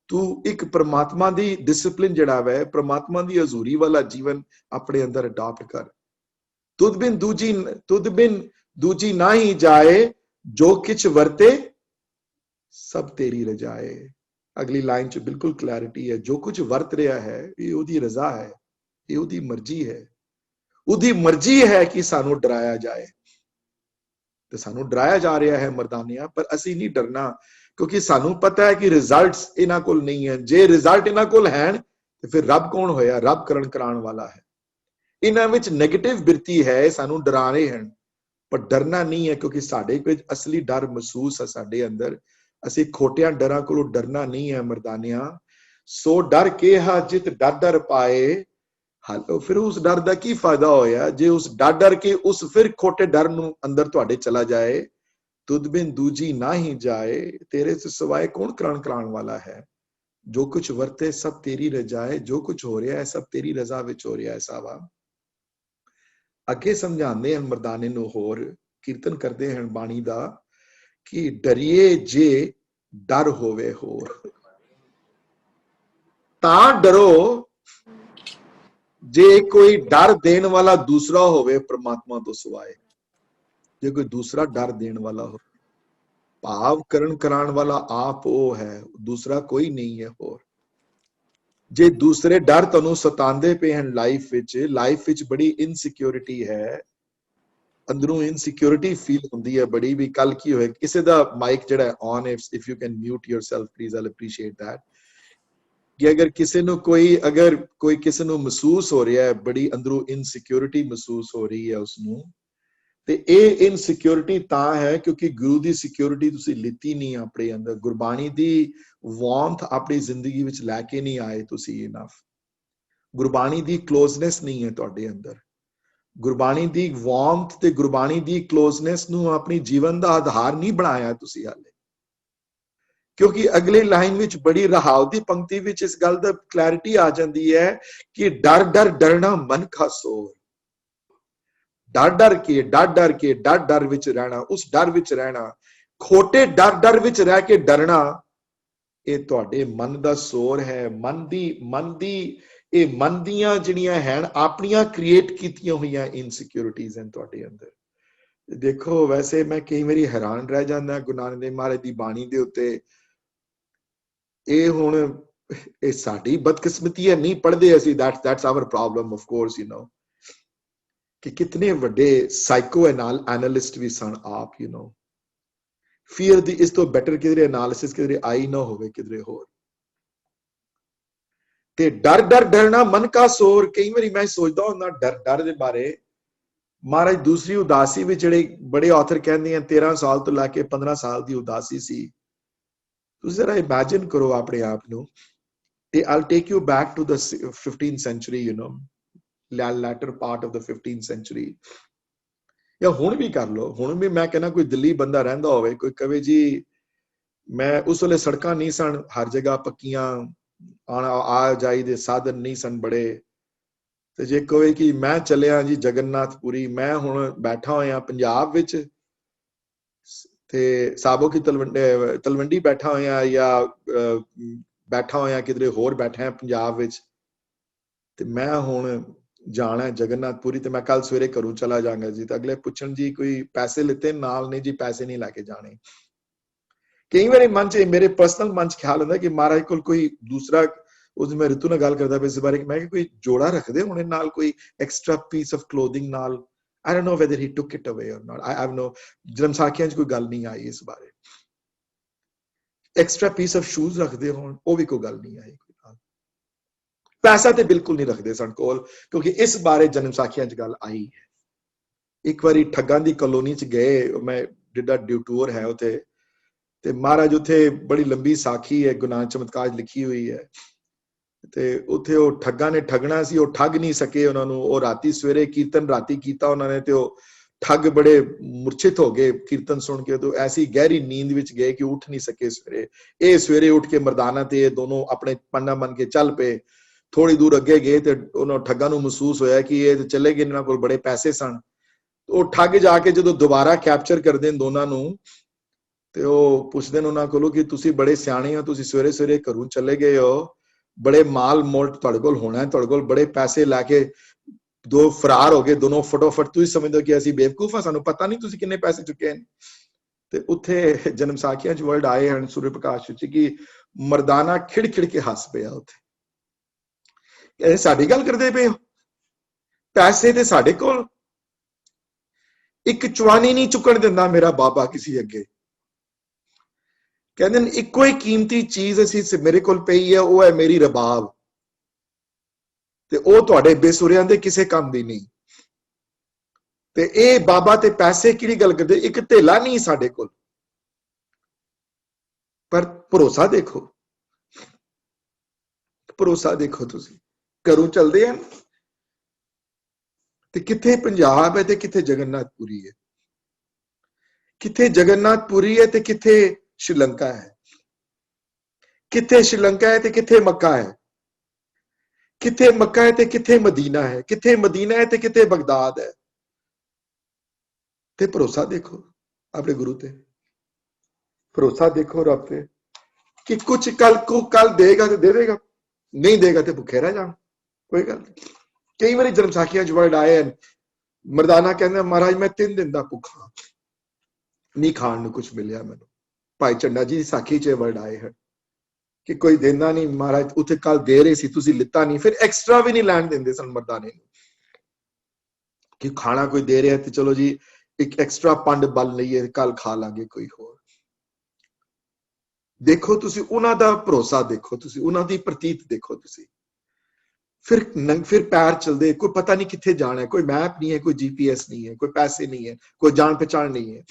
ਤੂੰ ਇੱਕ ਪ੍ਰਮਾਤਮਾ ਦੀ ਡਿਸਪਲਿਨ ਜਿਹੜਾ ਵੈ, ਪ੍ਰਮਾਤਮਾ ਦੀ ਹਜ਼ੂਰੀ ਵਾਲਾ ਜੀਵਨ ਆਪਣੇ ਅੰਦਰ ਅਡਾਪਟ ਕਰ। ਤੁਧ ਬਿਨ ਦੂਜੀ ਨਾ ਹੀ ਜਾਏ, ਜੋ ਕਿਛ ਵਰਤੇ ਸਭ ਤੇਰੀ ਰਜਾਏ। ਅਗਲੀ ਲਾਈਨ ਚ ਬਿਲਕੁਲ ਕਲੈਰਿਟੀ ਹੈ, ਜੋ ਕੁਝ ਵਰਤ ਰਿਹਾ ਹੈ ਇਹ ਉਹਦੀ ਰਜ਼ਾ ਹੈ, ਇਹ ਉਹਦੀ ਮਰਜ਼ੀ ਹੈ। ਉਹਦੀ ਮਰਜ਼ੀ ਹੈ ਕਿ ਸਾਨੂੰ ਡਰਾਇਆ ਜਾਏ, ਤੇ ਸਾਨੂੰ ਡਰਾਇਆ ਜਾ ਰਿਹਾ ਹੈ ਮਰਦਾਨਿਆਂ, ਪਰ ਅਸੀਂ ਨਹੀਂ ਡਰਨਾ, ਕਿਉਂਕਿ ਸਾਨੂੰ ਪਤਾ ਹੈ ਕਿ ਰਿਜ਼ਲਟਸ ਇਹਨਾਂ ਕੋਲ ਨਹੀਂ ਹੈ। ਜੇ ਰਿਜ਼ਲਟ ਇਹਨਾਂ ਕੋਲ ਹਨ ਤੇ ਫਿਰ ਰੱਬ ਕੌਣ ਹੋਇਆ? ਰੱਬ ਕਰਾਉਣ ਵਾਲਾ ਹੈ। ਇਹਨਾਂ ਵਿੱਚ ਨੈਗੇਟਿਵ ਬਿਰਤੀ ਹੈ, ਸਾਨੂੰ ਡਰਾ ਰਹੇ ਹਨ, ਪਰ ਡਰਨਾ ਨਹੀਂ ਹੈ, ਕਿਉਂਕਿ ਸਾਡੇ ਵਿੱਚ ਅਸਲੀ ਡਰ ਮਹਿਸੂਸ ਹੈ ਸਾਡੇ ਅੰਦਰ। ਅਸੀਂ ਖੋਟਿਆਂ ਡਰਾਂ ਕੋਲੋਂ ਡਰਨਾ ਨਹੀਂ ਹੈ ਮਰਦਾਨਿਆਂ। ਸੋ ਡਰ ਕਿਹਾ ਜਿਤ ਡਰ ਪਾਏ, ਹਾਲੋ ਫਿਰ ਉਸ ਡਰ ਦਾ ਕੀ ਫਾਇਦਾ ਹੋਇਆ ਜੇ ਉਸ ਡਰ ਕੇ ਉਸ ਫਿਰ ਖੋਟੇ ਡਰ ਨੂੰ ਅੰਦਰ ਤੁਹਾਡੇ ਚਲਾ ਜਾਏ। ਤੁਧ ਬਿਨ ਦੂਜੀ ਨਾ ਹੀ ਜਾਏ, ਤੇਰੇ ਤੋਂ ਸਿਵਾਏ ਕੌਣ ਕਰਾਉਣ ਵਾਲਾ ਹੈ। ਜੋ ਕੁਝ ਵਰਤੇ ਸਭ ਤੇਰੀ ਰਜਾਏ, ਜੋ ਕੁਝ ਹੋ ਰਿਹਾ ਹੈ ਸਭ ਤੇਰੀ ਰਜ਼ਾ ਵਿੱਚ ਹੋ ਰਿਹਾ ਹੈ। ਸਾਵਾ ਅੱਗੇ ਸਮਝਾਉਂਦੇ ਹਨ ਮਰਦਾਨੇ ਨੂੰ, ਹੋਰ ਕੀਰਤਨ ਕਰਦੇ ਹਨ ਬਾਣੀ ਦਾ ਕਿ ਡਰੀਏ ਜੇ ਡਰ ਹੋਵੇ ਹੋਰ, ਤਾਂ ਡਰੋ ਜੇ ਕੋਈ ਡਰ ਦੇਣ ਵਾਲਾ ਦੂਸਰਾ ਹੋਵੇ ਪ੍ਰਮਾਤਮਾ ਤੋਂ ਸਿਵਾਏ। ਜੇ ਕੋਈ ਦੂਸਰਾ ਡਰ ਦੇਣ ਵਾਲਾ ਹੋ, ਭਾਵ ਕਰਾਉਣ ਵਾਲਾ ਆਪ ਉਹ ਹੈ, ਦੂਸਰਾ ਕੋਈ ਨਹੀਂ ਹੈ ਹੋਰ। ਜੇ ਦੂਸਰੇ ਡਰ ਤੁਹਾਨੂੰ ਸਤਾਉਂਦੇ ਪਏ ਹਨ ਲਾਈਫ ਵਿੱਚ ਬੜੀ ਇਨਸਿਕਿਉਰਿਟੀ ਹੈ, ਅੰਦਰੋਂ ਇਨਸਿਕਿਉਰਿਟੀ ਫੀਲ ਹੁੰਦੀ ਹੈ ਬੜੀ, ਵੀ ਕੱਲ ਕੀ ਹੋਏ। ਕਿਸੇ ਦਾ ਮਾਈਕ ਜਿਹੜਾ on, if you can mute yourself please, I appreciate that. ਕਿ ਅਗਰ ਕਿਸੇ ਨੂੰ ਕਿਸੇ ਨੂੰ ਮਹਿਸੂਸ ਹੋ ਰਿਹਾ ਹੈ, ਬੜੀ ਅੰਦਰੋਂ ਇਨਸਿਕਿਉਰਿਟੀ ਮਹਿਸੂਸ ਹੋ ਰਹੀ ਹੈ ਉਸਨੂੰ, ਤੇ ਇਹ ਇਨਸਿਕਿਉਰਿਟੀ ਤਾਂ ਹੈ ਕਿਉਂਕਿ ਗੁਰੂ ਦੀ ਸਿਕਿਉਰਿਟੀ ਤੁਸੀਂ ਲਿੱਤੀ ਨਹੀਂ ਆਪਣੇ ਅੰਦਰ, ਗੁਰਬਾਣੀ ਦੀ ਵਾਰਮਥ ਆਪਣੀ ਜ਼ਿੰਦਗੀ ਵਿੱਚ ਲੈ ਕੇ ਨਹੀਂ ਆਏ ਤੁਸੀਂ ਇਨਫ, ਗੁਰਬਾਣੀ ਦੀ ਕਲੋਜ਼ਨੈਸ ਨਹੀਂ ਹੈ ਤੁਹਾਡੇ ਅੰਦਰ, ਗੁਰਬਾਣੀ ਦੀ ਵਾਰਮਥ ਤੇ ਗੁਰਬਾਣੀ ਦੀ ਕਲੋਜ਼ਨੈਸ ਨੂੰ ਆਪਣੀ ਜੀਵਨ ਦਾ ਆਧਾਰ ਨਹੀਂ ਬਣਾਇਆ ਤੁਸੀਂ ਹਾਲੇ। ਕਿਉਂਕਿ ਅਗਲੀ ਲਾਈਨ ਵਿੱਚ ਬੜੀ ਰਹਾਉ ਦੀ ਪੰਕਤੀ ਵਿੱਚ ਇਸ ਗੱਲ ਦਾ ਕਲੈਰਿਟੀ ਆ ਜਾਂਦੀ ਹੈ ਕਿ ਡਰ ਡਰ ਡਰਨਾ ਮਨ ਕਾ ਸੋਰ, ਡਰ ਡਰ ਵਿੱਚ ਰਹਿਣਾ, ਉਸ ਡਰ ਵਿੱਚ ਰਹਿਣਾ, ਖੋਟੇ ਡਰ ਵਿੱਚ ਰਹਿ ਕੇ ਡਰਨਾ, ਇਹ ਤੁਹਾਡੇ ਮਨ ਦਾ ਸੋਰ ਹੈ। ਮਨ ਦੀਆਂ ਜਿਹੜੀਆਂ ਹਨ ਆਪਣੀਆਂ ਕ੍ਰੀਏਟ ਕੀਤੀਆਂ ਹੋਈਆਂ ਇਨਸਿਕਿਉਰਿਟੀਜ਼ ਹਨ ਤੁਹਾਡੇ ਅੰਦਰ। ਦੇਖੋ ਵੈਸੇ ਮੈਂ ਕਈ ਵਾਰੀ ਹੈਰਾਨ ਰਹਿ ਜਾਂਦਾ ਗੁਰੂ ਨਾਨਕ ਦੇਵ ਮਹਾਰਾਜ ਦੀ ਬਾਣੀ ਦੇ ਉੱਤੇ। ਇਹ ਹੁਣ ਇਹ ਸਾਡੀ ਬਦਕਿਸਮਤੀ ਹੈ, ਨਹੀਂ ਪੜ੍ਹਦੇ ਅਸੀਂ, that's our problem of course, you know, ਕਿ ਕਿਤਨੇ ਵੱਡੇ ਸਾਈਕੋ ਐਨਾਲਿਸਟ ਵੀ ਸਨ ਆਪ, you know, ਫੀਅਰ ਦੀ ਇਸ ਤੋਂ ਬੈਟਰ ਕਿਧਰੇ ਐਨਾਲਿਸਿਸ ਕਿਧਰੇ ਆਈ ਨਾ ਹੋਵੇ ਕਿਧਰੇ ਹੋਰ। ਤੇ ਡਰ ਡਰਨਾ ਮਨ ਕਾ ਸੋਰ, ਕਈ ਵਾਰੀ ਮੈਂ ਸੋਚਦਾ ਹੁੰਦਾ ਡਰ ਦੇ ਬਾਰੇ। ਮਹਾਰਾਜ ਦੂਸਰੀ ਉਦਾਸੀ ਵਿੱਚ ਜਿਹੜੇ ਬੜੇ ਆਥਰ ਕਹਿੰਦੇ ਆ 13 ਸਾਲ ਤੋਂ ਲੈ ਕੇ 15 ਸਾਲ ਦੀ ਉਦਾਸੀ ਸੀ। ਤੁਸੀਂ ਜ਼ਰਾ ਇਮੈਜਿਨ ਕਰੋ ਆਪਣੇ ਆਪ ਨੂੰ। I'll take you back to the 15th century, you know, latter part of the 15th century, ਜਾਂ ਹੁਣ ਵੀ ਕਰ ਲਓ। ਹੁਣ ਵੀ ਮੈਂ ਕਹਿੰਦਾ ਕੋਈ ਦਿੱਲੀ ਬੰਦਾ ਰਹਿੰਦਾ ਹੋਵੇ, ਕੋਈ ਕਵੇ ਜੀ ਮੈਂ, ਉਸ ਵੇਲੇ ਸੜਕਾਂ ਨਹੀਂ ਸਨ ਹਰ ਜਗ੍ਹਾ ਪੱਕੀਆਂ, ਆ ਜਾਈ ਦੇ ਸਾਧਨ ਨਹੀਂ ਸਨ ਬੜੇ, ਤੇ ਜੇ ਕਹੇ ਕਿ ਮੈਂ ਚੱਲਿਆ ਜੀ ਜਗਨਨਾਥਪੁਰੀ, ਮੈਂ ਹੁਣ ਬੈਠਾ ਹੋਇਆ ਪੰਜਾਬ ਵਿੱਚ ਤੇ ਸਾਬੋ ਕੀ ਤਲਵੰਡੀ ਬੈਠਾ ਹੋਇਆ, ਜਾਂ ਬੈਠਾ ਹੋਇਆ ਕਿਧਰੇ ਹੋਰ ਬੈਠਾ ਹੈ ਪੰਜਾਬ ਵਿੱਚ, ਤੇ ਮੈਂ ਹੁਣ ਜਾਣਾ ਜਗਨਨਾਥਪੁਰੀ ਤੇ ਮੈਂ ਕੱਲ ਸਵੇਰੇ ਘਰੋਂ ਚਲਾ ਜਾਵਾਂਗਾ ਜੀ। ਤਾਂ ਅਗਲੇ ਪੁੱਛਣ ਜੀ ਕੋਈ ਪੈਸੇ ਲਿੱਤੇ ਨਾਲ? ਨਹੀਂ ਜੀ, ਪੈਸੇ ਨਹੀਂ ਲੈ ਕੇ ਜਾਣੇ। ਕਈ ਵਾਰੀ ਮਨ ਚ, ਮੇਰੇ ਪਰਸਨਲ ਮਨ ਚ ਖਿਆਲ ਹੁੰਦਾ ਕਿ ਮਹਾਰਾਜ ਕੋਲ ਕੋਈ ਦੂਸਰਾ, ਉਸ ਦਿਨ ਮੈਂ ਰਿਤੂ ਨਾਲ ਗੱਲ ਕਰਦਾ ਪਿਆ ਇਸ ਬਾਰੇ, ਮੈਂ ਕਿਹਾ ਕੋਈ ਜੋੜਾ ਰੱਖਦੇ ਹੋਣੇ ਨਾਲ, ਕੋਈ ਐਕਸਟਰਾ ਪੀਸ ਆਫ ਕਲੋਥਿੰਗ ਨਾਲ। I don't know whether he took it away or not. I have no, ਜਨਮ ਸਾਖੀਆਂ 'ਚ ਕੋਈ ਗੱਲ ਨਹੀਂ ਆਈ ਇਸ ਬਾਰੇ। ਐਕਸਟਰਾ ਪੀਸ ਆਫ ਸ਼ੂਜ਼ ਰੱਖਦੇ ਹੋਣ, ਉਹ ਵੀ ਕੋਈ ਗੱਲ ਨਹੀਂ ਆਈ। ਕੋਈ ਨਾਲ ਪੈਸਾ ਤੇ ਬਿਲਕੁਲ ਨਹੀਂ ਰੱਖਦੇ ਸਨ ਕੋਲ, ਕਿਉਂਕਿ ਇਸ ਬਾਰੇ ਜਨਮ ਸਾਖੀਆਂ 'ਚ ਗੱਲ ਆਈ ਹੈ। ਇੱਕ ਵਾਰੀ ਠੱਗਾਂ ਦੀ ਕਲੋਨੀ 'ਚ ਗਏ, ਮੈਂ ਜਿਹੜਾ ਡਿਊਟੂਰ ਹੈ ਉੱਥੇ, ਤੇ ਮਹਾਰਾਜ ਉੱਥੇ ਬੜੀ ਲੰਬੀ ਸਾਖੀ ਹੈ, ਗੁਰੂ ਨਾਨਕ ਚਮਤਕਾਰ ਲਿਖੀ ਹੋਈ ਹੈ, ਤੇ ਉੱਥੇ ਉਹ ਠੱਗਾਂ ਨੇ ਠੱਗਣਾ ਸੀ, ਉਹ ਠੱਗ ਨਹੀਂ ਸਕੇ ਉਹਨਾਂ ਨੂੰ। ਉਹ ਰਾਤੀ ਸਵੇਰੇ ਕੀਰਤਨ ਰਾਤੀ ਕੀਤਾ ਉਹਨਾਂ ਨੇ, ਤੇ ਉਹ ਠੱਗ ਬੜੇ ਮੁਰਛਿਤ ਹੋ ਗਏ ਕੀਰਤਨ ਸੁਣ ਕੇ, ਤੇ ਐਸੀ ਗਹਿਰੀ ਨੀਂਦ ਵਿੱਚ ਗਏ ਕਿ ਉੱਠ ਨਹੀਂ ਸਕੇ ਸਵੇਰੇ। ਇਹ ਸਵੇਰੇ ਉੱਠ ਕੇ ਮਰਦਾਨਾ ਤੇ ਇਹ ਦੋਨੋਂ ਆਪਣੇ ਪੰਡਾ ਬਣ ਕੇ ਚੱਲ ਪਏ। ਥੋੜੀ ਦੂਰ ਅੱਗੇ ਗਏ ਤੇ ਉਹਨਾਂ ਠੱਗਾਂ ਨੂੰ ਮਹਿਸੂਸ ਹੋਇਆ ਕਿ ਇਹ ਚਲੇ ਗਏ, ਇਹਨਾਂ ਕੋਲ ਬੜੇ ਪੈਸੇ ਸਨ। ਉਹ ਠੱਗ ਜਾ ਕੇ ਜਦੋਂ ਦੁਬਾਰਾ ਕੈਪਚਰ ਕਰਦੇ ਨੇ ਦੋਨਾਂ ਨੂੰ, ਤੇ ਉਹ ਪੁੱਛਦੇ ਨੇ ਉਹਨਾਂ ਕੋਲੋਂ ਕਿ ਤੁਸੀਂ ਬੜੇ ਸਿਆਣੇ ਹੋ, ਤੁਸੀਂ ਸਵੇਰੇ ਸਵੇਰੇ ਘਰੋਂ ਚਲੇ ਗਏ ਹੋ, ਬੜੇ ਮਾਲ ਮੋਲ ਤੁਹਾਡੇ ਕੋਲ ਹੋਣਾ ਹੈ, ਤੁਹਾਡੇ ਕੋਲ ਬੜੇ ਪੈਸੇ ਲੈ ਕੇ ਦੋ ਫਰਾਰ ਹੋ ਗਏ ਦੋਨੋਂ ਫਟੋਫਟ। ਤੁਸੀਂ ਸਮਝਦੇ ਹੋ ਕਿ ਅਸੀਂ ਬੇਵਕੂਫ ਹਾਂ, ਸਾਨੂੰ ਪਤਾ ਨਹੀਂ ਤੁਸੀਂ ਕਿੰਨੇ ਪੈਸੇ ਚੁੱਕੇ ਨੇ। ਤੇ ਉੱਥੇ ਜਨਮ ਸਾਖੀਆਂ 'ਚ ਵਰਡ ਆਏ ਹਨ ਸੂਰਜ ਪ੍ਰਕਾਸ਼ ਵਿੱਚ ਕਿ ਮਰਦਾਨਾ ਖਿੜ ਕੇ ਹੱਸ ਪਿਆ ਉੱਥੇ। ਇਹ ਸਾਡੀ ਗੱਲ ਕਰਦੇ ਪਏ ਹੋ? ਪੈਸੇ ਤੇ ਸਾਡੇ ਕੋਲ, ਇੱਕ ਚਵਾਨੀ ਨਹੀਂ ਚੁੱਕਣ ਦਿੰਦਾ ਮੇਰਾ ਬਾਬਾ ਕਿਸੇ ਅੱਗੇ। ਕਹਿੰਦੇ ਨੇ ਇੱਕੋ ਹੀ ਕੀਮਤੀ ਚੀਜ਼ ਅਸੀਂ ਮੇਰੇ ਕੋਲ ਪਈ ਹੈ, ਉਹ ਹੈ ਮੇਰੀ ਰਬਾਬ, ਤੇ ਉਹ ਤੁਹਾਡੇ ਬੇਸੁਰਿਆਂ ਦੇ ਕਿਸੇ ਕੰਮ ਦੀ ਨਹੀਂ। ਤੇ ਇਹ ਬਾਬਾ ਤੇ ਪੈਸੇ ਕਿਹੜੀ ਗੱਲ ਕਰਦੇ, ਇੱਕ ਧੇਲਾ ਨਹੀਂ ਸਾਡੇ ਕੋਲ, ਪਰ ਭਰੋਸਾ ਦੇਖੋ, ਭਰੋਸਾ ਦੇਖੋ। ਤੁਸੀਂ ਘਰੋਂ ਚਲਦੇ ਆ ਤੇ ਕਿੱਥੇ ਪੰਜਾਬ ਹੈ ਤੇ ਕਿੱਥੇ ਜਗਨਨਾਥਪੁਰੀ ਹੈ, ਕਿੱਥੇ ਜਗਨਨਾਥਪੁਰੀ ਹੈ ਤੇ ਕਿੱਥੇ ਸ਼੍ਰੀਲੰਕਾ ਹੈ, ਕਿੱਥੇ ਸ਼੍ਰੀਲੰਕਾ ਹੈ ਤੇ ਕਿੱਥੇ ਮੱਕਾ ਹੈ, ਕਿੱਥੇ ਮੱਕਾ ਹੈ ਤੇ ਕਿੱਥੇ ਮਦੀਨਾ ਹੈ, ਕਿੱਥੇ ਮਦੀਨਾ ਹੈ ਤੇ ਕਿੱਥੇ ਬਗਦਾਦ ਹੈ। ਤੇ ਭਰੋਸਾ ਦੇਖੋ ਆਪਣੇ ਗੁਰੂ ਤੇ, ਭਰੋਸਾ ਦੇਖੋ ਰੱਬ ਤੇ ਕਿ ਕੁਝ ਕੱਲ ਦੇਗਾ ਤੇ ਦੇ ਦੇਗਾ, ਨਹੀਂ ਦੇਗਾ ਤੇ ਭੁੱਖੇ ਰਹਿ ਜਾਣ, ਕੋਈ ਗੱਲ ਨਹੀਂ। ਕਈ ਵਾਰੀ ਜਨਮ ਸਾਖੀਆਂ 'ਚ ਵਰਡ ਆਏ ਹਨ, ਮਰਦਾਨਾ ਕਹਿੰਦਾ ਮਹਾਰਾਜ ਮੈਂ 3 ਦਿਨ ਦਾ ਭੁੱਖਾ, ਨਹੀਂ ਖਾਣ ਨੂੰ ਕੁਝ ਮਿਲਿਆ ਮੈਨੂੰ। ਭਾਈ ਚੰਡਾ ਜੀ ਦੀ ਸਾਖੀ 'ਚ ਵਰਡ ਆਏ ਹਨ ਕਿ ਕੋਈ ਦਿੰਦਾ ਨਹੀਂ, ਮਹਾਰਾਜ ਉੱਥੇ ਕੱਲ ਦੇ ਰਹੇ ਸੀ ਤੁਸੀਂ ਲਿੱਤਾ ਨਹੀਂ, ਫਿਰ ਐਕਸਟਰਾ ਵੀ ਨਹੀਂ ਲੈਣ ਦਿੰਦੇ ਸਨ ਮਰਦਾਨੇ ਨੂੰ ਕਿ ਖਾਣਾ ਕੋਈ ਦੇ ਰਿਹਾ ਤੇ ਚਲੋ ਜੀ ਇੱਕ ਐਕਸਟਰਾ ਪੰਡ ਬਲ ਲਈਏ, ਕੱਲ ਖਾ ਲਾਂਗੇ ਕੋਈ ਹੋਰ। ਦੇਖੋ ਤੁਸੀਂ ਉਹਨਾਂ ਦਾ ਭਰੋਸਾ ਦੇਖੋ, ਤੁਸੀਂ ਉਹਨਾਂ ਦੀ ਪ੍ਰਤੀਤ ਦੇਖੋ। ਤੁਸੀਂ फिर पैर चलते, कोई पता नहीं कितने जाना है, कोई मैप नहीं है, कोई जीपीएस नहीं है, कोई पैसे नहीं है, कोई जान पहचान नहीं है,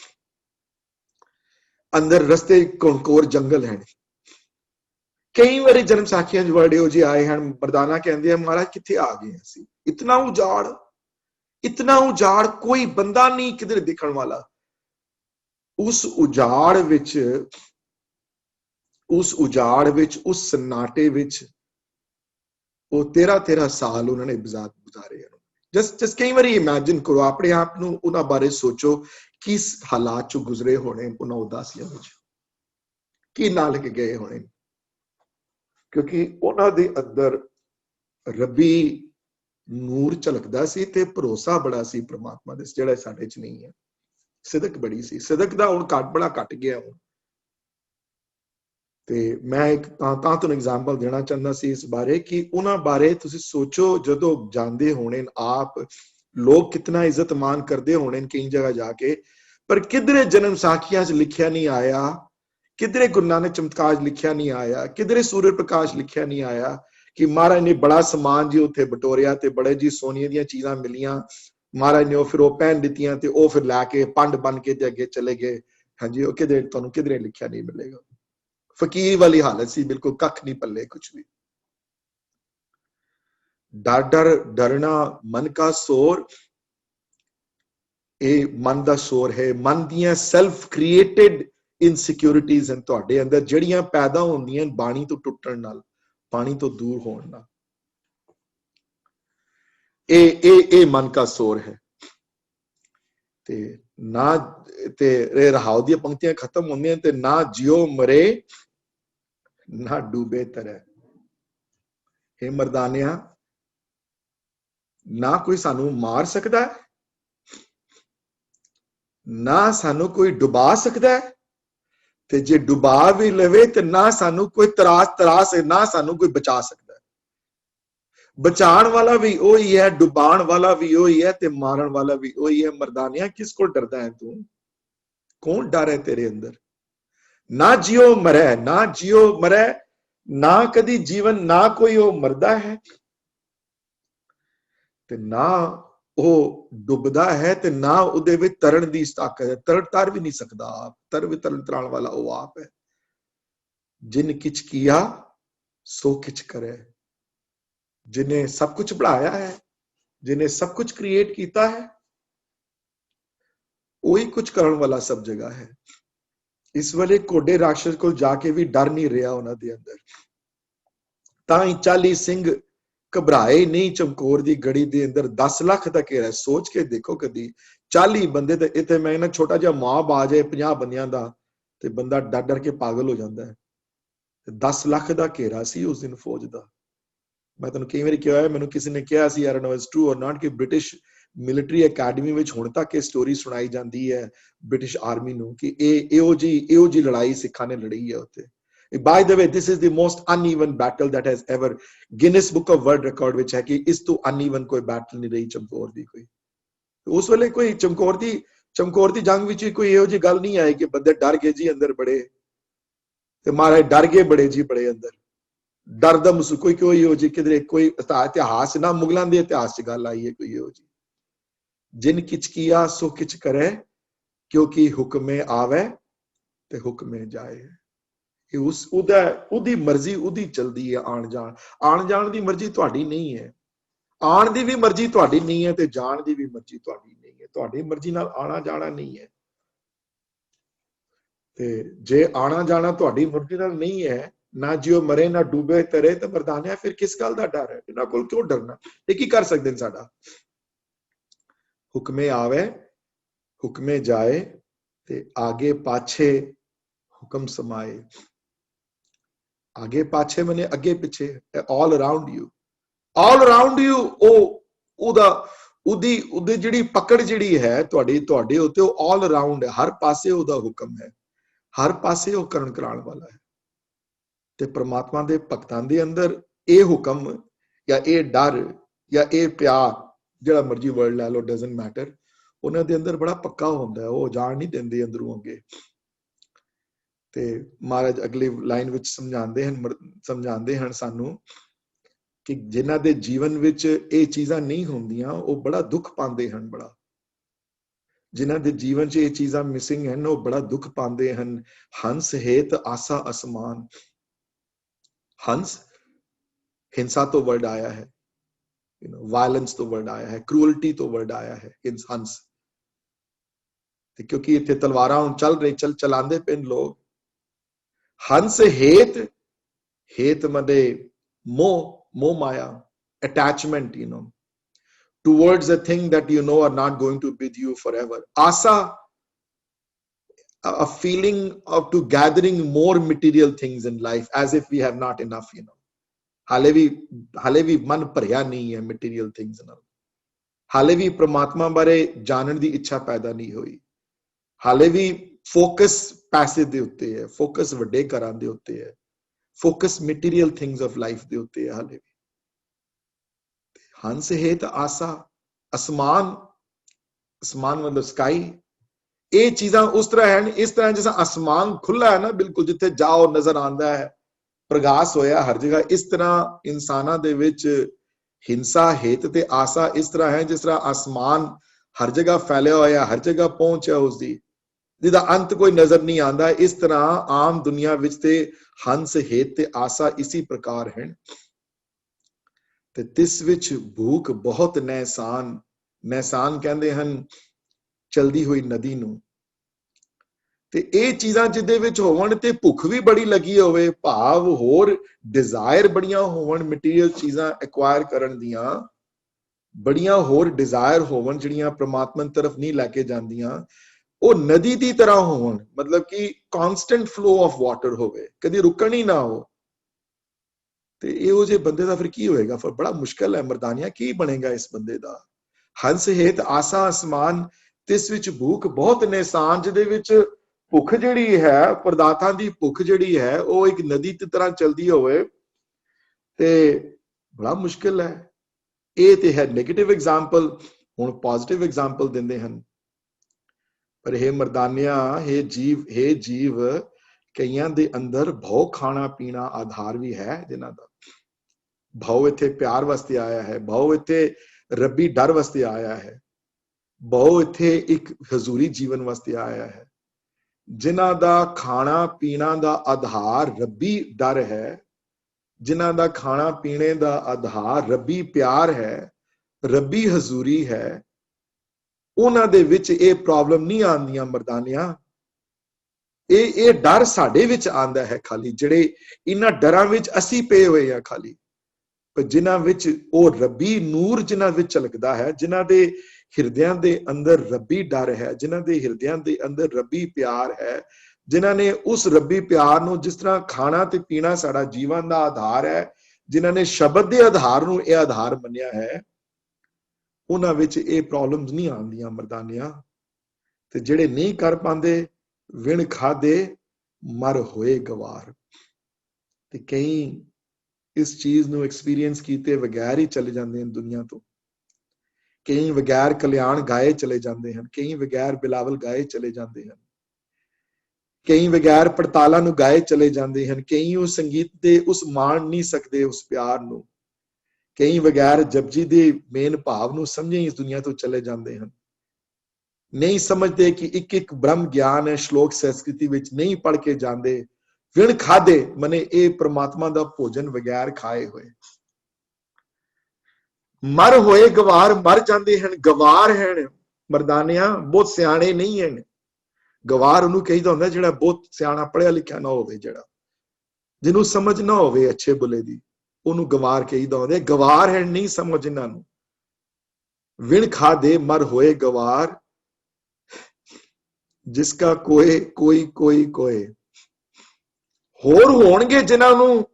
अंदर रस्ते कोर जंगल है। कई बार जन्म साखियां वर्ड इहो ਜਿਹੇ आए हैं, मरदाना कहते हैं महाराज कितने आ गए ਅਸੀਂ, इतना उजाड़, कोई बंदा नहीं किधर दिखण वाला। उस उजाड़ विच उस सन्नाटे विच वो 13 साल उन्होंने गुजारे। जस्ट कई बार इमेजिन करो, अपने आप नूं उन्हां बारे सोचो, किस हालात चों गुजरे होने उन्हां उदासियां विच, की नाल के गए होने, क्योंकि उन्हां दे अंदर रब्बी नूर झलकदा सी ते भरोसा बड़ा सी परमात्मा दे, जिहड़ा साडे च नहीं है। सिदक बड़ी सी, सिदक दा हुण बड़ा घट गया हुण। ते मैं एक तुहानूं एग्जाम्पल देना चाहता सी इस बारे कि उन्हां बारे तुसीं सोचो, जदों जांदे होणे आप लोग कितना इज्जत मान करते होने कई जगह जाके, पर किधरे जन्म साखियां च लिखिया नहीं आया, किधरे गुरु नानक चमत्कार लिखिया नहीं आया, किधरे सूर्य प्रकाश लिखिया नहीं आया कि महाराज ने बड़ा समान जी उत्थे बटोरिया ते बड़े जी सोने दी चीज़ां मिलियां, महाराज ने फिर वो पहन दित्तियां ते वो फिर लैके पंड बन के अगे चले गए। हाँ जी, किधरे तुहानूं किधरे लिखिया नहीं मिलेगा। फकीर वाली हालत सी, बिल्कुल कख नहीं पल्ले कुछ भी। डरना मन का शोर, ये मन का शोर है, मन दियां सेल्फ क्रिएटेड इनसिक्योरिटीज हैं तुहाडे अंदर, जड़ियां पैदा होंदियां बाणी तो टुटण नाल, पानी तो दूर होण नाल। ए मन का शोर है। ते ना ते रहाव दी पंक्तियां खत्म होंदियां ते ना जियो मरे ना डूबे तरह। हे मर्दानिया, ना कोई सानू मार सकता है, ना सानू कोई डुबा सकता है, ते जे डुबा भी लवे ते ना सानू कोई तरास ना सानू कोई बचा सकता है। बचाण वाला भी वही है, डुबाण वाला भी वही है, ते मारन वाला भी वही है। मर्दानिया, किस को डरदा है तू? कौन डर है तेरे अंदर? ना जियो मरे, ना जियो मरे, ना कदी जीवन, ना कोई वो मरदा है ते ना वो डुबदा है, ते ना उहदे विच तरन दी ताकत है। तर भी नहीं सकदा आप, तरन वाला वो आप है। जिन किच किया सो किच करे, जिन्हें सब कुछ बढ़ाया है, जिन्हें सब कुछ क्रिएट किया है, वही कुछ करने वाला सब जगह है। इस वेले कोडे राक्षस को जाके भी डर नहीं रहा उन्होंने अंदर, ताई 40 सिंह घबराए नहीं। चमकौर दी गड़ी दे अंदर 10 लाख का घेरा। सोच के देखो, कदी 40 बंदे, ते इत्थे मैं ना छोटा जिहा माब आ जाए 50 बंदियां दा ते बंदा डर डर के पागल हो जाता है। 10 लाख का घेरा सी उस दिन फौज का। मैं तुहानूं कई बारी कहा है, मैनूं किसी ने कहा सी, I don't know it's true और नॉट, कि ब्रिटिश मिलिटरी अकैडमी में हुण तक ये स्टोरी सुनाई जाती है ब्रिटिश आर्मी नूं कि इहो जी लड़ाई सिखां ने लड़ी है उत्थे। By the way, this is the most uneven battle that has ever, Guinness Book of World Record विच है कि इस तो uneven कोई बैटल नहीं रही चमकौर दी कोई। उस वेले कोई चमकौर दी जंग विच कोई इहो जी गल नहीं आई कि बंदे डर गए जी अंदर बड़े, ते महाराज डर गए बड़े जी बड़े अंदर। डर दा महसूस कोई इहो जी किधरे कोई इतिहास ना मुगलां दे इतिहास च गल आई है कोई इहो जी। जिन किच किया सो किच करे, क्योंकि हुक्मे आवे ते हुक्मे जाए। उदी मर्जी उदी चलती है। आन जान दी मर्जी तुहाडी नहीं है, आन दी भी मर्जी तुहाडी नहीं है, ते जान दी भी मर्जी तुहाडी नहीं है। तुहाडी मर्जी नाल आना जाना नहीं है, ते जे आना जाना तुहाडी मर्जी नाल नहीं है, ना जियो मरे ना डूबे तरे, ते मर्दानिया फिर किस गल दा डर है? इन्हां कोल क्यों डरना? ये की कर सकदे ने साडा? हुक्मे आवे हुक्मे जाए, ते आगे पाछे हुक्म समाए। आगे पाछे मने अगे पिछे, all around you, all around you. उदी जिहड़ी पकड़ जिहड़ी है तुहाडी तुहाडे उत्ते, ऑल अराउंड है, हर पासे उहदा हुक्म है, हर पासे वो करन कराउण वाला है। ते परमात्मा दे भगतां दे अंदर ये हुक्म या ये डर या ये प्यार, जिहड़ा मर्जी वर्ड लै लो, डजंट मैटर, उन्हां दे अंदर बड़ा पक्का हुंदा है। वो जान नहीं देंदे अंदरों अगे। ते महाराज अगली लाइन विच समझाते हैं सानू ਕਿ ਜਿਨ੍ਹਾਂ ਦੇ ਜੀਵਨ ਵਿੱਚ ਇਹ ਚੀਜ਼ਾਂ ਨਹੀਂ ਹੁੰਦੀਆਂ ਉਹ ਬੜਾ ਦੁੱਖ ਪਾਉਂਦੇ ਹਨ। ਬੜਾ ਜਿਨ੍ਹਾਂ ਦੇ ਜੀਵਨ 'ਚ ਇਹ ਚੀਜ਼ਾਂ ਮਿਸਿੰਗ ਹਨ ਉਹ ਬੜਾ ਦੁੱਖ ਪਾਉਂਦੇ ਹਨ। ਹੰਸ ਹੇਤ ਆਸਾ ਅਸਮਾਨ। ਹੰਸ ਹਿੰਸਾ ਤੋਂ ਵਰਡ ਆਇਆ ਹੈ, ਵਾਇਲੈਂਸ ਤੋਂ ਵਰਡ ਆਇਆ ਹੈ, ਕਰੂਅਲਟੀ ਤੋਂ ਵਰਡ ਆਇਆ ਹੈ ਹੰਸ। ਤੇ ਕਿਉਂਕਿ ਇੱਥੇ ਤਲਵਾਰਾਂ ਹੁਣ ਚਲਾਉਂਦੇ ਪਏ ਲੋਕ। ਹੰਸ ਹੇਤ, ਹੇਤ ਮਦੇ ਮੋਹ ਮਾਇਆ, attachment, towards a thing that are not going to be with you forever. Asa, a feeling of to gathering more material things in life as if we have not enough, ਹਾਲੇ ਵੀ ਮਨ ਭਰਿਆ ਨਹੀਂ ਹੈ ਮਟੀਰੀਅਲ ਥਿੰਗਸ ਨਾਲ। ਹਾਲੇ ਵੀ ਪ੍ਰਮਾਤਮਾ ਬਾਰੇ ਜਾਣਨ ਦੀ ਇੱਛਾ ਪੈਦਾ ਨਹੀਂ ਹੋਈ। ਹਾਲੇ ਵੀ ਫੋਕਸ ਪੈਸੇ ਦੇ ਉੱਤੇ ਹੈ, ਫੋਕਸ ਵੱਡੇ ਘਰਾਂ ਦੇ ਉੱਤੇ ਹੈ, focus material things of life ਦੇ ਉੱਤੇ ਹੈ ਹਾਲੇ ਵੀ। ਹੰਸ ਹੇਤ ਆਸਾ ਅਸਮਾਨ, ਅਸਮਾਨ ਮਤਲਬ ਸਕਾਈ। ਇਹ ਚੀਜ਼ਾਂ ਉਸ ਤਰ੍ਹਾਂ ਹਨ, ਇਸ ਤਰ੍ਹਾਂ ਜਿਸ ਅਸਮਾਨ ਖੁੱਲਾ ਹੈ ਨਾ ਬਿਲਕੁਲ, ਜਿੱਥੇ ਜਾਓ ਨਜ਼ਰ ਆਉਂਦਾ ਹੈ, ਪ੍ਰਗਾਸ ਹੋਇਆ ਹਰ ਜਗ੍ਹਾ। ਇਸ ਤਰ੍ਹਾਂ ਇਨਸਾਨਾਂ ਦੇ ਵਿੱਚ ਹਿੰਸਾ ਹੇਤ ਤੇ ਆਸਾ ਇਸ ਤਰ੍ਹਾਂ ਹੈ ਜਿਸ ਤਰ੍ਹਾਂ ਆਸਮਾਨ ਹਰ ਜਗ੍ਹਾ ਫੈਲਿਆ ਹੋਇਆ, ਹਰ ਜਗ੍ਹਾ ਪਹੁੰਚ ਹੈ ਉਸਦੀ, ਜਿਹਦਾ ਅੰਤ ਕੋਈ ਨਜ਼ਰ ਨਹੀਂ ਆਉਂਦਾ। ਇਸ ਤਰ੍ਹਾਂ ਆਮ ਦੁਨੀਆ ਵਿੱਚ ਤੇ ਹੰਸ ਹੇਤ ਤੇ ਆਸਾ ਇਸੀ ਪ੍ਰਕਾਰ ਹਨ। ਤੇ ਤਿਸ ਵਿੱਚ ਭੂਖ ਬਹੁਤ ਨੈਸਾਨ, ਨੈਸਾਨ ਕਹਿੰਦੇ ਹਨ ਚਲਦੀ ਹੋਈ ਨਦੀ ਨੂੰ। ਤੇ ਇਹ ਚੀਜ਼ਾਂ ਜਿਹਦੇ ਵਿੱਚ ਹੋਵਣ ਤੇ ਭੁੱਖ ਵੀ ਬੜੀ ਲੱਗੀ ਹੋਵੇ, ਭਾਵ ਹੋਰ ਡਿਜ਼ਾਇਰ ਬੜੀਆਂ ਹੋਵਣ ਮਟੀਰੀਅਲ ਚੀਜ਼ਾਂ ਐਕਵਾਇਰ ਕਰਨ ਦੀਆਂ, ਬੜੀਆਂ ਹੋਰ ਡਿਜ਼ਾਇਰ ਹੋਵਣ ਜਿਹੜੀਆਂ ਪ੍ਰਮਾਤਮਾ ਤਰਫ ਨਹੀਂ ਲੈ ਕੇ ਜਾਂਦੀਆਂ, ਉਹ ਨਦੀ ਦੀ ਤਰ੍ਹਾਂ ਹੋਵਣ, ਮਤਲਬ ਕਿ ਕਾਂਸਟੈਂਟ ਫਲੋ ਆਫ ਵਾਟਰ ਹੋਵੇ, ਕਦੀ ਰੁਕਣ ਹੀ ਨਾ ਹੋ। ਤੇ ਇਹੋ ਜਿਹੇ ਬੰਦੇ ਦਾ ਫਿਰ ਕੀ ਹੋਏਗਾ? ਫਿਰ ਬੜਾ ਮੁਸ਼ਕਲ ਹੈ ਮਰਦਾਨੀਆਂ, ਕੀ ਬਣੇਗਾ ਇਸ ਬੰਦੇ ਦਾ? ਹੰਸ ਹੇਤ ਆਸਾ ਅਸਮਾਨ, ਤਿਸ ਵਿੱਚ ਭੂਖ ਬਹੁਤ ਨੈਸਾਨ, ਜਿਹਦੇ ਵਿੱਚ ਭੁੱਖ ਜਿਹੜੀ ਹੈ, ਪਦਾਰਥਾਂ ਦੀ ਭੁੱਖ ਜਿਹੜੀ ਹੈ, ਉਹ ਇੱਕ ਨਦੀ ਦੀ ਤਰ੍ਹਾਂ ਚਲਦੀ ਹੋਵੇ ਤੇ ਬੜਾ ਮੁਸ਼ਕਿਲ ਹੈ। ਇਹ ਤੇ ਹੈ ਨੈਗੇਟਿਵ ਐਗਜ਼ਾਮਪਲ। ਹੁਣ ਪੋਜ਼ਿਟਿਵ ਐਗਜ਼ਾਮਪਲ ਦਿੰਦੇ ਹਨ। ਪਰ ਇਹ ਮਰਦਾਨਿਆਂ, ਹੇ ਜੀਵ, ਕਈਆਂ ਦੇ ਅੰਦਰ ਭਉ ਖਾਣਾ ਪੀਣਾ ਆਧਾਰ ਵੀ ਹੈ, ਜਿਨ੍ਹਾਂ ਦਾ ਭਉ ਇੱਥੇ ਪਿਆਰ ਵਾਸਤੇ ਆਇਆ ਹੈ, ਭਉ ਇੱਥੇ ਰੱਬੀ ਡਰ ਵਾਸਤੇ ਆਇਆ ਹੈ, ਭਉ ਇੱਥੇ ਇੱਕ ਹਜ਼ੂਰੀ ਜੀਵਨ ਵਾਸਤੇ ਆਇਆ ਹੈ, ਜਿਨ੍ਹਾਂ ਦਾ ਖਾਣਾ ਪੀਣਾ ਦਾ ਆਧਾਰ ਰੱਬੀ ਡਰ ਹੈ, ਜਿਨ੍ਹਾਂ ਦਾ ਖਾਣਾ ਪੀਣੇ ਦਾ ਆਧਾਰ ਰੱਬੀ ਪਿਆਰ ਹੈ, ਰੱਬੀ ਹਜ਼ੂਰੀ ਹੈ। ਉਹਨਾਂ ਦੇ ਵਿੱਚ ਇਹ ਪ੍ਰੋਬਲਮ ਨਹੀਂ ਆਉਂਦੀਆਂ ਮਰਦਾਨੀਆਂ। ਇਹ ਡਰ ਸਾਡੇ ਵਿੱਚ ਆਉਂਦਾ ਹੈ ਖਾਲੀ, ਜਿਹੜੇ ਇਹਨਾਂ ਡਰਾਂ ਵਿੱਚ ਅਸੀਂ ਪਏ ਹੋਏ ਆ ਖਾਲੀ। ਪਰ ਜਿਨ੍ਹਾਂ ਵਿੱਚ ਉਹ ਰੱਬੀ ਨੂਰ ਜਿਨ੍ਹਾਂ ਵਿੱਚ ਝਲਕਦਾ ਹੈ, ਜਿਨ੍ਹਾਂ ਦੇ ਹਿਰਦਿਆਂ ਦੇ ਅੰਦਰ ਰੱਬੀ ਡਰ ਹੈ, ਜਿਨ੍ਹਾਂ ਦੇ ਹਿਰਦਿਆਂ ਦੇ ਅੰਦਰ ਰੱਬੀ ਪਿਆਰ ਹੈ, ਜਿਨ੍ਹਾਂ ਨੇ ਉਸ ਰੱਬੀ ਪਿਆਰ ਨੂੰ, ਜਿਸ ਤਰ੍ਹਾਂ ਖਾਣਾ ਤੇ ਪੀਣਾ ਸਾਡਾ ਜੀਵਨ ਦਾ ਆਧਾਰ ਹੈ, ਜਿਨ੍ਹਾਂ ਨੇ ਸ਼ਬਦ ਦੇ ਆਧਾਰ ਨੂੰ ਇਹ ਆਧਾਰ ਮੰਨਿਆ ਹੈ, ਉਹਨਾਂ ਵਿੱਚ ਇਹ ਪ੍ਰੋਬਲਮਸ ਨਹੀਂ ਆਉਂਦੀਆਂ ਮਰਦਾਨੀਆਂ। ਤੇ ਜਿਹੜੇ ਨਹੀਂ ਕਰ ਪਾਉਂਦੇ, ਵਿਣ ਖਾਦੇ ਮਰ ਹੋਏ ਗਵਾਰ। ਤੇ ਕਈ ਇਸ ਚੀਜ਼ ਨੂੰ ਐਕਸਪੀਰੀਅੰਸ ਕੀਤੇ ਬਗੈਰ ਹੀ ਚਲੇ ਜਾਂਦੇ ਹਨ ਦੁਨੀਆ ਤੋਂ। ਕਈ ਬਗੈਰ ਕਲਿਆਣ ਗਾਏ ਚਲੇ ਜਾਂਦੇ ਹਨ, ਕਈ ਬਗੈਰ ਬਿਲਾਵਲ ਗਾਏ ਚਲੇ ਜਾਂਦੇ ਹਨ, ਕਈ ਬਗੈਰ ਪੜਤਾਲਾਂ ਨੂੰ ਗਾਏ ਚਲੇ ਜਾਂਦੇ ਹਨ, ਕਈ ਉਸ ਸੰਗੀਤ ਦੇ ਉਸ ਮਾਣ ਨਹੀਂ ਸਕਦੇ ਉਸ ਪਿਆਰ ਨੂੰ, ਕਈ ਬਗੈਰ ਜਪਜੀ ਦੇ ਮੇਨ ਭਾਵ ਨੂੰ ਸਮਝੇ ਇਸ ਦੁਨੀਆ ਤੋਂ ਚਲੇ ਜਾਂਦੇ ਹਨ। ਨਹੀਂ ਸਮਝਦੇ ਕਿ ਇੱਕ ਇੱਕ ਬ੍ਰਹਮ ਗਿਆਨ ਹੈ, ਸ਼ਲੋਕ ਸੰਸਕ੍ਰਿਤੀ ਵਿੱਚ ਨਹੀਂ ਪੜ੍ਹ ਕੇ ਜਾਂਦੇ। ਵਿਣ ਖਾਦੇ ਮਨੇ ਇਹ ਪ੍ਰਮਾਤਮਾ ਦਾ ਭੋਜਨ ਬਗੈਰ ਖਾਏ ਹੋਏ। ਮਰ ਹੋਏ ਗਵਾਰ, ਮਰ ਜਾਂਦੇ ਹਨ, ਗਵਾਰ ਹਨ ਮਰਦਾਨਿਆਂ, ਬਹੁਤ ਸਿਆਣੇ ਨਹੀਂ ਹਨ। ਗਵਾਰ ਉਹਨੂੰ ਕਹੀਦਾ ਹੁੰਦਾ ਜਿਹੜਾ ਬਹੁਤ ਸਿਆਣਾ ਪੜ੍ਹਿਆ ਲਿਖਿਆ ਨਾ ਹੋਵੇ, ਜਿਹੜਾ ਜਿਹਨੂੰ ਸਮਝ ਨਾ ਹੋਵੇ ਅੱਛੇ ਬੁਲੇ ਦੀ, ਉਹਨੂੰ ਗਵਾਰ ਕਹੀਦਾ ਹੁੰਦਾ। ਗਵਾਰ ਹੈ, ਨਹੀਂ ਸਮਝ ਇਹਨਾਂ ਨੂੰ। ਵਿਣ ਖਾਦੇ ਮਰ ਹੋਏ ਗਵਾਰ, ਜਿਸਕਾ ਕੋਏ ਕੋਈ ਕੋਈ ਕੋਏ। ਹੋਰ ਹੋਣਗੇ ਜਿਨ੍ਹਾਂ ਨੂੰ,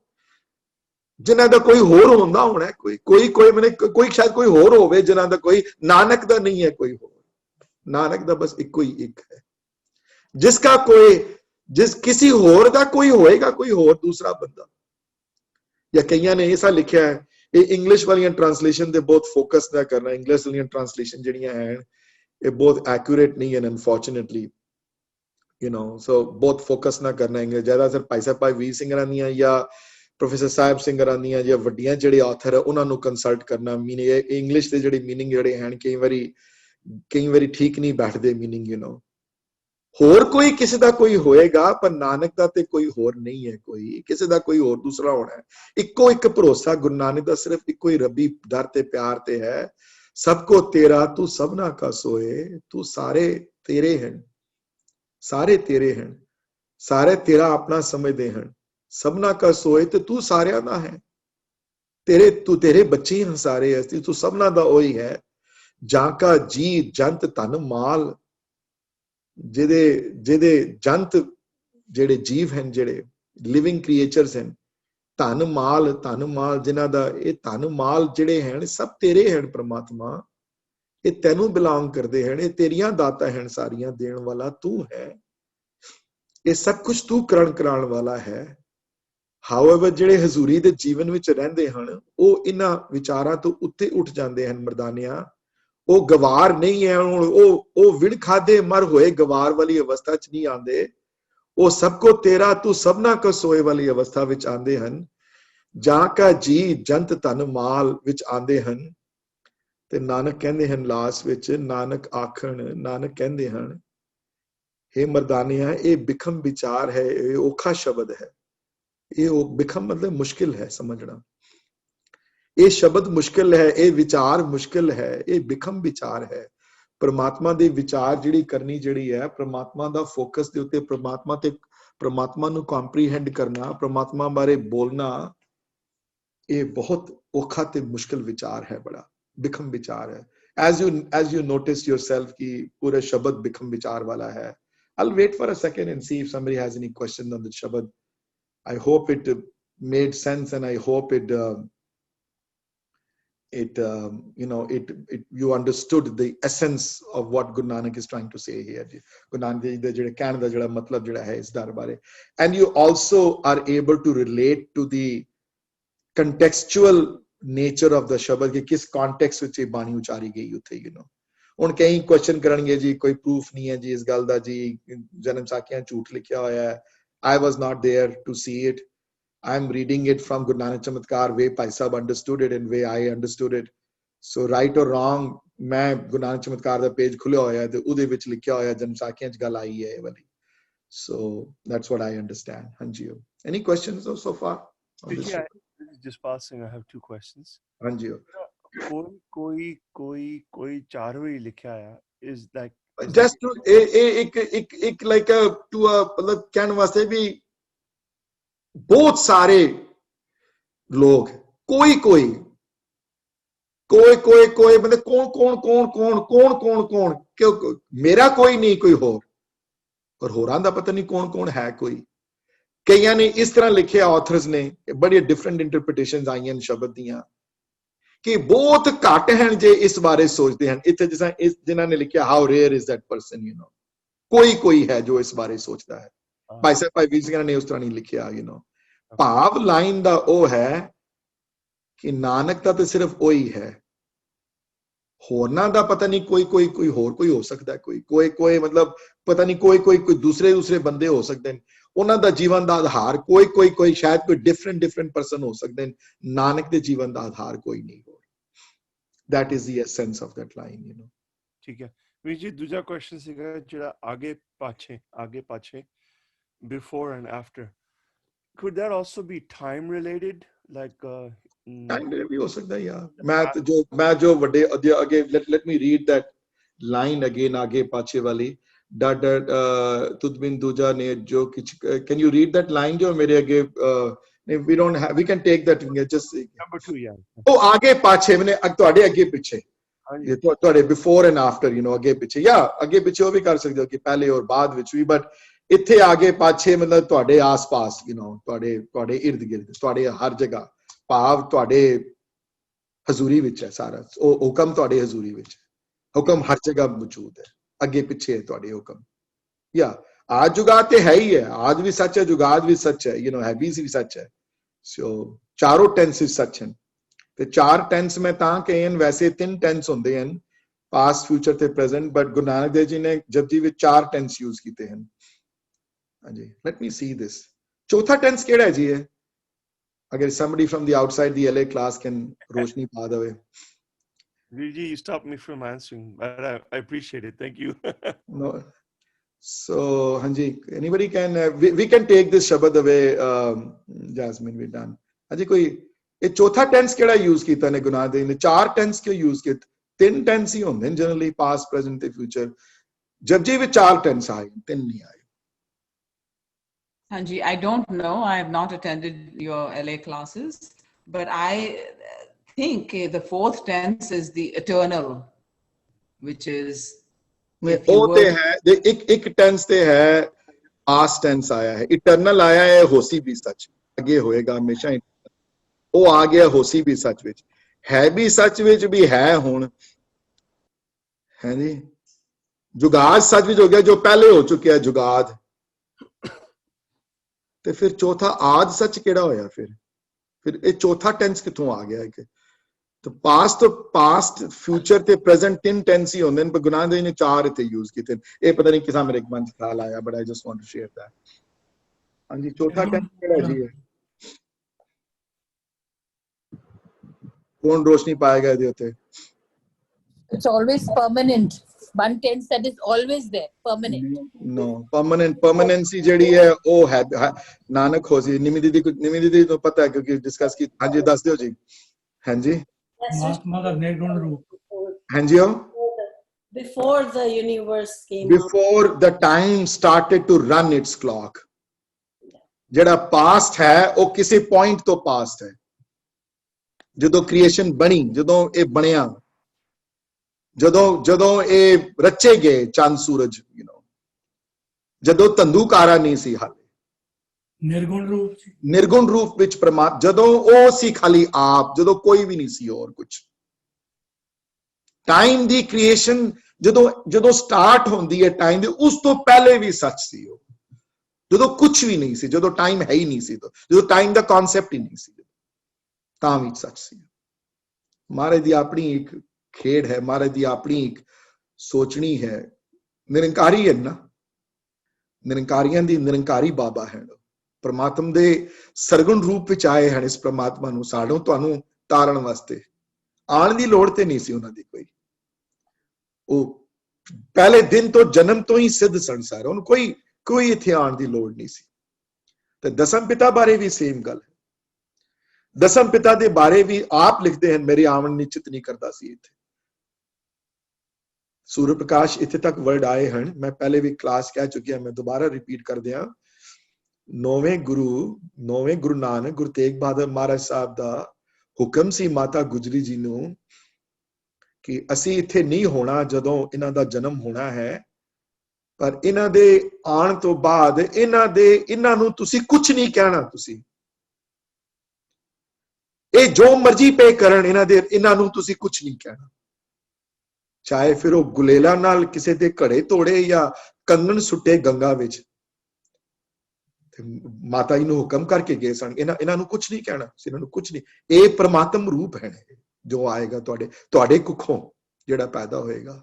ਜਿਨ੍ਹਾਂ ਦਾ ਕੋਈ ਹੋਰ ਹੁੰਦਾ ਹੋਣਾ, ਕੋਈ ਮੈਨੇ ਕੋਈ ਸ਼ਾਇਦ ਕੋਈ ਹੋਰ ਹੋਵੇ ਜਿਨ੍ਹਾਂ ਦਾ ਕੋਈ, ਨਾਨਕ ਦਾ ਨਹੀਂ ਹੈ ਕੋਈ ਹੋਰ। ਨਾਨਕ ਦਾ ਬਸ ਇੱਕੋ ਹੀ ਇੱਕ ਹੈ। ਜਿਸਕਾ ਕੋਈ, ਜਿਸ ਕਿਸੇ ਹੋਰ ਦਾ ਕੋਈ ਹੋਏਗਾ, ਕੋਈ ਹੋਰ ਦੂਸਰਾ ਬੰਦਾ। ਜਾਂ ਕਈਆਂ ਨੇ ਐਸਾ ਲਿਖਿਆ ਹੈ, ਇਹ ਇੰਗਲਿਸ਼ ਵਾਲੀਆਂ ਟ੍ਰਾਂਸਲੇਸ਼ਨ ਦੇ ਬਹੁਤ ਫੋਕਸ ਨਾ ਕਰਨਾ। ਇੰਗਲਿਸ਼ ਵਾਲੀਆਂ ਟ੍ਰਾਂਸਲੇਸ਼ਨ ਜਿਹੜੀਆਂ ਹਨ ਇਹ ਬਹੁਤ ਐਕੂਰੇਟ ਨਹੀਂ ਹਨ ਅਨਫੋਰਚੂਨੇਟਲੀ, ਸੋ ਬਹੁਤ ਫੋਕਸ ਨਾ ਕਰਨਾ ਇੰਗਲਿਸ਼। ਜ਼ਿਆਦਾਤਰ ਭਾਈ ਸਾਹਿਬ ਭਾਈ ਵੀਰ ਸਿੰਘਾਂ ਦੀਆਂ ਜਾਂ ਪ੍ਰੋਫੈਸਰ ਸਾਹਿਬ ਸਿੰਘ ਦੀਆਂ ਜਾਂ ਵੱਡੀਆਂ ਜਿਹੜੇ ਆਥਰ ਹੈ ਉਹਨਾਂ ਨੂੰ ਕੰਸਲਟ ਕਰਨਾ। ਮੀਨਿੰਗ ਇੰਗਲਿਸ਼ ਦੇ ਜਿਹੜੇ ਮੀਨਿੰਗ ਜਿਹੜੇ ਹਨ ਕਈ ਵਾਰੀ ਠੀਕ ਨਹੀਂ ਬੈਠਦੇ ਮੀਨਿੰਗ ਹੋਰ ਕੋਈ ਕਿਸੇ ਦਾ ਕੋਈ ਹੋਏਗਾ, ਪਰ ਨਾਨਕ ਦਾ ਤੇ ਕੋਈ ਹੋਰ ਨਹੀਂ ਹੈ, ਕੋਈ ਕਿਸੇ ਦਾ ਕੋਈ ਹੋਰ ਦੂਸਰਾ ਹੋਣਾ ਹੈ। ਇੱਕੋ ਇੱਕ ਭਰੋਸਾ ਗੁਰੂ ਨਾਨਕ ਦਾ ਸਿਰਫ ਇੱਕੋ ਹੀ ਰੱਬੀ ਦਰ ਤੇ ਪਿਆਰ ਤੇ ਹੈ। ਸਭ ਕੋ ਤੇਰਾ ਤੂੰ ਸਭਨਾ ਕਾ ਸੋਏ, ਤੂੰ ਸਾਰੇ ਤੇਰੇ ਹਨ, ਸਾਰੇ ਤੇਰੇ ਹਨ, ਸਾਰੇ ਤੇਰਾ ਆਪਣਾ ਸਮਝਦੇ ਹਨ। ਸਭਨਾ ਕਾ ਸੋਏ ਤੇ ਤੂੰ ਸਾਰਿਆਂ ਦਾ ਹੈ, ਤੇਰੇ ਬੱਚੇ ਹਨ ਸਾਰੇ, ਅਸੀਂ ਤੂੰ ਸਭਨਾ ਦਾ ਉਹੀ ਹੈ। ਜਾਂ ਕਾ ਜੀ ਜੰਤ ਧਨ ਮਾਲ, ਜਿਹਦੇ ਜੰਤ ਜਿਹੜੇ ਜੀਵ ਹਨ, ਜਿਹੜੇ ਲਿਵਿੰਗ ਕ੍ਰੀਏਚਰਸ ਹਨ, ਧਨ ਮਾਲ ਜਿਨ੍ਹਾਂ ਦਾ ਇਹ ਧਨ ਮਾਲ ਜਿਹੜੇ ਹਨ ਸਭ ਤੇਰੇ ਹਨ ਪ੍ਰਮਾਤਮਾ, ਇਹ ਤੈਨੂੰ ਬਿਲੋਂਗ ਕਰਦੇ ਹਨ, ਇਹ ਤੇਰੀਆਂ ਦਾਤਾ ਹਨ, ਸਾਰੀਆਂ ਦੇਣ ਵਾਲਾ ਤੂੰ ਹੈ, ਇਹ ਸਭ ਕੁਝ ਤੂੰ ਕਰਾਉਣ ਵਾਲਾ ਹੈ। ਹਾਊਐਵਰ ਜਿਹੜੇ ਹਜ਼ੂਰੀ ਦੇ ਜੀਵਨ ਵਿੱਚ ਰਹਿੰਦੇ ਹਨ ਉਹ ਇਹਨਾਂ ਵਿਚਾਰਾਂ ਤੋਂ ਉੱਤੇ ਉੱਠ ਜਾਂਦੇ ਹਨ ਮਰਦਾਨਿਆਂ, ਉਹ ਗਵਾਰ ਨਹੀਂ ਹੈ, ਉਹ ਵਿੜ ਖਾਦੇ ਮਰ ਹੋਏ ਗਵਾਰ ਵਾਲੀ ਅਵਸਥਾ ਚ ਨਹੀਂ ਆਉਂਦੇ, ਉਹ ਸਭ ਕੋ ਤੇਰਾ ਤੂੰ ਸਭਨਾ ਕੋ ਸੋਏ ਵਾਲੀ ਅਵਸਥਾ ਵਿੱਚ ਆਉਂਦੇ ਹਨ। ਜਾਂ ਕਾ ਜੀ ਜੰਤ ਧਨ ਮਾਲ ਵਿੱਚ ਆਉਂਦੇ ਹਨ। ਤੇ ਨਾਨਕ ਕਹਿੰਦੇ ਹਨ ਲਾਸਟ ਵਿੱਚ, ਨਾਨਕ ਕਹਿੰਦੇ ਹਨ, हे ਮਰਦਾਨਿਆਂ ਇਹ ਬਿਖਮ ਵਿਚਾਰ ਹੈ, ਇਹ ਔਖਾ ਸ਼ਬਦ ਹੈ। ਇਹ ਬਿਖਮ ਮਤਲਬ ਮੁਸ਼ਕਿਲ ਹੈ ਸਮਝਣਾ, ਇਹ ਸ਼ਬਦ ਮੁਸ਼ਕਿਲ ਹੈ, ਇਹ ਵਿਚਾਰ ਮੁਸ਼ਕਿਲ ਹੈ, ਇਹ ਬਿਖਮ ਵਿਚਾਰ ਹੈ। ਪ੍ਰਮਾਤਮਾ ਦੇ ਵਿਚਾਰ ਜਿਹੜੀ ਕਰਨੀ ਜਿਹੜੀ ਹੈ, ਪ੍ਰਮਾਤਮਾ ਦਾ ਫੋਕਸ ਦੇ ਉੱਤੇ ਪ੍ਰਮਾਤਮਾ ਨੂੰ ਕੰਪਰੀਹੈਂਡ ਕਰਨਾ, ਪ੍ਰਮਾਤਮਾ ਬਾਰੇ ਬੋਲਣਾ, ਇਹ ਬਹੁਤ ਔਖਾ ਤੇ ਮੁਸ਼ਕਿਲ ਵਿਚਾਰ ਹੈ, ਬੜਾ ਬਿਖਮ ਵਿਚਾਰ ਹੈ। as you notice yourself ਕਿ ਪੂਰਾ ਸ਼ਬਦ ਬਿਖਮ ਵਿਚਾਰ ਵਾਲਾ ਹੈ। I'll wait for a second and see if somebody has any questions on the shabad. I hope it made sense, and I hope you understood the essence of what Guru Nanak is trying to say here. Guru Nanak de jehde ਕਹਿਣ ਦਾ ਜਿਹੜਾ ਮਤਲਬ ਜਿਹੜਾ ਹੈ ਇਸ ਦਰ ਬਾਰੇ, and you also are able to relate to the contextual nature of the shabad, ਕਿ ਕਿਸ context ਵਿੱਚ ਇਹ ਬਾਣੀ ਉਚਾਰੀ ਗਈ ਉੱਥੇ ਹੁਣ ਕਈ ਕੁਐਸਚਨ ਕਰਨਗੇ ਜੀ ਕੋਈ ਪ੍ਰੂਫ ਨਹੀਂ ਹੈ ਜੀ ਇਸ ਗੱਲ ਦਾ ਜੀ, ਜਨਮ ਸਾਖੀਆਂ ਝੂਠ ਲਿਖਿਆ ਹੋਇਆ ਹੈ, I was not there to see it, I am reading it from Guru Nanak Chamatkar way Bhai Sahib understood it and way I understood it, so right or wrong ਮੈਂ Guru Nanak Chamatkar ਦਾ page ਖੁੱਲਿਆ ਹੋਇਆ ਤੇ ਉਹਦੇ ਵਿੱਚ ਲਿਖਿਆ ਹੋਇਆ ਜਨਮ ਸਾਖੀਆਂ ਚ ਗੱਲ ਆਈ ਹੈ ਇਹ ਵਾਲੀ, so that's what I understand. ਹਾਂਜੀ, any questions so far? Yeah, Jaspal Singh, I have two questions. ਹਾਂਜੀ, ਕੋਈ ਚਾਰ ਵਾਰੀ ਲਿਖਿਆ ਆ, is like just to ਇੱਕ like to ਮਤਲਬ ਕਹਿਣ ਵਾਸਤੇ ਵੀ ਬਹੁਤ ਸਾਰੇ ਲੋਕ ਕੋਈ ਮਤਲਬ ਕੌਣ ਕਿਉਂ ਮੇਰਾ ਕੋਈ ਨਹੀਂ ਕੋਈ ਹੋਰ, ਪਰ ਹੋਰਾਂ ਦਾ ਪਤਾ ਨਹੀਂ ਕੌਣ ਹੈ ਕੋਈ। ਕਈਆਂ ਨੇ ਇਸ ਤਰ੍ਹਾਂ ਲਿਖਿਆ ਆਥਰਸ ਨੇ, ਬੜੀ ਡਿਫਰੈਂਟ ਇੰਟਰਪ੍ਰੀਟੇਸ਼ਨਸ ਆਈਆਂ ਸ਼ਬਦ ਦੀਆਂ ਕਿ ਬਹੁਤ ਘੱਟ ਹਨ ਜੇ ਇਸ ਬਾਰੇ ਸੋਚਦੇ ਹਨ। ਇੱਥੇ ਜਿਸ ਤਰ੍ਹਾਂ ਜਿਨ੍ਹਾਂ ਨੇ ਲਿਖਿਆ how rare is that person, ਕੋਈ ਹੈ ਜੋ ਇਸ ਬਾਰੇ ਸੋਚਦਾ ਹੈ। ਭਾਈ ਸਾਹਿਬ ਭਾਈ ਵੀਰ ਸਿੰਘ ਨੇ ਉਸ ਤਰ੍ਹਾਂ ਨਹੀਂ ਲਿਖਿਆ। ਭਾਵ ਲਾਈਨ ਦਾ ਉਹ ਹੈ ਕਿ ਨਾਨਕ ਦਾ ਤਾਂ ਸਿਰਫ ਉਹੀ ਹੈ, ਹੋਰਨਾਂ ਦਾ ਪਤਾ ਨਹੀਂ ਕੋਈ ਹੋਰ ਕੋਈ ਹੋ ਸਕਦਾ, ਕੋਈ ਮਤਲਬ ਪਤਾ ਨਹੀਂ ਕੋਈ ਦੂਸਰੇ ਬੰਦੇ ਹੋ ਸਕਦੇ ਨੇ, ਉਹਨਾਂ ਦਾ ਜੀਵਨ ਦਾ ਆਧਾਰ ਕੋਈ ਸ਼ਾਇਦ ਕੋਈ ਡਿਫਰੈਂਟ ਪਰਸਨ ਹੋ ਸਕਦੇ ਨੇ, ਨਾਨਕ ਦੇ ਜੀਵਨ ਦਾ ਆਧਾਰ ਕੋਈ ਨਹੀਂ ਹੋ। that is the essence of that line, ਠੀਕ ਹੈ ਵੀਰ ਜੀ। ਦੂਜਾ ਕੁਐਸਚਨ ਸੀਗਾ ਜਿਹੜਾ ਆਗੇ ਪਾਛੇ before and after, could that also be time related, like time related ਵੀ ਹੋ ਸਕਦਾ ਯਾਰ। ਮੈਂ ਜੋ ਵੱਡੇ ਅੱਗੇ let me read that line again, ਆਗੇ ਪਾਛੇ ਵਾਲੀ ਤੁਧ ਬਿਨ ਦੂਜਾ ਨੇ ਜੋ ਕੁਛ, can you read that line ਜੋ ਮੇਰੇ ਅੱਗੇ we don't have, we can take that just number 2, yeah, ਉਹ ਆਗੇ ਪਾਛੇ ਮੈਨੇ ਤੁਹਾਡੇ ਅੱਗੇ ਪਿੱਛੇ, ਤੁਹਾਡੇ before and after, ਅੱਗੇ ਪਿੱਛੇ ਜਾਂ ਅੱਗੇ ਪਿੱਛੇ ਉਹ ਵੀ ਕਰ ਸਕਦੇ ਹੋ ਕਿ ਪਹਿਲੇ ਔਰ ਬਾਅਦ ਵਿੱਚ ਵੀ, ਬਟ ਇੱਥੇ ਆਗੇ ਪਾਛੇ ਮਤਲਬ ਤੁਹਾਡੇ ਆਸ-ਪਾਸ, ਤੁਹਾਡੇ ਇਰਦ ਗਿਰਦ, ਤੁਹਾਡੇ ਹਰ ਜਗ੍ਹਾ, ਭਾਵ ਤੁਹਾਡੇ ਹਜ਼ੂਰੀ ਵਿੱਚ ਹੈ ਸਾਰਾ ਉਹ ਹੁਕਮ, ਤੁਹਾਡੇ ਹਜ਼ੂਰੀ ਵਿੱਚ ਹੁਕਮ ਹਰ ਜਗ੍ਹਾ ਮੌਜੂਦ ਹੈ, ਅੱਗੇ ਪਿੱਛੇ ਤੁਹਾਡੇ ਹੁਕਮ। ਜਾਂ आज जुगाद तो है ही है, आज भी सच है, जुगाद भी सच है, है भी सच है, सो चारों टेंसेस सच हैं। ते चार टेंस में तां कहे हैं, वैसे 3 टेंस होंदे हैं, पास्ट फ्यूचर ते प्रेजेंट, बट गुरु नानक देव जी ने जपजी विच 4 टेंस यूज कीते हैं। हाँ जी, लेट मी सी दिस। चौथा टेंस केड़ा है जी? अगर somebody from the outside the LA class can रोशनी पा देवे. Virji, you stopped me from answering, but I appreciate it. Thank you. No. So, Hanji, anybody can, we can take this Shabad away. Jasmine, we're done. Hanji, कोई ये चौथा tense केड़ा use कीता ने गुनाह दे ने 4 tense क्यों use कीते? 3 tense ही होंदे generally past, present and future. जब जी भी 4 tense आए, 3 नहीं आए. Hanji, I don't know. I have not attended your LA classes, but I think the 4th tense is the eternal, which is. if you वो were- ते है, एक tense ते है, past tense आया है, eternal आया है, होसी भी सच, आगे होएगा हमेशा. वो आ गया होसी भी सच विच, है भी सच विच भी है हुण, है जी. जुगाद सच विच हो गया जो पहले हो चुके हैं जुगाद. ते फिर चौथा आद सच केड़ा होया फिर ये चौथा टेंस किथों आ गया है? तो पास्ट फ्यूचर ते प्रेजेंट 3 टेंस ही होंदे ने, पर गुनाह दे ने 4 इथे यूज कीते. ए पता नहीं किसा मेरे एक मन च ख्याल आया, but I just want to share that. हां जी, चौथा टेंस केड़ा जी है? कौन रोशनी पाएगा ਇਹਦੇ ਉੱਤੇ? It's always permanent. One tense that is always there, permanent. No, permanency ਜਿਹੜੀ ਹੈ ਉਹ ਹੈ ਨਾਨਕ ਹੋਸੀ. ਨਿਮੀ ਦੀਦੀ ਨੂੰ ਪਤਾ ਹੈ ਕਿਉਂਕਿ ਡਿਸਕਸ ਕੀ. ਹਾਂਜੀ ਦੱਸ ਦਿਓ ਜੀ. ਹਾਂਜੀ महात्मा का निर्गुण रूप. ਹਾਂਜੀ ਉਹ Before the universe came up. before the time started to run its clock. ਜਿਹੜਾ past ਹੈ ਉਹ ਕਿਸੇ point ਤੋਂ past ਹੈ. ਜਦੋਂ ਕ੍ਰੀਏਸ਼ਨ ਬਣੀ, ਜਦੋਂ ਇਹ ਬਣਿਆ, ਜਦੋਂ ਇਹ ਰਚੇ ਗਏ ਚੰਦ ਸੂਰਜ, ਜਦੋਂ ਧੰਦੂਕਾਰਾ ਨਹੀਂ ਸੀ ਹਾਲੇ. ਨਿਰਗੁਣ ਰੂਪ ਵਿੱਚ ਪ੍ਰਮਾਤਮਾ ਜਦੋਂ ਉਹ ਸੀ ਖਾਲੀ ਆਪ, ਜਦੋਂ ਕੋਈ ਵੀ ਨਹੀਂ ਸੀ ਹੋਰ ਕੁਝ. ਟਾਈਮ ਦੀ ਕ੍ਰੀਏਸ਼ਨ ਜਦੋਂ ਸਟਾਰਟ ਹੁੰਦੀ ਹੈ ਟਾਈਮ ਦੀ, ਉਸ ਤੋਂ ਪਹਿਲੇ ਵੀ ਸੱਚ ਸੀ ਉਹ. ਜਦੋਂ ਕੁਝ ਵੀ ਨਹੀਂ ਸੀ, ਜਦੋਂ ਟਾਈਮ ਹੈ ਹੀ ਨਹੀਂ ਸੀ, ਜਦੋਂ ਟਾਈਮ ਦਾ ਕਨਸੈਪਟ ਹੀ ਨਹੀਂ ਸੀ, ਤਾਂ ਵੀ ਸੱਚ ਸੀ. ਮਹਾਰਾਜ ਦੀ ਆਪਣੀ ਇੱਕ ਖੇਡ ਹੈ, ਮਹਾਰਾਜ ਦੀ ਆਪਣੀ ਇੱਕ ਸੋਚਣੀ ਹੈ. ਨਿਰੰਕਾਰੀ ਹੈ ਨਾ, ਨਿਰੰਕਾਰੀਆਂ ਦੀ ਨਿਰੰਕਾਰੀ ਬਾਬਾ ਹੈ. ਪ੍ਰਮਾਤਮਾ ਦੇ ਸਰਗੁਣ ਰੂਪ ਵਿੱਚ ਆਏ ਹਨ ਇਸ ਪ੍ਰਮਾਤਮਾ ਨੂੰ ਸਾਨੂੰ ਤੁਹਾਨੂੰ ਤਾਰਨ ਵਾਸਤੇ. ਆਉਣ ਦੀ ਲੋੜ ਤੇ ਨਹੀਂ ਸੀ ਉਹਨਾਂ ਦੀ ਕੋਈ. ਉਹ ਪਹਿਲੇ ਦਿਨ ਤੋਂ ਜਨਮ ਤੋਂ ਹੀ ਸਿੱਧ ਸੰਸਾਰ, ਉਹਨੂੰ ਕੋਈ ਇੱਥੇ ਆਉਣ ਦੀ ਲੋੜ ਨਹੀਂ ਸੀ. ਤੇ ਦਸਮ ਪਿਤਾ ਬਾਰੇ ਵੀ ਸੇਮ ਗੱਲ ਹੈ. ਦਸਮ ਪਿਤਾ ਦੇ ਬਾਰੇ ਵੀ ਆਪ ਲਿਖਦੇ ਹਨ, ਮੇਰੇ ਆਉਣ ਨਿਸ਼ਚਿਤ ਨਹੀਂ ਕਰਦਾ ਸੀ ਇੱਥੇ. ਸੂਰਜ ਪ੍ਰਕਾਸ਼ ਇੱਥੇ ਤੱਕ ਵਰਡ ਆਏ ਹਨ. ਮੈਂ ਪਹਿਲੇ ਵੀ ਕਲਾਸ ਕਹਿ ਚੁੱਕਿਆ, ਮੈਂ ਦੁਬਾਰਾ ਰਿਪੀਟ ਕਰ ਦਿਆਂ. ਨੌਵੇਂ ਗੁਰੂ ਨਾਨਕ ਗੁਰੂ ਤੇਗ ਬਹਾਦਰ ਮਹਾਰਾਜ ਸਾਹਿਬ ਦਾ ਹੁਕਮ ਸੀ ਮਾਤਾ ਗੁਜਰੀ ਜੀ ਨੂੰ ਕਿ ਅਸੀਂ ਇੱਥੇ ਨਹੀਂ ਹੋਣਾ ਜਦੋਂ ਇਹਨਾਂ ਦਾ ਜਨਮ ਹੋਣਾ ਹੈ, ਪਰ ਇਹਨਾਂ ਦੇ ਆਉਣ ਤੋਂ ਬਾਅਦ ਇਹਨਾਂ ਨੂੰ ਤੁਸੀਂ ਕੁਝ ਨਹੀਂ ਕਹਿਣਾ. ਤੁਸੀਂ ਇਹ ਜੋ ਮਰਜ਼ੀ ਪੇ ਕਰਨ, ਇਹਨਾਂ ਨੂੰ ਤੁਸੀਂ ਕੁਝ ਨਹੀਂ ਕਹਿਣਾ. ਚਾਹੇ ਫਿਰ ਉਹ ਗੁਲੇਲਾ ਨਾਲ ਕਿਸੇ ਦੇ ਘੜੇ ਤੋੜੇ ਜਾਂ ਕੰਗਣ ਸੁੱਟੇ ਗੰਗਾ ਵਿੱਚ. ਮਾਤਾ ਜੀ ਨੂੰ ਹੁਕਮ ਕਰਕੇ ਗਏ ਸਨ, ਇਹਨਾਂ ਨੂੰ ਕੁਝ ਨਹੀਂ ਕਹਿਣਾ, ਇਹਨਾਂ ਨੂੰ ਕੁਝ ਨਹੀਂ. ਇਹ ਪ੍ਰਮਾਤਮ ਰੂਪ ਹੈ ਜੋ ਆਏਗਾ ਤੁਹਾਡੇ ਕੁੱਖੋਂ, ਜਿਹੜਾ ਪੈਦਾ ਹੋਏਗਾ.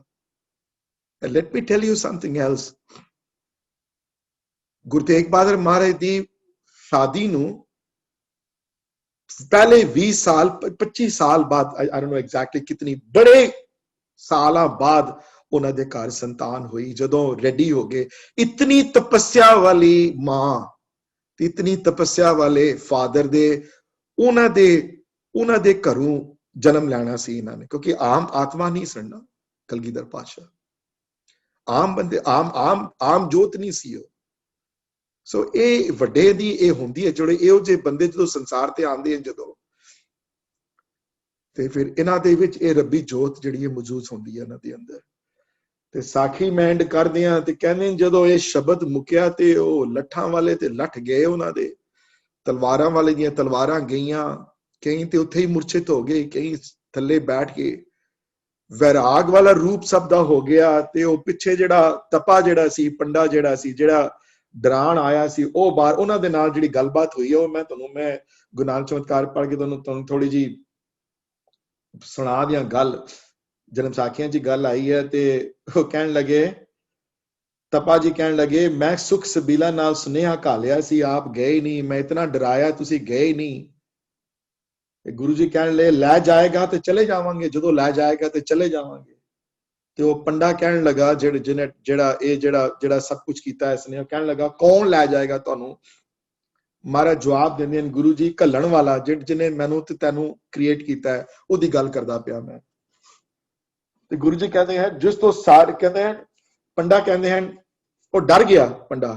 Let me tell you something else. Guru Tegh Bahadur Maharaj ਦੀ ਸ਼ਾਦੀ ਨੂੰ ਪਹਿਲੇ 20 ਸਾਲ 25 ਸਾਲ ਬਾਅਦ, ਆਈ ਡੋਨਟ ਨੋ ਐਗਜ਼ੈਕਟਲੀ ਕਿਤਨੀ, ਬੜੇ ਸਾਲਾਂ ਬਾਅਦ ਉਹਨਾਂ ਦੇ ਘਰ ਸੰਤਾਨ ਹੋਈ. ਜਦੋਂ ਰੈਡੀ ਹੋ ਗਏ, ਇਤਨੀ ਤਪੱਸਿਆ ਵਾਲੀ ਮਾਂ, ਇਤਨੀ ਤਪੱਸਿਆ ਵਾਲੇ ਫਾਦਰ ਦੇ, ਉਹਨਾਂ ਦੇ ਘਰੋਂ ਜਨਮ ਲੈਣਾ ਸੀ ਇਹਨਾਂ ਨੇ, ਕਿਉਂਕਿ ਆਮ ਆਤਮਾ ਨਹੀਂ ਸੜਨਾ. ਕਲਗੀਧਰ ਪਾਤਸ਼ਾਹ ਆਮ ਬੰਦੇ, ਆਮ ਜੋਤ ਨਹੀਂ ਸੀ ਉਹ. ਸੋ ਇਹ ਵੱਡੇ ਦੀ ਇਹ ਹੁੰਦੀ ਹੈ, ਜਿਹੜੇ ਇਹੋ ਜਿਹੇ ਬੰਦੇ ਜਦੋਂ ਸੰਸਾਰ ਤੇ ਆਉਂਦੇ ਹਨ, ਜਦੋਂ ਤੇ ਫਿਰ ਇਹਨਾਂ ਦੇ ਵਿੱਚ ਇਹ ਰੱਬੀ ਜੋਤ ਜਿਹੜੀ ਹੈ ਮੌਜੂਦ ਹੁੰਦੀ ਹੈ ਇਹਨਾਂ ਦੇ ਅੰਦਰ. ਤੇ ਸਾਖੀ ਮੈਂ ਐਂਡ ਕਰਦੇ ਆ ਤੇ ਕਹਿੰਦੇ ਜਦੋਂ ਇਹ ਸ਼ਬਦ ਮੁੱਕਿਆ ਤੇ ਉਹ ਲੱਠਾਂ ਵਾਲੇ ਤੇ ਲੱਠ ਗਏ, ਉਹਨਾਂ ਦੇ ਤਲਵਾਰਾਂ ਵਾਲੇ ਦੀਆਂ ਤਲਵਾਰਾਂ ਗਈਆਂ. ਕਈ ਤੇ ਉੱਥੇ ਹੀ ਮੁਰਛਿਤ ਹੋ ਗਏ, ਕਈ ਥੱਲੇ ਬੈਠ ਕੇ. ਵੈਰਾਗ ਵਾਲਾ ਰੂਪ ਸਭ ਦਾ ਹੋ ਗਿਆ. ਤੇ ਉਹ ਪਿੱਛੇ ਜਿਹੜਾ ਤਪਾ ਜਿਹੜਾ ਸੀ, ਪੰਡਾ ਜਿਹੜਾ ਸੀ, ਜਿਹੜਾ ਡਰਾਣ ਆਇਆ ਸੀ, ਉਹ ਬਾਹਰ ਉਹਨਾਂ ਦੇ ਨਾਲ ਜਿਹੜੀ ਗੱਲਬਾਤ ਹੋਈ ਹੈ, ਉਹ ਮੈਂ ਗੁਰੂ ਨਾਨਕ ਚਮਤਕਾਰ ਪੜ੍ਹ ਕੇ ਤੁਹਾਨੂੰ ਥੋੜੀ ਜੀ ਸੁਣਾ ਦਿਆਂ ਗੱਲ. ਜਨਮ ਸਾਖੀਆਂ ਚ ਗੱਲ ਆਈ ਹੈ ਤੇ ਉਹ ਕਹਿਣ ਲੱਗੇ, ਤਪਾ ਜੀ ਕਹਿਣ ਲੱਗੇ, ਮੈਂ ਸੁਖ ਸਬੀਲਾ ਨਾਲ ਸੁਨੇਹਾ ਘਾਲਿਆ ਸੀ, ਆਪ ਗਏ ਨਹੀਂ, ਮੈਂ ਇਤਨਾ ਡਰਾਇਆ, ਤੁਸੀਂ ਗਏ ਨਹੀਂ, ਤੇ ਗੁਰੂ ਜੀ ਕਹਿਣ ਲੈ ਲੈ ਜਾਏਗਾ ਤੇ ਚਲੇ ਜਾਵਾਂਗੇ, ਜਦੋਂ ਲੈ ਜਾਏਗਾ ਤੇ ਚਲੇ ਜਾਵਾਂਗੇ। ਤੇ ਉਹ ਪੰਡਾ ਕਹਿਣ ਲੱਗਾ ਜਿਹੜਾ ਸਭ ਕੁਝ ਕੀਤਾ ਇਸਨੇ, ਉਹ ਕਹਿਣ ਲੱਗਾ ਕੌਣ ਲੈ ਜਾਏਗਾ ਤੁਹਾਨੂੰ? ਮਹਾਰਾਜ ਜਵਾਬ ਦਿੰਦੇ ਹਨ, ਗੁਰੂ ਜੀ ਘੱਲਣ ਵਾਲਾ ਜਿਹਨੇ ਮੈਨੂੰ ਤੇ ਤੈਨੂੰ ਕ੍ਰੀਏਟ ਕੀਤਾ ਹੈ ਉਹਦੀ ਗੱਲ ਕਰਦਾ ਪਿਆ ਮੈਂ। ਤੇ ਗੁਰੂ ਜੀ ਕਹਿੰਦੇ ਹਨ ਜਿਸ ਤੋਂ ਸਾਰੇ ਕਹਿੰਦੇ ਹਨ, ਪੰਡਾ ਕਹਿੰਦੇ ਹਨ ਉਹ ਡਰ ਗਿਆ ਪੰਡਾ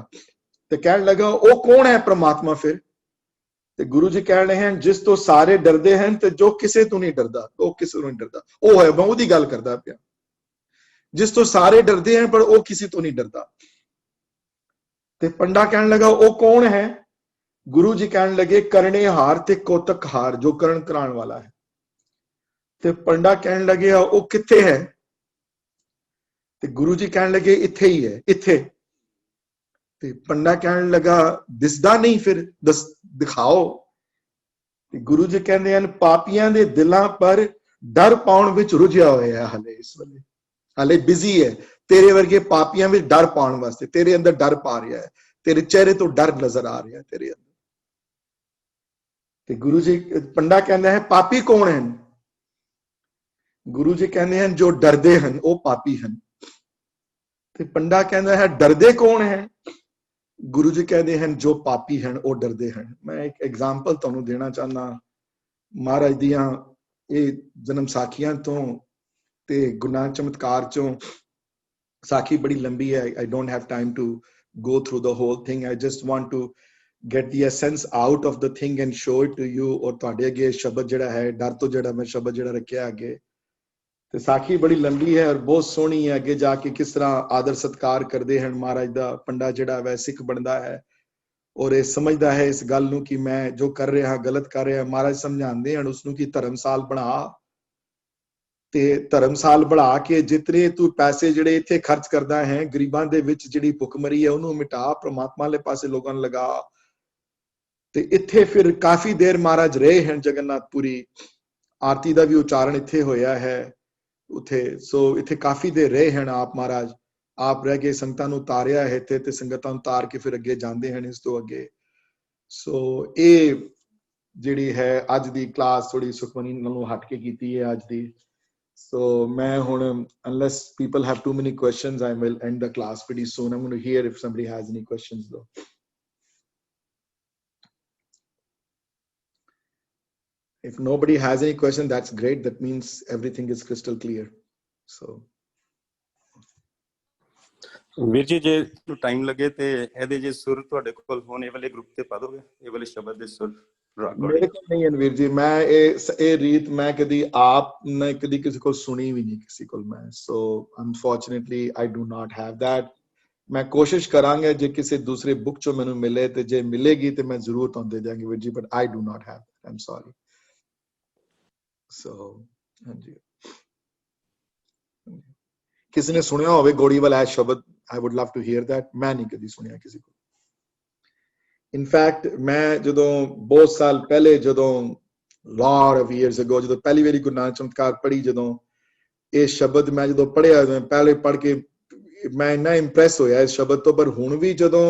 ਤੇ ਕਹਿਣ ਲੱਗਾ ਉਹ ਕੌਣ ਹੈ ਪ੍ਰਮਾਤਮਾ ਫਿਰ? ਤੇ ਗੁਰੂ ਜੀ ਕਹਿ ਰਹੇ ਹਨ ਜਿਸ ਤੋਂ ਸਾਰੇ ਡਰਦੇ ਹਨ ਤੇ ਜੋ ਕਿਸੇ ਤੋਂ ਨਹੀਂ ਡਰਦਾ, ਉਹ ਕਿਸੇ ਤੋਂ ਨਹੀਂ ਡਰਦਾ, ਉਹ ਹੈ ਮੈਂ ਉਹਦੀ ਗੱਲ ਕਰਦਾ ਪਿਆ। ਜਿਸ ਤੋਂ ਸਾਰੇ ਡਰਦੇ ਹਨ ਪਰ ਉਹ ਕਿਸੇ ਤੋਂ ਨਹੀਂ ਡਰਦਾ। ਤੇ ਪੰਡਾ ਕਹਿਣ ਲੱਗਾ ਉਹ ਕੌਣ ਹੈ? ਗੁਰੂ ਜੀ ਕਹਿਣ ਲੱਗੇ ਕਰਨੇ ਹਾਰ ਤੇ ਕੋਤਕ ਹਾਰ, ਜੋ ਕਰਨ ਕਰਾਉਣ ਵਾਲਾ ਹੈ। ਤੇ ਪੰਡਾ ਕਹਿਣ ਲੱਗਿਆ ਉਹ ਕਿੱਥੇ ਹੈ? ਤੇ ਗੁਰੂ ਜੀ ਕਹਿਣ ਲੱਗੇ ਇੱਥੇ ਹੀ ਹੈ, ਇੱਥੇ। ਤੇ ਪੰਡਾ ਕਹਿਣ ਲੱਗਾ ਦਿਸਦਾ ਨਹੀਂ ਫਿਰ ਦਿਖਾਓ। ਤੇ ਗੁਰੂ ਜੀ ਕਹਿੰਦੇ ਹਨ ਪਾਪੀਆਂ ਦੇ ਦਿਲਾਂ ਪਰ ਡਰ ਪਾਉਣ ਵਿੱਚ ਰੁਝਿਆ ਹੋਇਆ ਹੈ ਹਲੇ, ਇਸ ਵੇਲੇ ਹਲੇ ਬਿਜ਼ੀ ਹੈ। ਤੇਰੇ ਵਰਗੇ ਪਾਪੀਆਂ ਵਿੱਚ ਡਰ ਪਾਉਣ ਵਾਸਤੇ, ਤੇਰੇ ਅੰਦਰ ਡਰ ਪਾ ਰਿਹਾ ਹੈ, ਤੇਰੇ ਚਿਹਰੇ ਤੋਂ ਡਰ ਨਜ਼ਰ ਆ ਰਿਹਾ ਹੈ ਤੇਰੇ ਅੰਦਰ। ਤੇ ਗੁਰੂ ਜੀ ਪੰਡਾ ਕਹਿੰਦਾ ਹੈ ਪਾਪੀ ਕੌਣ ਹਨ? ਗੁਰੂ ਜੀ ਕਹਿੰਦੇ ਹਨ ਜੋ ਡਰਦੇ ਹਨ ਉਹ ਪਾਪੀ ਹਨ। ਤੇ ਪੰਡਾ ਕਹਿੰਦਾ ਹੈ ਡਰਦੇ ਕੌਣ ਹੈ? ਗੁਰੂ ਜੀ ਕਹਿੰਦੇ ਹਨ ਜੋ ਪਾਪੀ ਹਨ ਉਹ ਡਰਦੇ ਹਨ। ਮੈਂ ਇੱਕ ਐਗਜ਼ਾਮਪਲ ਤੁਹਾਨੂੰ ਦੇਣਾ ਚਾਹੁੰਦਾ ਮਹਾਰਾਜ ਦੀਆਂ ਇਹ ਜਨਮ ਸਾਖੀਆਂ ਤੋਂ ਤੇ ਗੁਰੂ ਨਾਨਕ ਚਮਤਕਾਰ ਚੋਂ। ਸਾਖੀ ਬੜੀ ਲੰਬੀ ਹੈ, I don't have time to go through the whole thing. I just want to get the essence out of the thing and show it to you। ਔਰ ਤੁਹਾਡੇ ਅੱਗੇ ਸ਼ਬਦ ਜਿਹੜਾ ਹੈ ਡਰ ਤੋਂ ਜਿਹੜਾ ਮੈਂ ਸ਼ਬਦ ਜਿਹੜਾ ਰੱਖਿਆ ਅੱਗੇ, ਤੇ ਸਾਖੀ ਬੜੀ ਲੰਬੀ ਹੈ ਔਰ ਬਹੁਤ ਸੋਹਣੀ ਹੈ। ਅੱਗੇ ਜਾ ਕੇ ਕਿਸ ਤਰ੍ਹਾਂ ਆਦਰ ਸਤਕਾਰ ਕਰਦੇ ਹਨ ਮਹਾਰਾਜ ਦਾ। ਪੰਡਾ ਜਿਹੜਾ ਵੈ ਸਿੱਖ ਬਣਦਾ ਹੈ ਔਰ ਇਹ ਸਮਝਦਾ ਹੈ ਇਸ ਗੱਲ ਨੂੰ ਕਿ ਮੈਂ ਜੋ ਕਰ ਰਿਹਾ ਗਲਤ ਕਰ ਰਿਹਾ। ਮਹਾਰਾਜ ਸਮਝਾਉਂਦੇ ਹਨ ਉਸਨੂੰ ਕਿ ਧਰਮਸਾਲ ਬਣਾ, ਤੇ ਧਰਮਸਾਲ ਬਣਾ ਕੇ ਜਿਤਨੇ ਤੂੰ ਪੈਸੇ ਜਿਹੜੇ ਇੱਥੇ ਖਰਚ ਕਰਦਾ ਹੈ ਗਰੀਬਾਂ ਦੇ ਵਿੱਚ ਜਿਹੜੀ ਭੁੱਖਮਰੀ ਹੈ ਉਹਨੂੰ ਮਿਟਾ, ਪ੍ਰਮਾਤਮਾ ਵਾਲੇ ਪਾਸੇ ਲੋਕਾਂ ਨੂੰ ਲਗਾ। ਤੇ ਇੱਥੇ ਫਿਰ ਕਾਫੀ ਦੇਰ ਮਹਾਰਾਜ ਰਹੇ ਹਨ ਜਗਨਨਾਥਪੁਰੀ। ਆਰਤੀ ਦਾ ਵੀ ਉਚਾਰਨ ਇੱਥੇ ਹੋਇਆ ਹੈ ਉੱਥੇ। ਸੋ ਇੱਥੇ ਕਾਫੀ ਦੇਰ ਰਹੇ ਹਨ ਆਪ ਮਹਾਰਾਜ। ਆਪ ਰਹਿ ਕੇ ਸੰਗਤਾਂ ਨੂੰ ਉਤਾਰਿਆ ਹੈ ਇੱਥੇ, ਤੇ ਸੰਗਤਾਂ ਨੂੰ ਉਤਾਰ ਕੇ ਫਿਰ ਅੱਗੇ ਜਾਂਦੇ ਹਨ ਇਸ ਤੋਂ ਅੱਗੇ। ਸੋ ਇਹ ਜਿਹੜੀ ਹੈ ਅੱਜ ਦੀ ਕਲਾਸ ਥੋੜੀ ਸੁਖਮਨੀ ਨਾਲੋਂ ਹਟ ਕੇ ਕੀਤੀ ਹੈ ਅੱਜ ਦੀ। So ਮੈਂ ਹੁਣ unless people have too many questions, I will end the class pretty soon. I'm going to hear if somebody has any questions though. If nobody has any question, that's great. That means everything is crystal clear. So ਵੀਰ ਜੀ ਜੇ time ਲੱਗੇ ਤੇ ਇਹਦੇ ਜੇ ਸੁਰ ਤੁਹਾਡੇ ਕੋਲ ਹੋਣ ਇਹ ਵਾਲੇ ਗਰੁੱਪ ਤੇ ਪਾ ਦੋਗੇ, ਇਹ ਵਾਲੇ ਸ਼ਬਦ ਦੇ ਸੁਰ? ਮੇਰੇ ਕੋਲ ਨਹੀਂ ਹੈ ਵੀਰ ਜੀ। ਮੈਂ ਇਹ ਰੀਤ ਮੈਂ ਕਦੀ ਆਪ ਨਾ ਕਦੀ ਕਿਸੇ ਕੋਲ ਸੁਣੀ ਵੀ ਨਹੀਂ ਕਿਸੇ ਕੋਲ ਮੈਂ। ਸੋ unfortunately I do not have that. ਮੈਂ ਕੋਸ਼ਿਸ਼ ਕਰਾਂਗਾ ਜੇ ਕਿਸੇ ਦੂਸਰੇ ਬੁੱਕ ਚੋਂ ਮੈਨੂੰ ਮਿਲੇ ਤੇ ਜੇ ਮਿਲੇਗੀ ਤੇ ਮੈਂ ਜ਼ਰੂਰ ਤੁਹਾਨੂੰ ਦੇ ਦਿਆਂਗੀ ਵੀਰ ਜੀ, but I do not have that. I'm sorry. So ਹਾਂਜੀ, ਕਿਸੇ ਨੇ ਸੁਣਿਆ ਹੋਵੇ ਗੋੜੀ ਵਾਲਾ ਸ਼ਬਦ, I would love to hear that. ਮੈਂ ਨਹੀਂ ਕਦੀ ਸੁਣਿਆ ਕਿਸੇ ਕੋਲ। ਇਨਫੈਕਟ ਮੈਂ ਜਦੋਂ ਬਹੁਤ ਸਾਲ ਪਹਿਲੇ, ਜਦੋਂ lot of years ago, ਜਦੋਂ ਪਹਿਲੀ ਵਾਰੀ ਗੁਰੂ ਨਾਨਕ ਚਮਤਕਾਰ ਪੜ੍ਹੀ, ਜਦੋਂ ਇਹ ਸ਼ਬਦ ਮੈਂ ਜਦੋਂ ਪੜ੍ਹਿਆ, ਪਹਿਲੇ ਪੜ੍ਹ ਕੇ ਮੈਂ ਇੰਨਾ ਇੰਪ੍ਰੈਸ ਹੋਇਆ ਇਸ ਸ਼ਬਦ ਤੋਂ। ਪਰ ਹੁਣ ਵੀ ਜਦੋਂ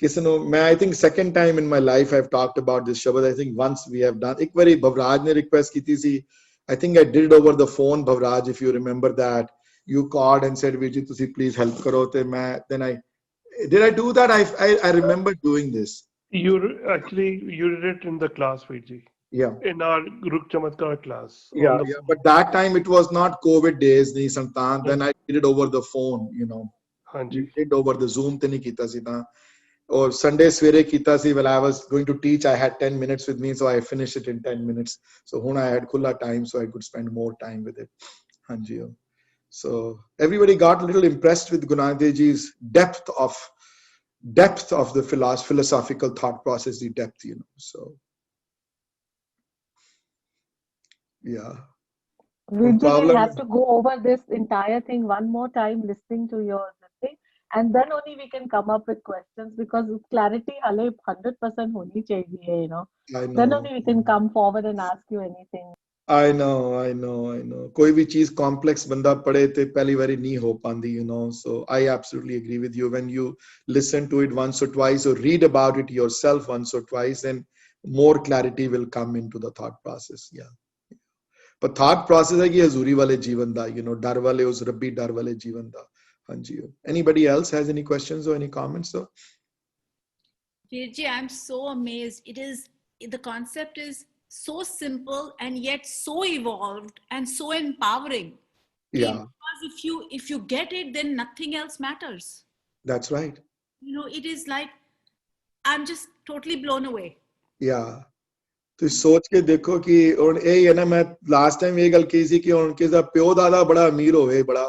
ਕਿਸੇ ਨੂੰ ਮੈਂ I think second time in my life I've talked about this ਸ਼ਬਦ। I think once we have done, ਇੱਕ ਵਾਰੀ ਭਵਰਾਜ ਨੇ ਰਿਕੁਐਸਟ ਕੀਤੀ ਸੀ। I think I did it over the phone, ਭਵਰਾਜ, if you remember that. You called and said, Vijay, ਤੁਸੀਂ please help ਕਰੋ। ਤੇ ਮੈਂ then did I do that? I remember doing this. You did it in the class, Vijay. Yeah. In our Ruk Chamatkar class. Yeah. But that time it was not COVID days, nahi Santan. Then I did it over the phone, you know. Hanji. Did over the Zoom te nahi kita si ta. Or Sunday swere kita si, when I was going to teach, I had 10 minutes with me, so I finished it in 10 minutes. So when I had khulla time, so I could spend more time with it. Hanji. So everybody got a little impressed with Guru Nanak Dev Ji's depth of the philosophical thought process, the depth, you know. So yeah. We will have to go over this entire thing one more time, listening to your thing, and then only we can come up with questions, because clarity hale 100% honi chahiye, you know. Then only we can come forward and ask you anything. I know. कोई भी चीज complex बंदा पढ़े ते पहली बारी नहीं हो पाती, you know. So I absolutely agree with you. When you listen to it once or twice or read about it yourself once or twice, then more clarity will come into the thought process. Yeah. But thought process है कि हजूरी वाले जीवन दा, डर वाले उस रब्बी डर वाले जीवन दा. हाँ जी. Anybody else has any questions or any comments? So? Virji, I'm so amazed. The concept is so simple and yet so evolved and so empowering. Yeah. Because if you get it, then nothing else matters. That's right. It is like, I'm just totally blown away. Yeah. तो सोच के देखो कि और ये है ना, मैं लास्ट टाइम ये गल की सी कि उनके दा प्यो दादा बड़ा अमीर होवे, बड़ा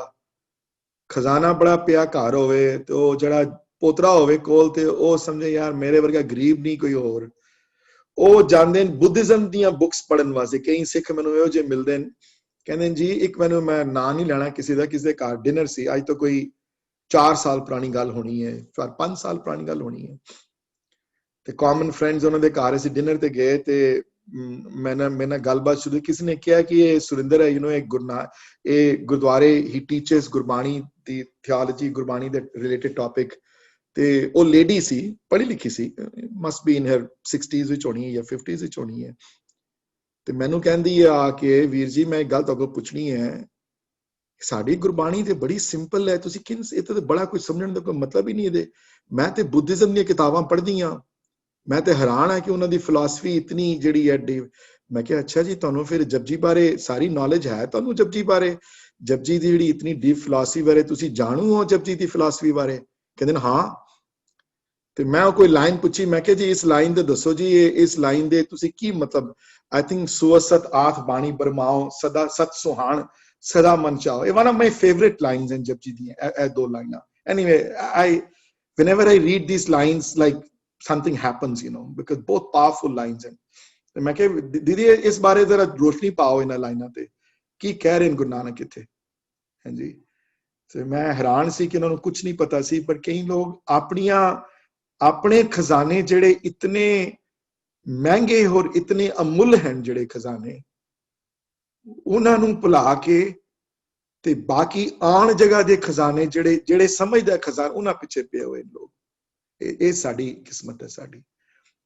खजाना बड़ा पिया घर होवे, तो जड़ा पोतरा होवे कोल ते ओ समझे यार मेरे वर्गा गरीब नहीं कोई और, ओ जानदे बुद्धिज्म दी बुक्स पढ़न वास्ते. कई सिख मैनू एहो जे मिलदे न, कहंदे जी एक मैनू मैं ना नहीं लेना किसी दा, किसी दे घर डिनर सी, आज तो कोई 4 साल पुरानी गल होनी है, 4-5 साल पुरानी गल होनी है. ਤੇ ਕਾਮਨ ਫਰੈਂਡਸ ਉਹਨਾਂ ਦੇ ਘਰ ਅਸੀਂ ਡਿਨਰ ਤੇ ਗਏ ਤੇ ਮੈਂ ਗੱਲਬਾਤ ਸ਼ੁਰੂ, ਕਿਸੇ ਨੇ ਕਿਹਾ ਕਿ ਇਹ ਸੁਰਿੰਦਰ ਹੈ, ਇਹ ਗੁਰਦੁਆਰੇ ਹੀ ਟੀਚਰਸ ਗੁਰਬਾਣੀ ਦੀ ਥਿਓਲੋਜੀ, ਗੁਰਬਾਣੀ ਦੇ ਰਿਲੇਟਡ ਟੌਪਿਕ, ਤੇ ਉਹ ਲੇਡੀ ਸੀ, ਪੜ੍ਹੀ ਲਿਖੀ ਸੀ, must be in Har 60s ਵਿੱਚ ਹੋਣੀ ਹੈ ਜਾਂ 50s ਵਿੱਚ ਹੋਣੀ ਹੈ. ਤੇ ਮੈਨੂੰ ਕਹਿੰਦੀ ਆ ਕਿ ਵੀਰ ਜੀ ਮੈਂ ਇੱਕ ਗੱਲ ਤੁਹਾਡੇ ਕੋਲ ਪੁੱਛਣੀ ਹੈ, ਸਾਡੀ ਗੁਰਬਾਣੀ ਤੇ ਬੜੀ ਸਿੰਪਲ ਹੈ, ਤੁਸੀਂ ਇਹ ਤਾਂ ਬੜਾ ਕੁਝ ਸਮਝਣ ਦਾ ਕੋਈ ਮਤਲਬ ਹੀ ਨਹੀਂ ਇਹਦੇ. ਮੈਂ ਤੇ ਬੁੱਧਿਜ਼ਮ ਦੀਆਂ ਕਿਤਾਬਾਂ ਪੜ੍ਹਦੀ ਆ, ਮੈਂ ਤੇ ਹੈਰਾਨ ਆ ਕਿ ਉਹਨਾਂ ਦੀ ਫਿਲਾਸਫੀ ਇਤਨੀ ਜਿਹੜੀ ਹੈ ਡੀਪ. ਮੈਂ ਕਿਹਾ ਅੱਛਾ ਜੀ ਤੁਹਾਨੂੰ ਫਿਰ ਜਪਜੀ ਬਾਰੇ ਸਾਰੀ ਨੌਲੇਜ ਹੈ, ਤੁਹਾਨੂੰ ਜਪਜੀ ਬਾਰੇ, ਜਪਜੀ ਦੀ ਜਿਹੜੀ ਇਤਨੀ ਡੀਪ ਫਿਲਾਸਫੀ ਬਾਰੇ ਤੁਸੀਂ ਜਾਣੂ ਹੋ ਜਪਜੀ ਦੀ ਫਿਲਾਸਫੀ ਬਾਰੇ? ਕਹਿੰਦੇ ਨੇ ਹਾਂ. ਤੇ ਮੈਂ ਕੋਈ ਲਾਈਨ ਪੁੱਛੀ, ਮੈਂ ਕਿਹਾ ਜੀ ਇਸ ਲਾਈਨ ਦੇ ਦੱਸੋ ਜੀ, ਇਸ ਲਾਈਨ ਦੇ ਤੁਸੀਂ ਕੀ ਮਤਲਬ? ਆਈ ਥਿੰਕ ਸੁਅਸਤ ਆਥ ਬਾਣੀ ਬਰਮਾਓ ਸਦਾ ਸਤ ਸੁਹਾਣ ਸਦਾ ਮਨ ਚਾਓ, ਇਹ one of my favourite lines in Japji ਦੀਆਂ ਇਹ ਦੋ ਲਾਈਨਾਂ. Anyway whenever I read these lines, like something happens, because both powerful lines. And मैं कह दीदी इस बारे जरा रोशनी पाओ इन लाइना ते की कह रहे गुरु नानक किथे. हाँ जी. तो मैं हैरान सी कि उन्होंने कुछ नहीं पता सी, पर कई लोग अपने खजाने जेड़े इतने महंगे और इतने अमुल हैं, जेड़े खजाने उन्होंने भुला के ते बाकी आन जगह दे खजाने जेड़े समझदा खजाना उन्हां पिछे पे हुए लोग. ये साड़ी किस्मत है साड़ी.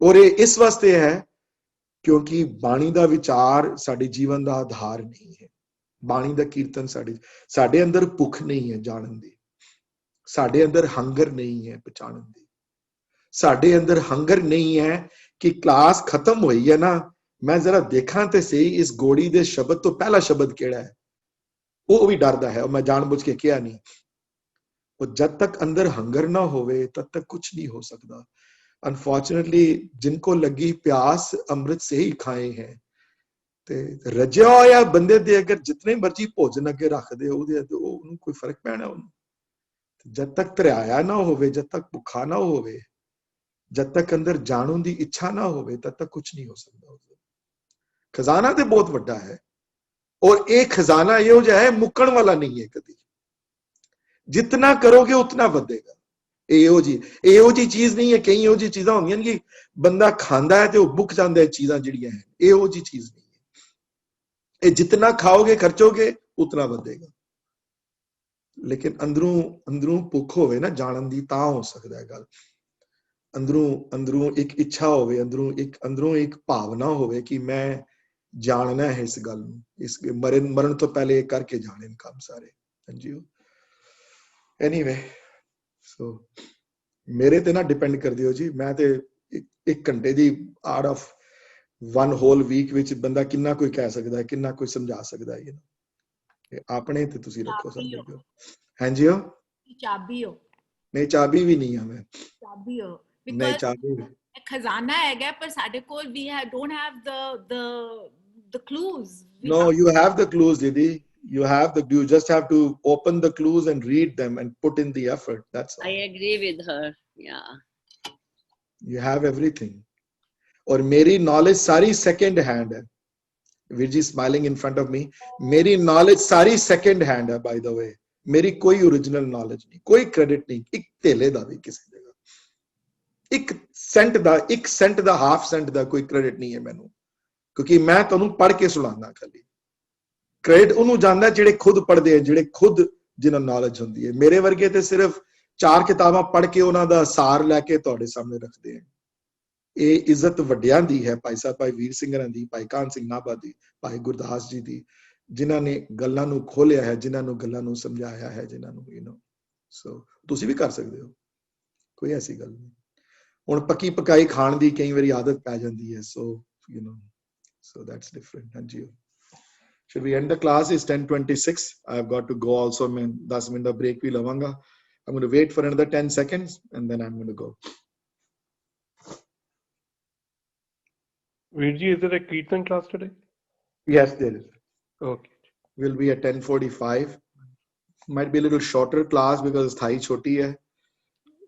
और ये इस वास्ते है क्योंकि बाणी दा विचार साडे जीवन दा आधार नहीं है. बाणी दा कीर्तन साडे अंदर भुख नहीं है जानन दी, साडे अंदर हंगर नहीं है पहचानन दी, साडे अंदर हंगर नहीं है कि क्लास खत्म हुई है ना, मैं जरा देखा ते सही इस गोड़ी दे शब्द तो पहला शब्द केड़ा है. वो भी डरदा है, मैं जानबूझ के किया नहीं. और जब तक अंदर हंगर ना होवे तब तक कुछ नहीं हो सकता. अनफॉर्चुनेटली जिनको लगी प्यास अमृत से ही खाए हैं. ते रजिया होया बंदे दे अगर जितने मर्जी भोजन अगे रख दे उन्हें कोई फर्क पैना उन्हें. जब तक तराया ना होवे, जब तक भुखा ना होवे, जब तक अंदर जानने की इच्छा ना होवे तब तक कुछ नहीं हो सकता. खजाना तो बहुत बड़ा है और एक खजाना यो जो है मुक्कण वाला नहीं है. कभी जितना करोगे उतना बढ़ेगा. एहो जी चीज नहीं है. कई एहो जी चीज़ां होंदियां कि बंदा खांदा है तो बुक जांदा है. चीज़ां जिहड़ियां हैं एहो जी चीज नहीं है. ये जितना खाओगे खर्चोगे उतना बढ़ेगा. लेकिन अंदरों भुख होवे ना जानन दी तां हो सकदा है गल. अंदरों एक इच्छा होवे, अंदरों एक भावना होवे कि मैं जानना है इस गल नूं, इस मरण तो पहले करके जाने काम सारे. हाँ जी. एनीवे सो मेरे ते ना डिपेंड कर दियो जी. मैं ते एक घंटे दी out of one whole week विच बंदा किन्ना कोई कह सकदा है, किन्ना कोई समझा सकदा है. अपने ते तुसी रखो समझो. हाँ जी. चाबी हो नहीं, चाबी भी नहीं है. मैं चाबी हो नहीं चाबी खजाना है पर साडे कोल we don't have the clues. No, you have the clues, Didi. You just have to open the clues and read them and put in the effort. That's all. I agree with her. Yeah. You have everything. और मेरी knowledge सारी second hand है. Virji smiling in front of me. मेरी knowledge सारी second hand है, by the way. मेरी कोई original knowledge नहीं, कोई credit नहीं, एक तेले दा भी किसी जगह, एक सेंट दा हाफ सेंट दा कोई credit नहीं है मैनू, क्योंकि मैं तुहानू पढ़ के सुनाना. खाली क्रेडिट उन्होंने जानता जिहड़े खुद पढ़ते हैं, जिहड़े खुद जिन्हां नॉलेज होंदी है. मेरे वर्गे ते सिर्फ 4 किताबां पढ़ के उन्हां दा सार लैके तुहाडे सामने रखते हैं. ਇਹ ਇੱਜ਼ਤ ਵੱਡਿਆਂ ਦੀ ਹੈ, ਭਾਈ ਸਾਹਿਬ ਭਾਈ ਵੀਰ ਸਿੰਘ ਦੀ, ਭਾਈ ਕਾਹਨ ਸਿੰਘ ਨਾਭਾ ਦੀ, ਭਾਈ ਗੁਰਦਾਸ ਜੀ ਦੀ, ਜਿਨ੍ਹਾਂ ਨੇ ਗੱਲਾਂ ਨੂੰ ਖੋਲਿਆ ਹੈ, ਜਿਨ੍ਹਾਂ ਨੂੰ ਗੱਲਾਂ ਨੂੰ ਸਮਝਾਇਆ ਹੈ, ਜਿਨ੍ਹਾਂ ਨੂੰ ਸੋ ਤੁਸੀਂ ਵੀ ਕਰ ਸਕਦੇ ਹੋ, ਕੋਈ ਐਸੀ ਗੱਲ ਨਹੀਂ। ਹੁਣ ਪੱਕੀ ਪਕਾਈ ਖਾਣ ਦੀ ਕਈ ਵਾਰੀ ਆਦਤ ਪੈ ਜਾਂਦੀ ਹੈ, so that's different। ਹਾਂਜੀ, should we end the class? It's 10:26. I've got to go also। मैं 10 मिनट का break भी लवांगा। I'm going to wait for another 10 seconds and then I'm going to go। Virji, is there a Kirtan class today? Yes, there is। Okay। Will be at 10:45। Might be a little shorter class because thai choti hai।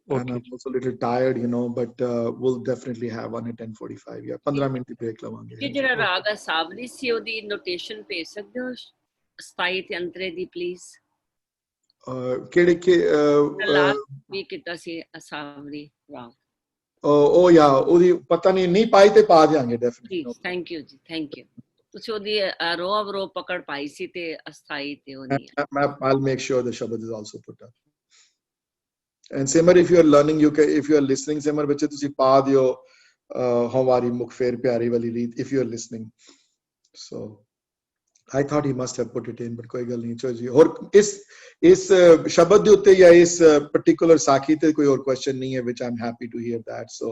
And Okay। I'm also a little tired, but we'll definitely have one at 10:45। Yeah, 15 minute break ਲਵਾਂਗੇ। ਜੀ ਜਿਹੜਾ ਰਾਗ ਅਸਾਵਰੀ ਸੀ ਉਹਦੀ notation ਭੇਜ ਸਕਦੇ ਹੋ ਸਥਾਈ ਤੇ ਅੰਤਰੇ ਦੀ ਪਲੀਜ਼? ਕਿਹੜੇ ਲਾਸਟ ਵੀ ਕੀਤਾ ਸੀ ਅਸਾਵਰੀ ਰਾਗ। ਉਹ ਯਾ ਉਹਦੀ ਪਤਾ ਨਹੀਂ ਪਾਈ ਤੇ ਪਾ ਦਿਆਂਗੇ ਡੈਫੀਨਿਟਲੀ। ਜੀ ਥੈਂਕ ਯੂ ਜੀ, ਥੈਂਕ ਯੂ। ਤੁਸੀਂ ਉਹਦੀ ਰੋ ਪਕੜ ਪਾਈ ਸੀ ਤੇ ਅਸਥਾਈ ਤੇ ਉਹ ਨਹੀਂ ਹੈ। I'll make sure the shabad is also put up। And Simar, if you are learning, if you are listening, Simar, ਬੱਚੇ ਤੁਸੀਂ ਪਾ ਦਿਓ ਹਮਾਰੀ ਮੁਖ ਫੇਰ ਪਿਆਰੀ ਵਾਲੀ ਰੀਤ, if you are listening। So I thought he must have put it in, but ਕੋਈ ਗੱਲ ਨਹੀਂ। ਚਲੋ ਜੀ, ਹੋਰ ਇਸ ਸ਼ਬਦ ਦੇ ਉੱਤੇ ਜਾਂ ਇਸ particular ਸਾਖੀ ਤੇ ਕੋਈ ਹੋਰ question ਨਹੀਂ ਹੈ, which I'm happy to hear that। So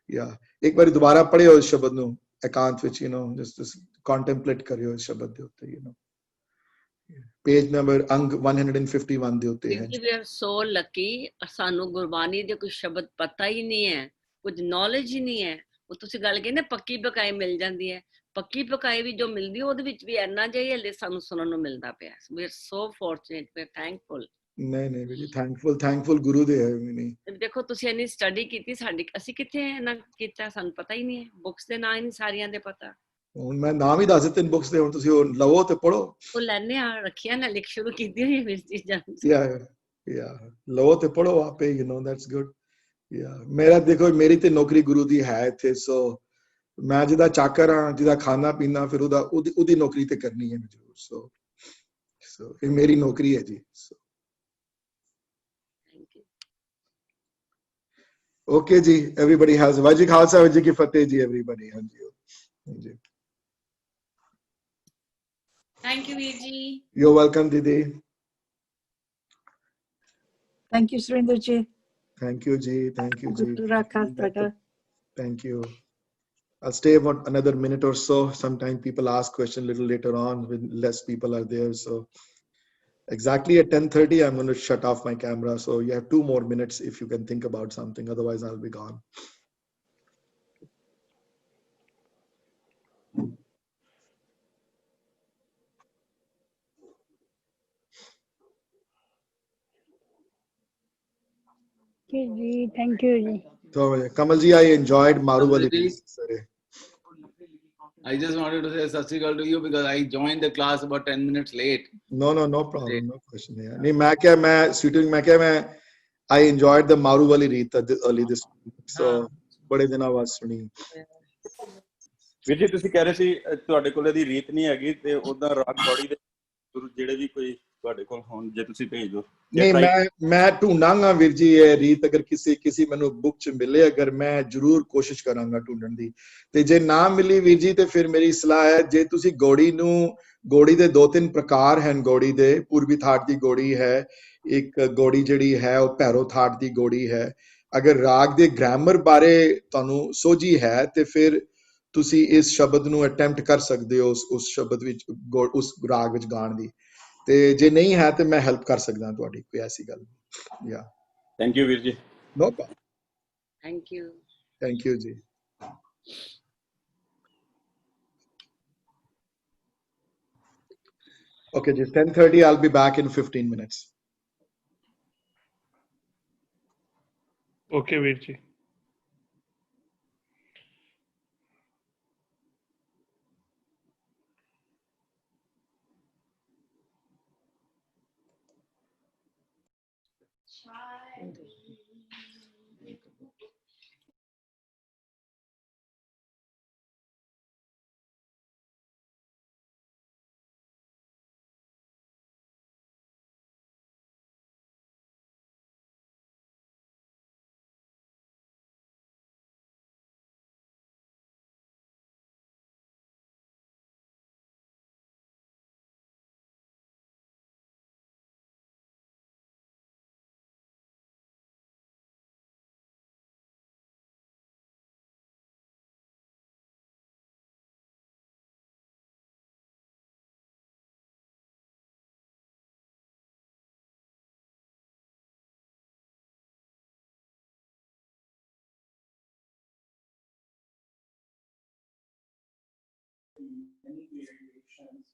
yeah, ਇੱਕ ਵਾਰੀ ਦੁਬਾਰਾ ਪੜ੍ਹਿਓ ਇਸ ਸ਼ਬਦ ਨੂੰ ਇਕਾਂਤ ਵਿੱਚ, just contemplate ਕਰਿਓ ਇਸ ਸ਼ਬਦ ਦੇ ਉੱਤੇ। ਪੇਜ ਨੰਬਰ ਅੰਗ 151 ਦੇ ਉੱਤੇ ਹੈ। We are so lucky, ਸਾਨੂੰ ਗੁਰਬਾਣੀ ਦੇ ਕੋਈ ਸ਼ਬਦ ਪਤਾ ਹੀ ਨਹੀਂ ਹੈ, ਕੁਝ ਨੌਲੇਜ ਹੀ ਨਹੀਂ ਹੈ। ਉਹ ਤੁਸੀਂ ਗੱਲ ਕਹਿੰਦੇ ਪੱਕੀ ਪਕਾਈ ਮਿਲ ਜਾਂਦੀ ਹੈ, ਪੱਕੀ ਪਕਾਈ ਵੀ ਜੋ ਮਿਲਦੀ ਹੈ ਉਹਦੇ ਵਿੱਚ ਵੀ ਇੰਨਾ ਜਿਹਾ ਹਲੇ ਸਾਨੂੰ ਸੁਣਨ ਨੂੰ ਮਿਲਦਾ ਪਿਆ। We are so fortunate, we are thankful। ਨਹੀਂ ਵੀ ਥੈਂਕਫੁਲ ਗੁਰੂ ਦੇ ਹੈ। ਨਹੀਂ ਦੇਖੋ ਤੁਸੀਂ ਇੰਨੀ ਸਟੱਡੀ ਕੀਤੀ, ਅਸੀਂ ਕਿੱਥੇ ਨਾ ਕੀਤਾ, ਸਾਨੂੰ ਪਤਾ ਹੀ ਨਹੀਂ ਹੈ। ਬੁੱਕਸ ਦੇ ਨਾਂ ਹੀ ਨਹੀਂ ਸਾਰਿਆਂ ਦੇ ਪਤਾ। ਹੁਣ ਮੈਂ ਨਾਮ ਹੀ ਦੱਸ ਦਿੱਤੇ ਬੁੱਕਸ ਦੇ, ਹੁਣ ਤੁਸੀਂ ਉਹ ਲਵੋ ਤੇ ਪੜੋ। ਉਹ ਲੈਣੇ ਆ ਰੱਖਿਆ ਨਾ, ਲਿਖ ਸ਼ੁਰੂ ਕੀਤੀ ਹੋਈ ਹੈ ਚੀਜ਼ਾਂ। ਯਾ ਲਵੋ ਤੇ ਪੜੋ ਆਪੇ, that's good। ਮੇਰਾ ਦੇਖੋ, ਮੇਰੀ ਤੇ ਨੌਕਰੀ ਗੁਰੂ ਦੀ ਹੈ ਇੱਥੇ। ਸੋ ਮੈਂ ਜਿਹਦਾ ਚਾਕਰ ਹਾਂ, ਜਿਹਦਾ ਖਾਣਾ ਪੀਣਾ, ਫਿਰ ਉਹਦੀ ਨੌਕਰੀ ਤੇ ਕਰਨੀ ਹੈ ਜ਼ਰੂਰ। ਸੋ ਇਹ ਮੇਰੀ ਨੌਕਰੀ ਹੈ ਜੀ। ਓਕੇ ਜੀ, everybody has ਵਾਹਿਗੁਰੂ ਜੀ ਖਾਲਸਾ, ਵਾਹਿਗੁਰੂ ਜੀ ਕੀ ਫਤਿਹ ਜੀ everybody। ਹਾਂਜੀ। Thank you, Virji। You're welcome, Didi। Thank you, Surinder ji। Thank you ji, thank you ji। Guru Rakha Tada। Thank you। I'll stay about another minute or so। Sometimes people ask questions a little later on when less people are there। So exactly at 10:30, I'm going to shut off my camera। So you have 2 more minutes if you can think about something, otherwise I'll be gone। Okay ji, thank you ji। So Kamal ji, I enjoyed Maruvali। I just wanted to say Sat Sri Akal to you because I joined the class about 10 minutes late। No problem, no question। नहीं मैं I enjoyed the Maruvali Reet early this week। So बड़े दिनों बाद सुनी। ਵੀਰ ਜੀ ਤੁਸੀਂ ਕਹਿ ਰਹੇ ਸੀ ਤੁਹਾਡੇ ਕੋਲ ਇਹਦੀ ਰੀਤ ਨਹੀਂ ਹੈਗੀ, ਤੇ ਉਹਦਾ ਰਾਗ ਬੋੜੀ ਦੇ ਜਿਹੜੇ ਵੀ ਕੋਈ ਤੁਹਾਡੇ ਕੋਲ ਹੋਣ, ਜੇ ਤੁਸੀਂ ਭੇਜ ਦਿਓ। ਨਹੀਂ ਮੈਂ ਢੂੰਡਾਂਗਾ ਵੀਰ ਜੀ ਇਹ ਰੀਤ, ਅਗਰ ਕਿਸੇ ਮੈਨੂੰ ਬੁੱਕ ਚ ਮਿਲੇ, ਅਗਰ ਮੈਂ ਜ਼ਰੂਰ ਕੋਸ਼ਿਸ਼ ਕਰਾਂਗਾ ਢੂੰਡਣ ਦੀ। ਤੇ ਜੇ ਨਾ ਮਿਲੀ ਵੀਰ ਜੀ, ਤੇ ਫਿਰ ਮੇਰੀ ਸਲਾਹ ਹੈ, ਜੇ ਤੁਸੀਂ ਗੋੜੀ ਦੇ 2-3 ਪ੍ਰਕਾਰ ਹਨ। ਗੋੜੀ ਦੇ ਪੂਰਬੀ ਥਾਟ ਦੀ ਗੋੜੀ ਹੈ, ਇੱਕ ਗੋੜੀ ਜਿਹੜੀ ਹੈ ਉਹ ਭੈਰੋ ਥਾਟ ਦੀ ਗੋੜੀ ਹੈ। ਅਗਰ ਰਾਗ ਦੇ ਗ੍ਰਾਮਰ ਬਾਰੇ ਤੁਹਾਨੂੰ ਸੋਝੀ ਹੈ, ਤੇ ਫਿਰ ਤੁਸੀਂ ਇਸ ਸ਼ਬਦ ਨੂੰ ਅਟੈਂਪਟ ਕਰ ਸਕਦੇ ਹੋ ਉਸ ਸ਼ਬਦ ਵਿੱਚ, ਉਸ ਰਾਗ ਵਿੱਚ ਗਾਣ ਦੀ। ਤੇ ਜੇ ਨਹੀਂ ਹੈ ਤੇ ਮੈਂ ਹੈਲਪ ਕਰ ਸਕਦਾ ਤੁਹਾਡੀ, ਕੋਈ ਐਸੀ ਗੱਲ ਨਹੀਂ। ਯਾ ਥੈਂਕ ਯੂ ਵੀਰ ਜੀ। No problem. ਥੈਂਕ ਯੂ ਜੀ। Okay ji, 10:30 I'll be back in 15 minutes। Okay Virji। be any variations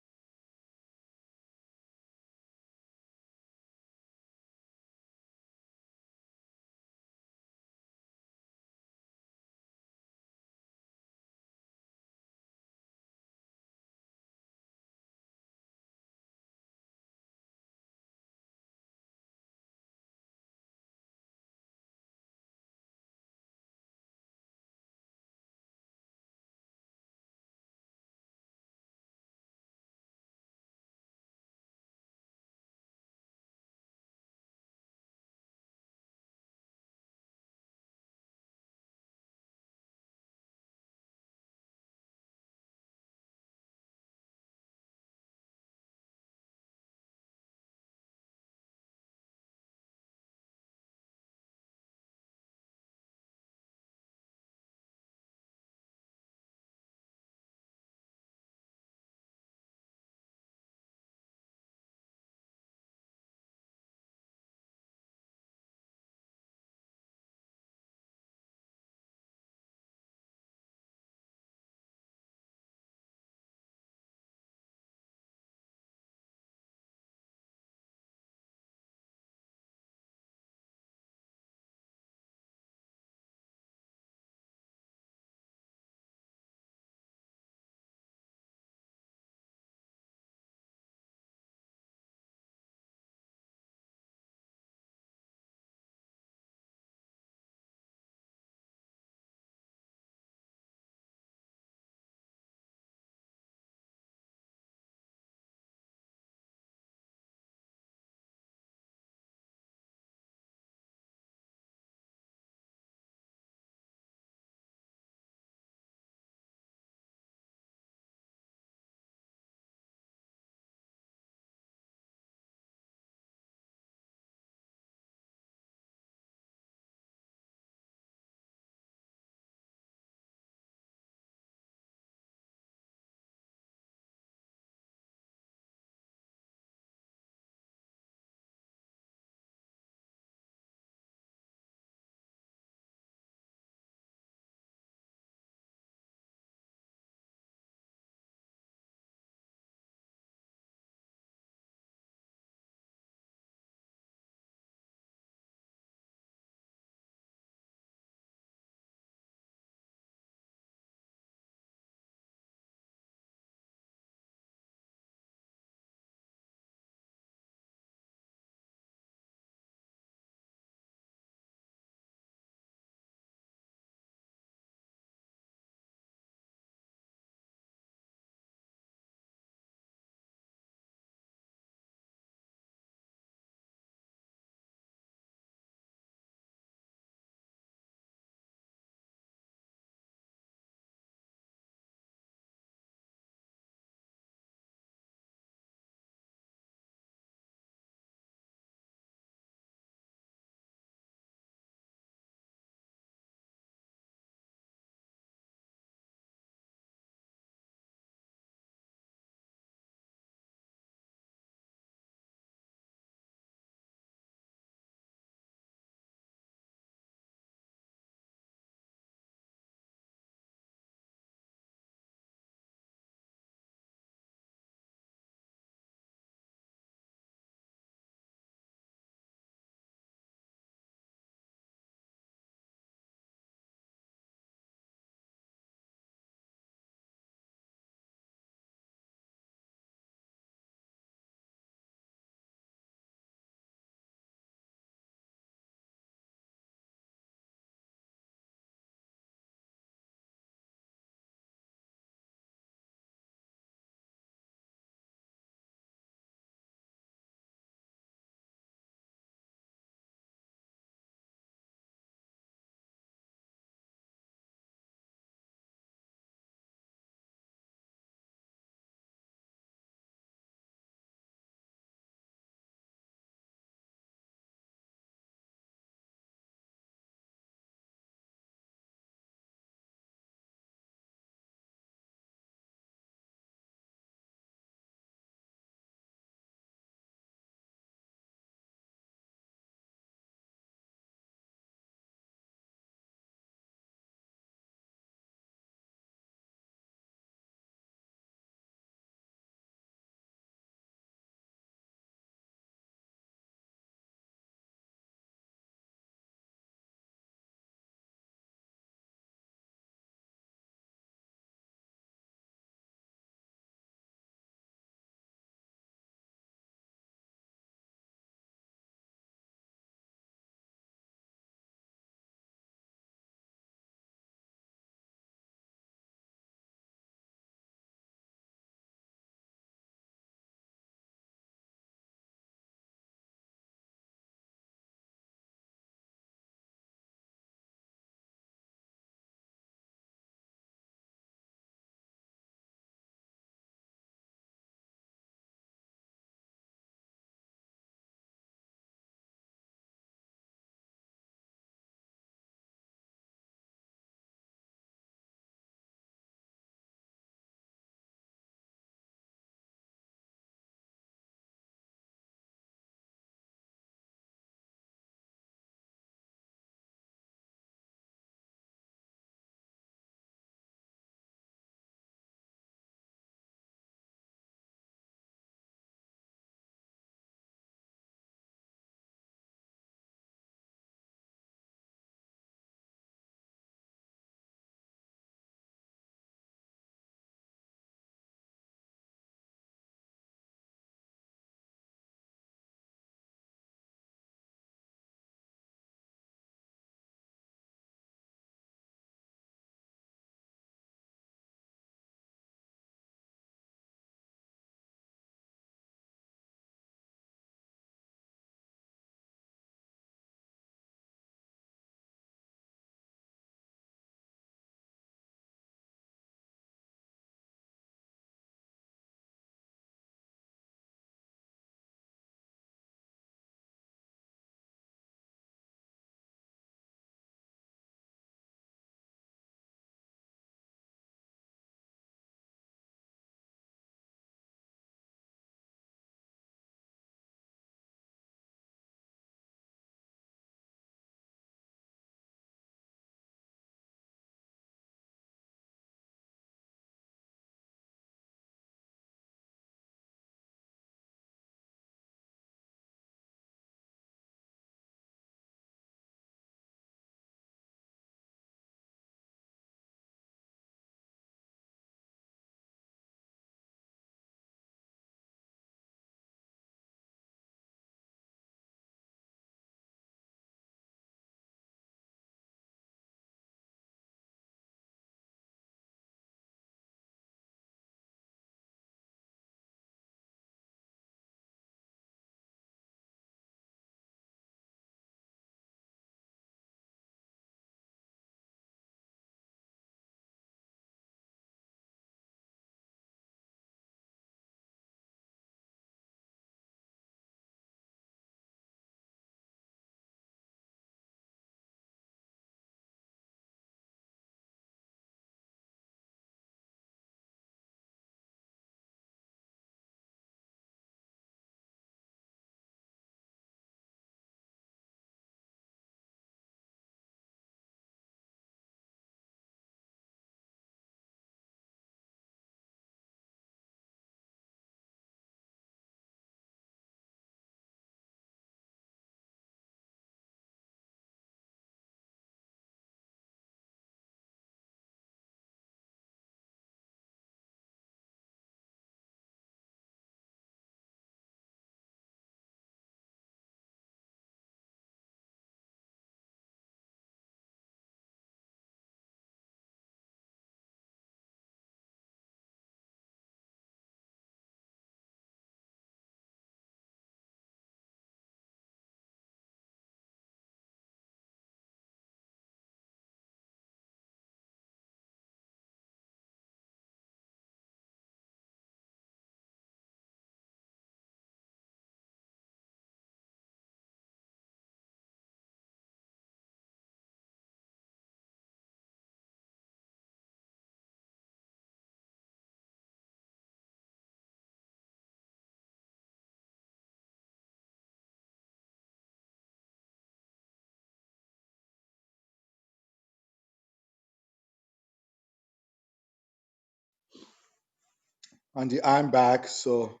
Anji, I'm back. So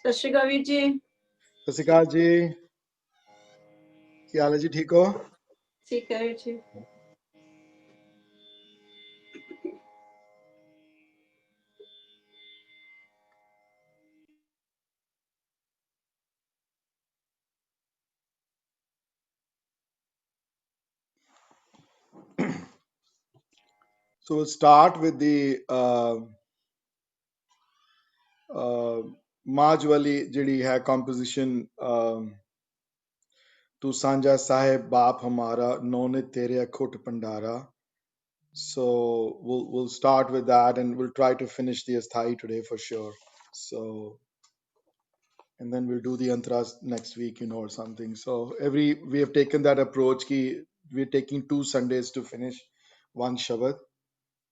ਸਤਿ ਸ਼੍ਰੀ ਅਕਾਲ ਵੀਰ ਜੀ। ਸਤਿ ਸ਼੍ਰੀ ਅਕਾਲ ਜੀ। ਕੀ ਹਾਲ ਹੈ ਜੀ? ਠੀਕ ਹੋ? ਠੀਕ ਹੈ ਵੀਰ ਜੀ। So we'll start with the Majwali ਜਿਹੜੀ ਹੈ composition ਤੂੰ ਸਾਂਝਾ ਸਾਹਿਬ ਬਾਪ ਹਮਾਰਾ ਨੌਨੇ ਤੇਰੇ ਅਖੁੱਟ ਭੰਡਾਰਾ. So we'll start with that and we'll try to finish the Asthai today for sure. So and then we'll do the antras next week, or something. So we have taken that approach ki we're taking 2 Sundays to finish one Shabad.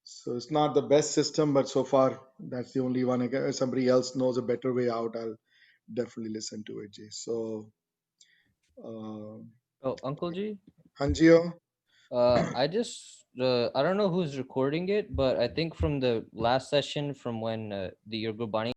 So it's not the best system, but so far that's the only one. If somebody else knows a better way out, I'll definitely listen to it, Jay. So Oh, Uncle G? Hanjio? I don't know who's recording it, but I think from the last session from when your Gurbani